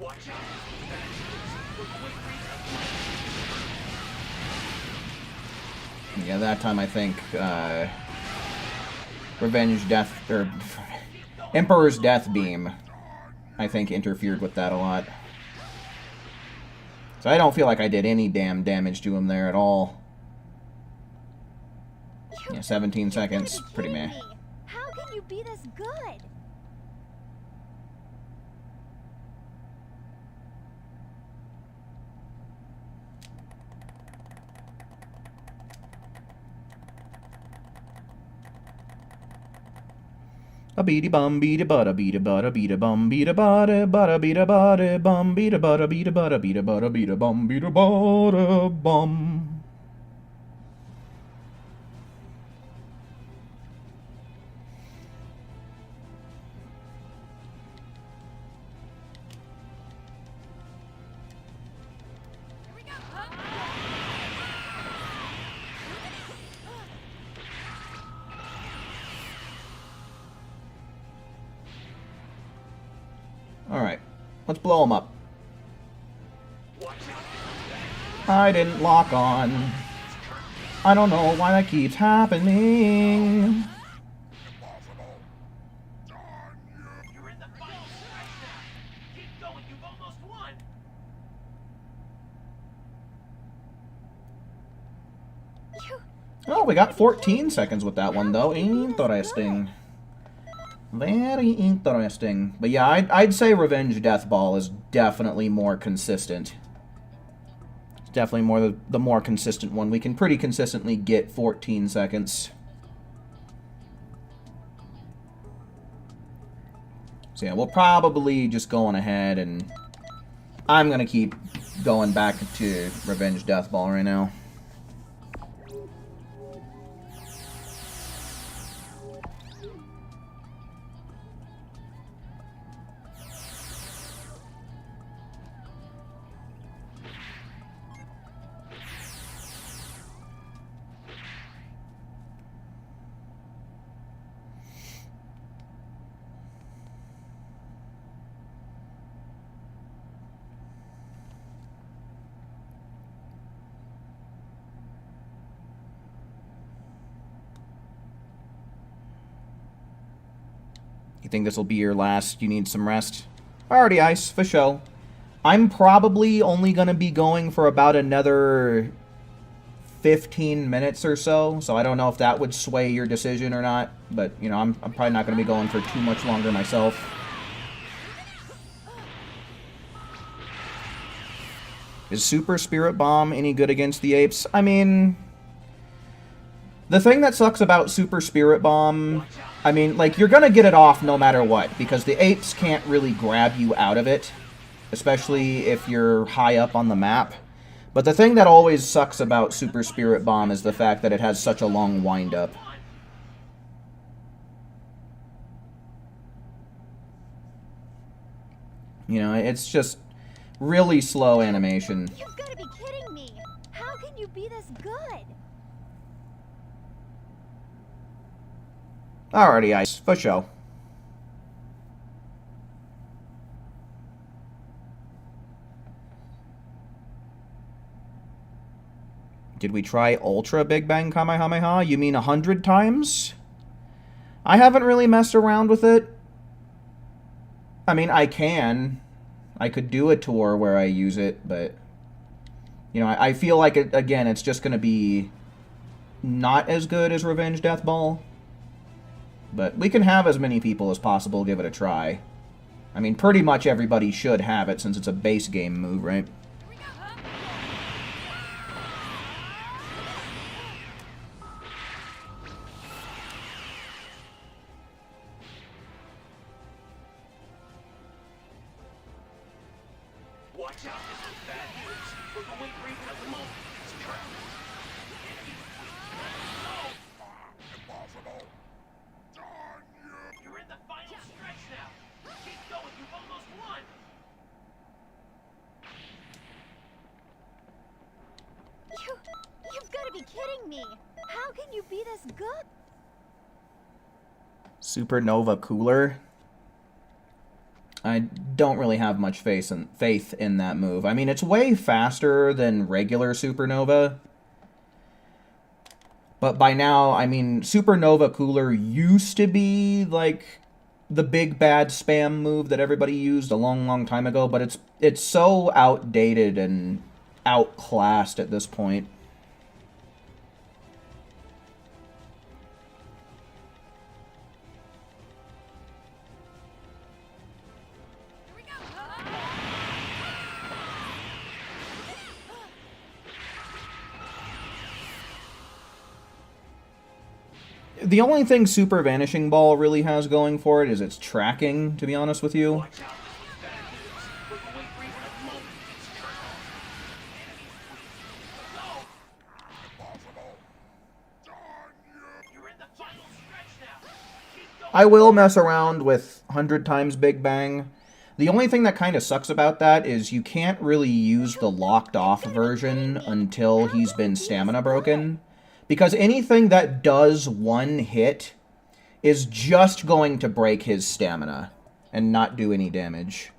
Watch out. Yeah, that time I think Revenge Death, or Emperor's Death Beam, I think interfered with that a lot. So I don't feel like I did any damn damage to him there at all. Yeah, 17 seconds, pretty meh. Me. How can you be this good? A beady bum beady butta beada butta beada bum beada butta butta beada butta bum beada butta beada butta beada butta beada bum beada butta bum. Alright, let's blow him up. I didn't lock on. I don't know why that keeps happening. You're in the final stretch now. Keep going, you've almost won. Oh, we got 14 seconds with that one, though. Interesting. Very interesting. But yeah, I'd say Revenge Death Ball is definitely more consistent. It's definitely more the more consistent one. We can pretty consistently get 14 seconds. So yeah, we'll probably just go on ahead, and I'm going to keep going back to Revenge Death Ball right now. think this will be your last? You need some rest? Alrighty, Ice, for sure. I'm probably only going to be going for about another 15 minutes or so, so I don't know if that would sway your decision or not, but, you know, I'm probably not going to be going for too much longer myself. Is Super Spirit Bomb any good against the apes? I mean, the thing that sucks about Super Spirit Bomb, I mean, like, you're gonna get it off no matter what, because the apes can't really grab you out of it, especially if you're high up on the map. But the thing that always sucks about Super Spirit Bomb is the fact that it has such a long wind-up. You know, it's just really slow animation. You've got to be kidding me. How can you be this good? Alrighty, Ice, for show. Did we try Ultra Big Bang Kamehameha? You mean 100 times? I haven't really messed around with it. I mean, I can. I could do a tour where I use it, but... You know, I feel like, again, it's just going to be not as good as Revenge Death Ball. But we can have as many people as possible give it a try. I mean, pretty much everybody should have it since it's a base game move, right? Watch out, this is bad news. We're going green at the moment. It's curtains. Enemy fleet. Impossible. Darn you! You're in the final stretch now. Keep going, you've almost won. You've got to be kidding me. How can you be this good? Supernova Cooler. I don't really have much faith in that move. I mean, it's way faster than regular Supernova. But by now, I mean, Supernova Cooler used to be, like, the big bad spam move that everybody used a long, long time ago. But it's so outdated and outclassed at this point. The only thing Super Vanishing Ball really has going for it is its tracking, to be honest with you. Watch out, this is bad news. We're going green at the moment. It's curtains. Enemy fleet. Go! Impossible. Darn you! You're in the final stretch now. Keep going. I will mess around with 100 times Big Bang. The only thing that kind of sucks about that is you can't really use the locked off version until he's been stamina broken. Because anything that does one hit is just going to break his stamina and not do any damage.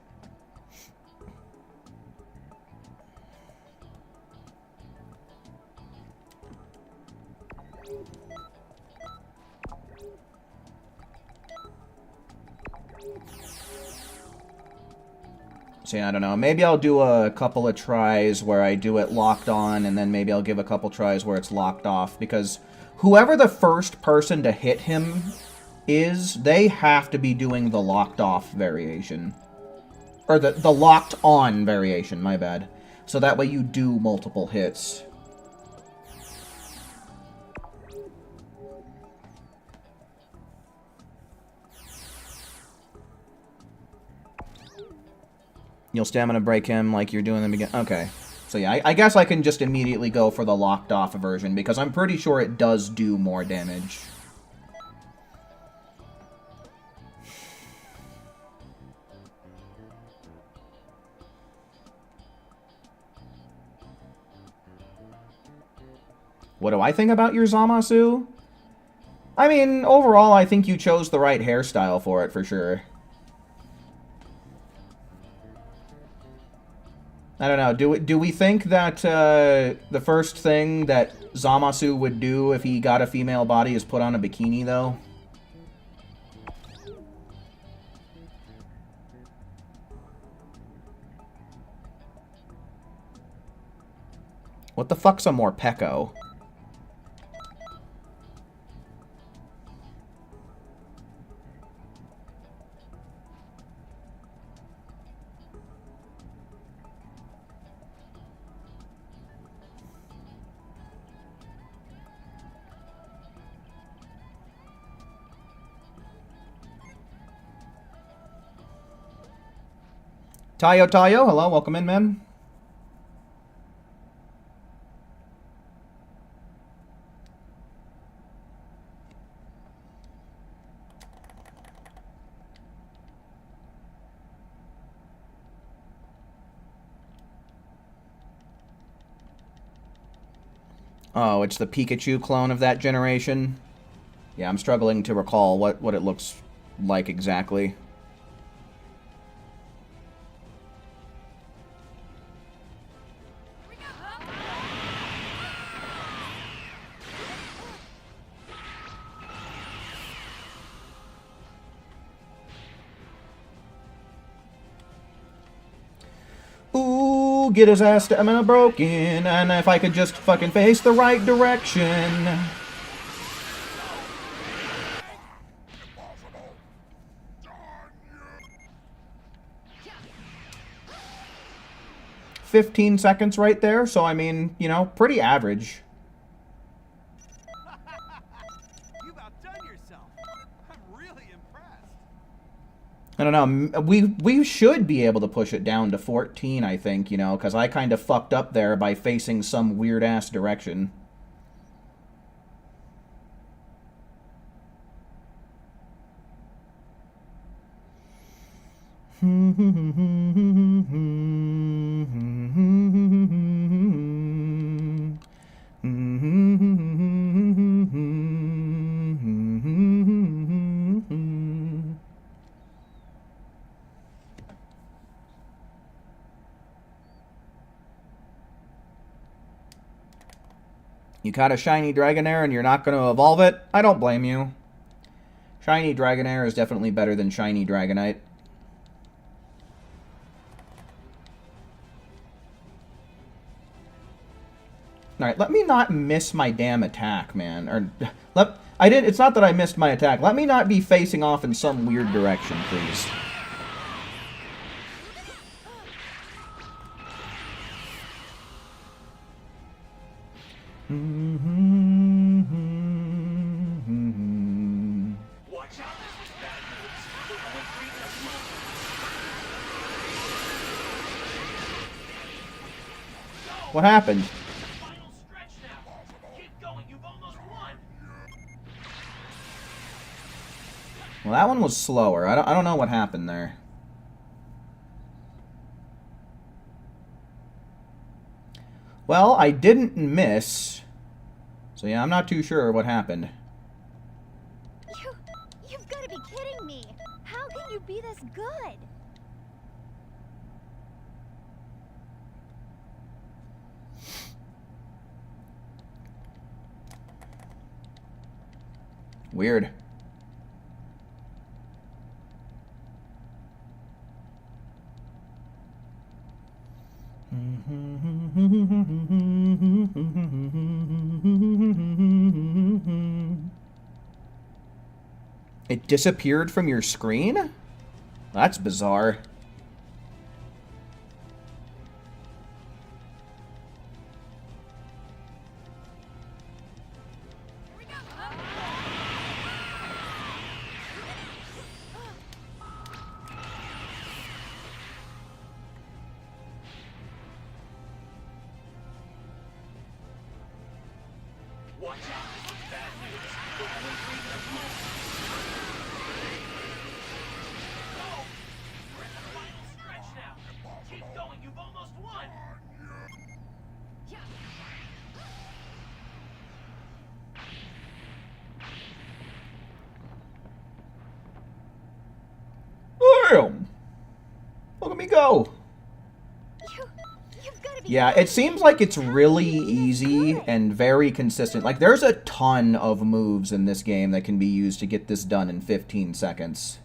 See, I don't know. Maybe I'll do a couple of tries where I do it locked on, and then maybe I'll give a couple tries where it's locked off, because whoever the first person to hit him is, they have to be doing the locked off variation. Or the locked on variation, my bad. So that way you do multiple hits. You'll stamina break him like you're doing them again. Okay. So yeah, I guess I can just immediately go for the locked off version, because I'm pretty sure it does do more damage. What do I think about your Zamasu? I mean, overall, I think you chose the right hairstyle for it, for sure. I don't know. Do we think that the first thing that Zamasu would do if he got a female body is put on a bikini, though? What the fuck's a Morpeko? Tayo, hello, welcome in, man. Oh, it's the Pikachu clone of that generation? Yeah, I'm struggling to recall what it looks like exactly. Ooh, get his ass stamina broken, and if I could just fucking face the right direction. Impossible. Done you. 15 seconds right there, so I mean, you know, pretty average. You've outdone yourself. I'm really impressed. I don't know, we should be able to push it down to 14, I think, you know, because I kind of fucked up there by facing some weird-ass direction. You caught a shiny Dragonair and you're not going to evolve it? I don't blame you. Shiny Dragonair is definitely better than shiny Dragonite. Alright, let me not miss my damn attack, man. It's not that I missed my attack. Let me not be facing off in some weird direction, please. Watch out, this is bad news. The quick read has moved. What happened? Final stretch now. Keep going, you've almost won. Well, that one was slower. I don't know what happened there. Well, I didn't miss. So yeah, I'm not too sure what happened. You've got to be kidding me. How can you be this good? Weird. It disappeared from your screen? That's bizarre. Watch out, this is bad news. The quick read has moved. Go! We're in the final stretch now. Keep going, you've almost won. Damn! Look at me go! You've got to be Yeah, it seems like it's really easy and very consistent. Like, there's a ton of moves in this game that can be used to get this done in 15 seconds.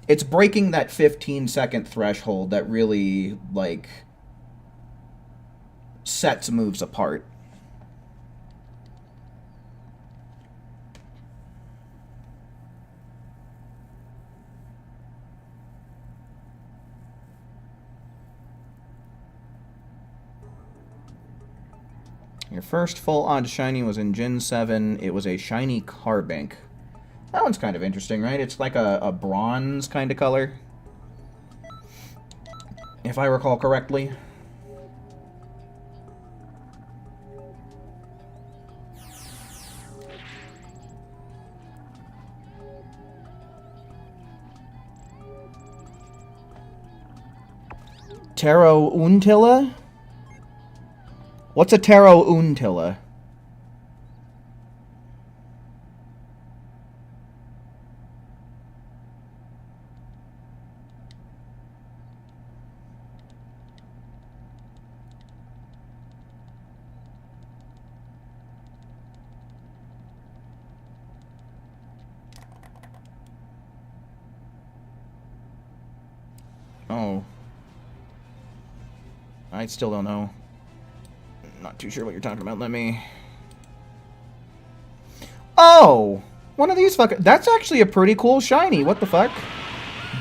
It's breaking that 15-second threshold that really, like, sets moves apart. Your first full odd shiny was in Gen 7. It was a shiny Carbink. That one's kind of interesting, right? It's like a bronze kind of color, if I recall correctly. Taro Untilla? What's a Taro Untilla? Oh. I still don't know. Not too sure what you're talking about. Let me... Oh! One of these That's actually a pretty cool shiny. What the fuck?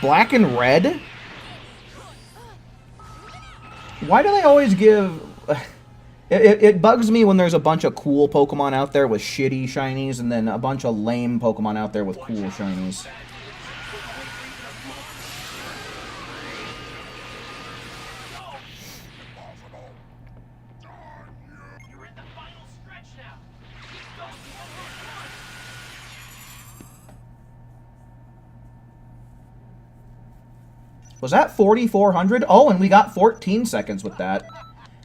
Black and red? Why do they always give... It bugs me when there's a bunch of cool Pokemon out there with shitty shinies and then a bunch of lame Pokemon out there with cool shinies. Was that 4,400? Oh, and we got 14 seconds with that.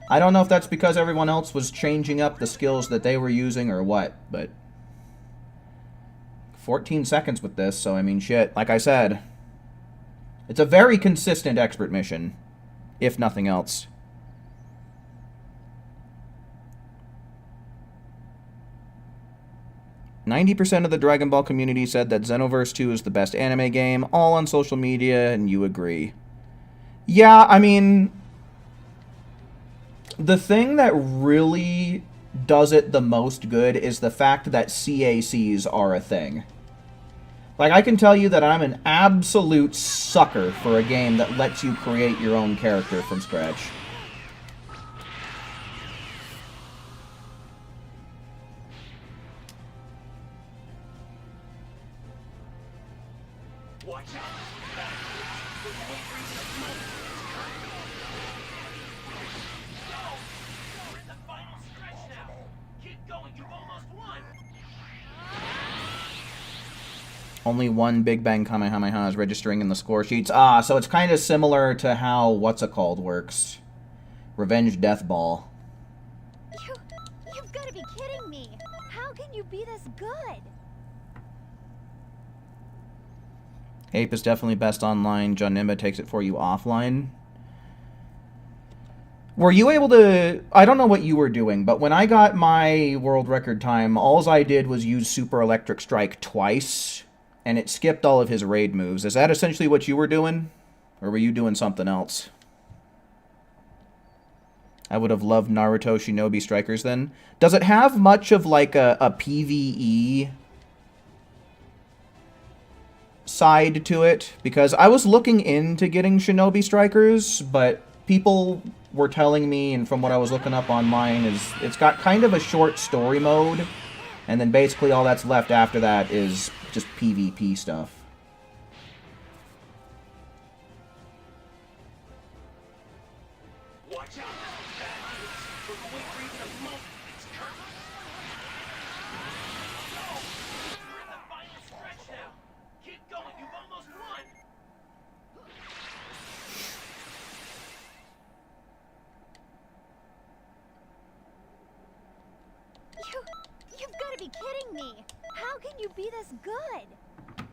I don't know if that's because everyone else was changing up the skills that they were using or what, but... 14 seconds with this, so I mean, shit. Like I said, it's a very consistent expert mission, if nothing else. "90% of the Dragon Ball community said that Xenoverse 2 is the best anime game, all on social media, and you agree." Yeah, I mean, the thing that really does it the most good is the fact that CACs are a thing. Like, I can tell you that I'm an absolute sucker for a game that lets you create your own character from scratch. Watch out! We're reaching the moment. Go! We're in the final stretch now. Keep going. You've almost won. Only one Big Bang Kamehameha is registering in the score sheets. Ah, so it's kind of similar to how what's-it-called works. Revenge Death Ball. You've got to be kidding me. How can you be this good? Ape is definitely best online. John Nimba takes it for you offline. Were you able to... I don't know what you were doing, but when I got my world record time, all I did was use Super Electric Strike twice, and it skipped all of his raid moves. Is that essentially what you were doing? Or were you doing something else? I would have loved Naruto Shinobi Strikers then. Does it have much of like a PvE side to it? Because I was looking into getting Shinobi Strikers, but people were telling me, and from what I was looking up online, is it's got kind of a short story mode, and then basically all that's left after that is just PvP stuff. Watch out! We're reaching the moment. It's curtain. Go! We're in the final stretch now. Keep going. You've almost won. You've got to be kidding me. How can you be this good?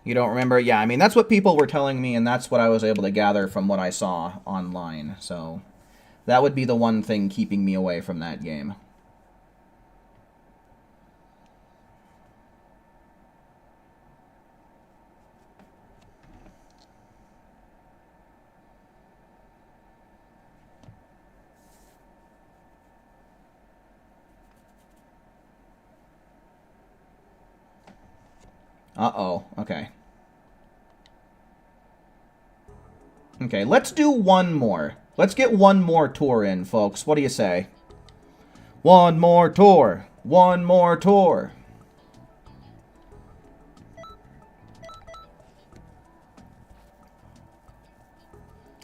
You don't remember? Yeah, I mean, that's what people were telling me, and that's what I was able to gather from what I saw online. So that would be the one thing keeping me away from that game. Uh-oh. Okay. Okay, let's do one more. Let's get one more tour in, folks. What do you say? One more tour. One more tour.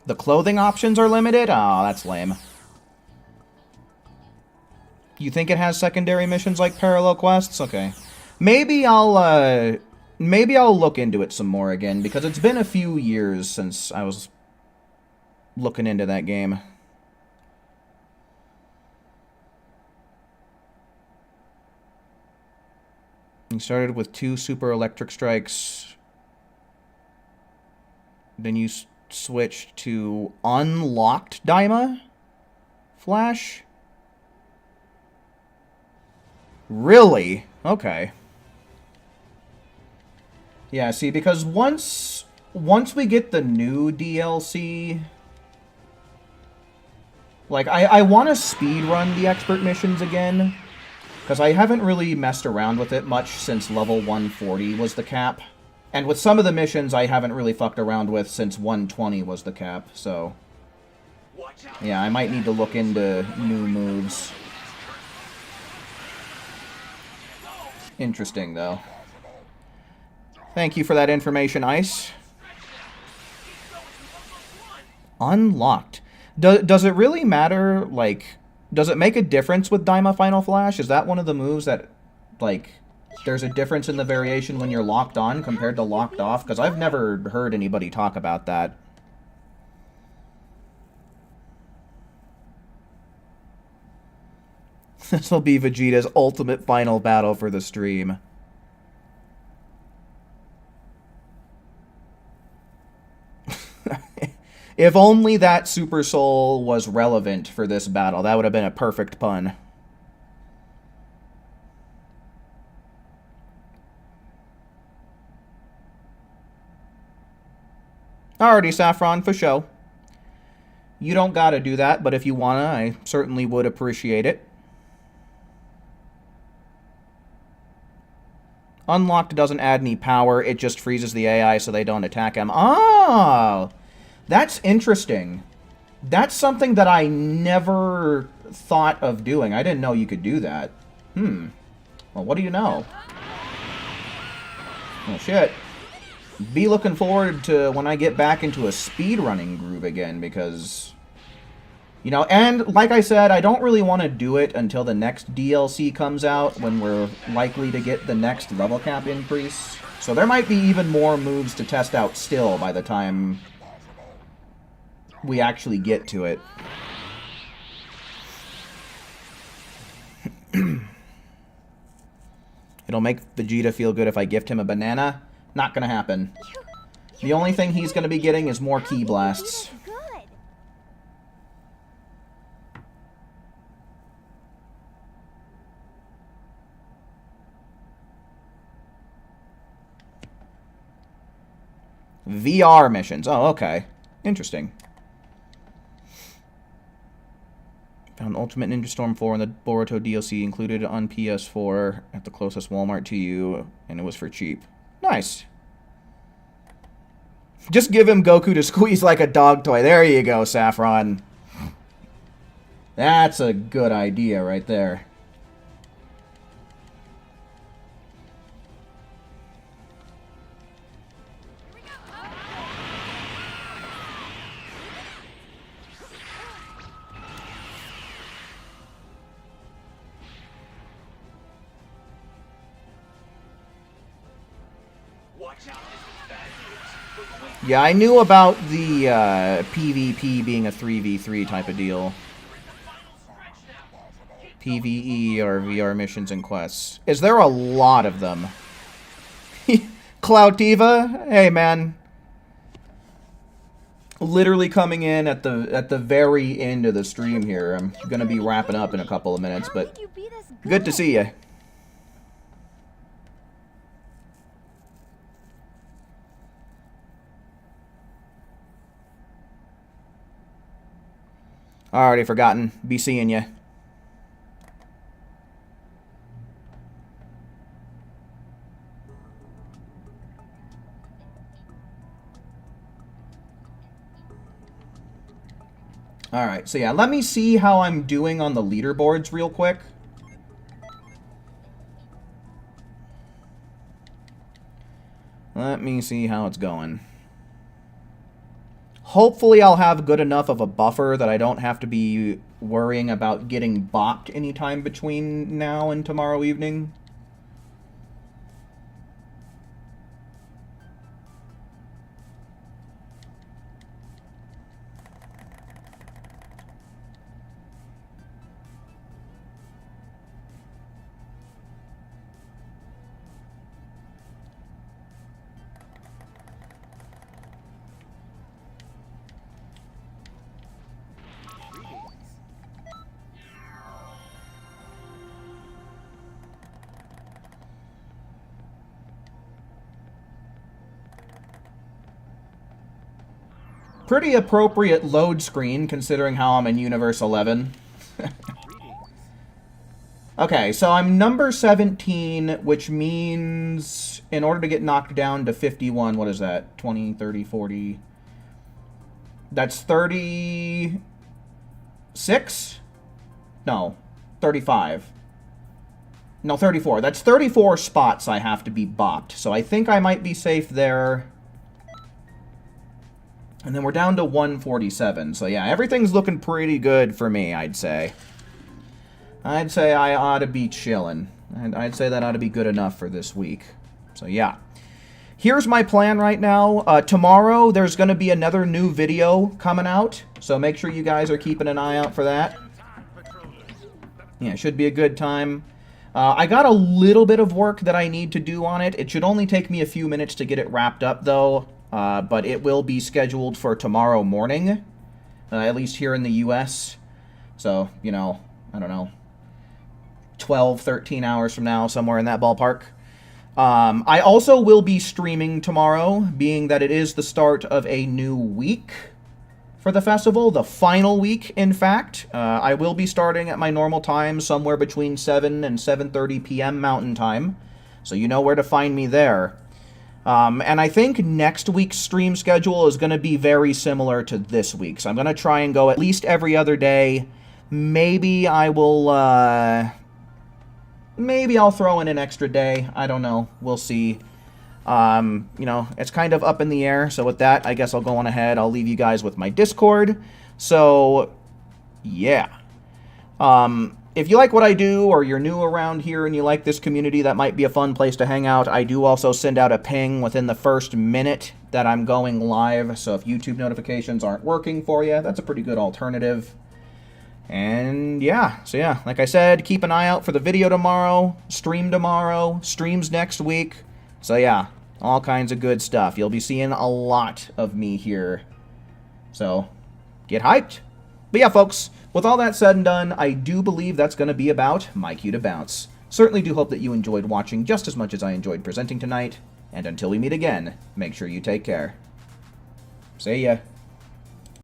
The clothing options are limited? Oh, that's lame. You think it has secondary missions like parallel quests? Okay. Maybe I'll look into it some more again, because it's been a few years since I was looking into that game. You started with 2 super electric strikes. Then you switched to unlocked Daima Flash? Really? Okay. Yeah, see, because once we get the new DLC, like, I want to speedrun the expert missions again, because I haven't really messed around with it much since level 140 was the cap. And with some of the missions, I haven't really fucked around with since 120 was the cap, so... yeah, I might need to look into new moves. Interesting, though. Thank you for that information, Ice. Unlocked. Does it really matter, like... does it make a difference with Daima Final Flash? Is that one of the moves that, like... there's a difference in the variation when you're locked on compared to locked off? Because I've never heard anybody talk about that. This will be Vegeta's ultimate final battle for the stream. If only that Super Soul was relevant for this battle, that would have been a perfect pun. Alrighty, Saffron, for show. You don't gotta do that, but if you wanna, I certainly would appreciate it. Unlocked doesn't add any power, it just freezes the AI so they don't attack him. Oh! That's interesting. That's something that I never thought of doing. I didn't know you could do that. Well, what do you know? Oh, shit. Be looking forward to when I get back into a speedrunning groove again, because... you know, and like I said, I don't really want to do it until the next DLC comes out, when we're likely to get the next level cap increase. So there might be even more moves to test out still by the time we actually get to it. It'll make Vegeta feel good if I gift him a banana. Not gonna happen. The only thing he's gonna be getting is more Ki Blasts. VR missions. Oh, okay. Interesting. Found Ultimate Ninja Storm 4 and the Boruto DLC included on PS4 at the closest Walmart to you, and it was for cheap. Nice. Just give him Goku to squeeze like a dog toy. There you go, Saffron. That's a good idea right there. Yeah, I knew about the PvP being a 3v3 type of deal. PvE or VR missions and quests. Is there a lot of them? Cloutiva? Hey, man. Literally coming in at the very end of the stream here. I'm gonna be wrapping up in a couple of minutes, but good to see you. Already forgotten. Be seeing ya. Alright, so yeah, let me see how I'm doing on the leaderboards real quick. Let me see how it's going. Hopefully I'll have good enough of a buffer that I don't have to be worrying about getting bopped anytime between now and tomorrow evening. Pretty appropriate load screen, considering how I'm in Universe 11. Okay, so I'm number 17, which means in order to get knocked down to 51, what is that? 20, 30, 40... That's 36? No, 35. No, 34. That's 34 spots I have to be bopped, so I think I might be safe there. And then we're down to 147. So yeah, everything's looking pretty good for me, I'd say. I'd say I ought to be chilling. And I'd say that ought to be good enough for this week. So yeah. Here's my plan right now. Tomorrow, there's going to be another new video coming out. So make sure you guys are keeping an eye out for that. Yeah, it should be a good time. I got a little bit of work that I need to do on it. It should only take me a few minutes to get it wrapped up, though. But it will be scheduled for tomorrow morning, at least here in the US. So, you know, I don't know, 12, 13 hours from now, somewhere in that ballpark. I also will be streaming tomorrow, being that it is the start of a new week for the festival, the final week, in fact. I will be starting at my normal time, somewhere between 7 and 7:30 p.m. Mountain Time, so you know where to find me there. And I think next week's stream schedule is going to be very similar to this week. So I'm going to try and go at least every other day. Maybe I will, maybe I'll throw in an extra day. I don't know. We'll see. You know, it's kind of up in the air. So with that, I guess I'll go on ahead. I'll leave you guys with my Discord. So, yeah. If you like what I do, or you're new around here and you like this community, that might be a fun place to hang out. I do also send out a ping within the first minute that I'm going live, so if YouTube notifications aren't working for you, that's a pretty good alternative. And yeah, so yeah, like I said, keep an eye out for the video tomorrow, streams next week. So yeah, all kinds of good stuff. You'll be seeing a lot of me here. So, get hyped. But yeah, folks, with all that said and done, I do believe that's going to be about my cue to bounce. Certainly do hope that you enjoyed watching just as much as I enjoyed presenting tonight. And until we meet again, make sure you take care. See ya.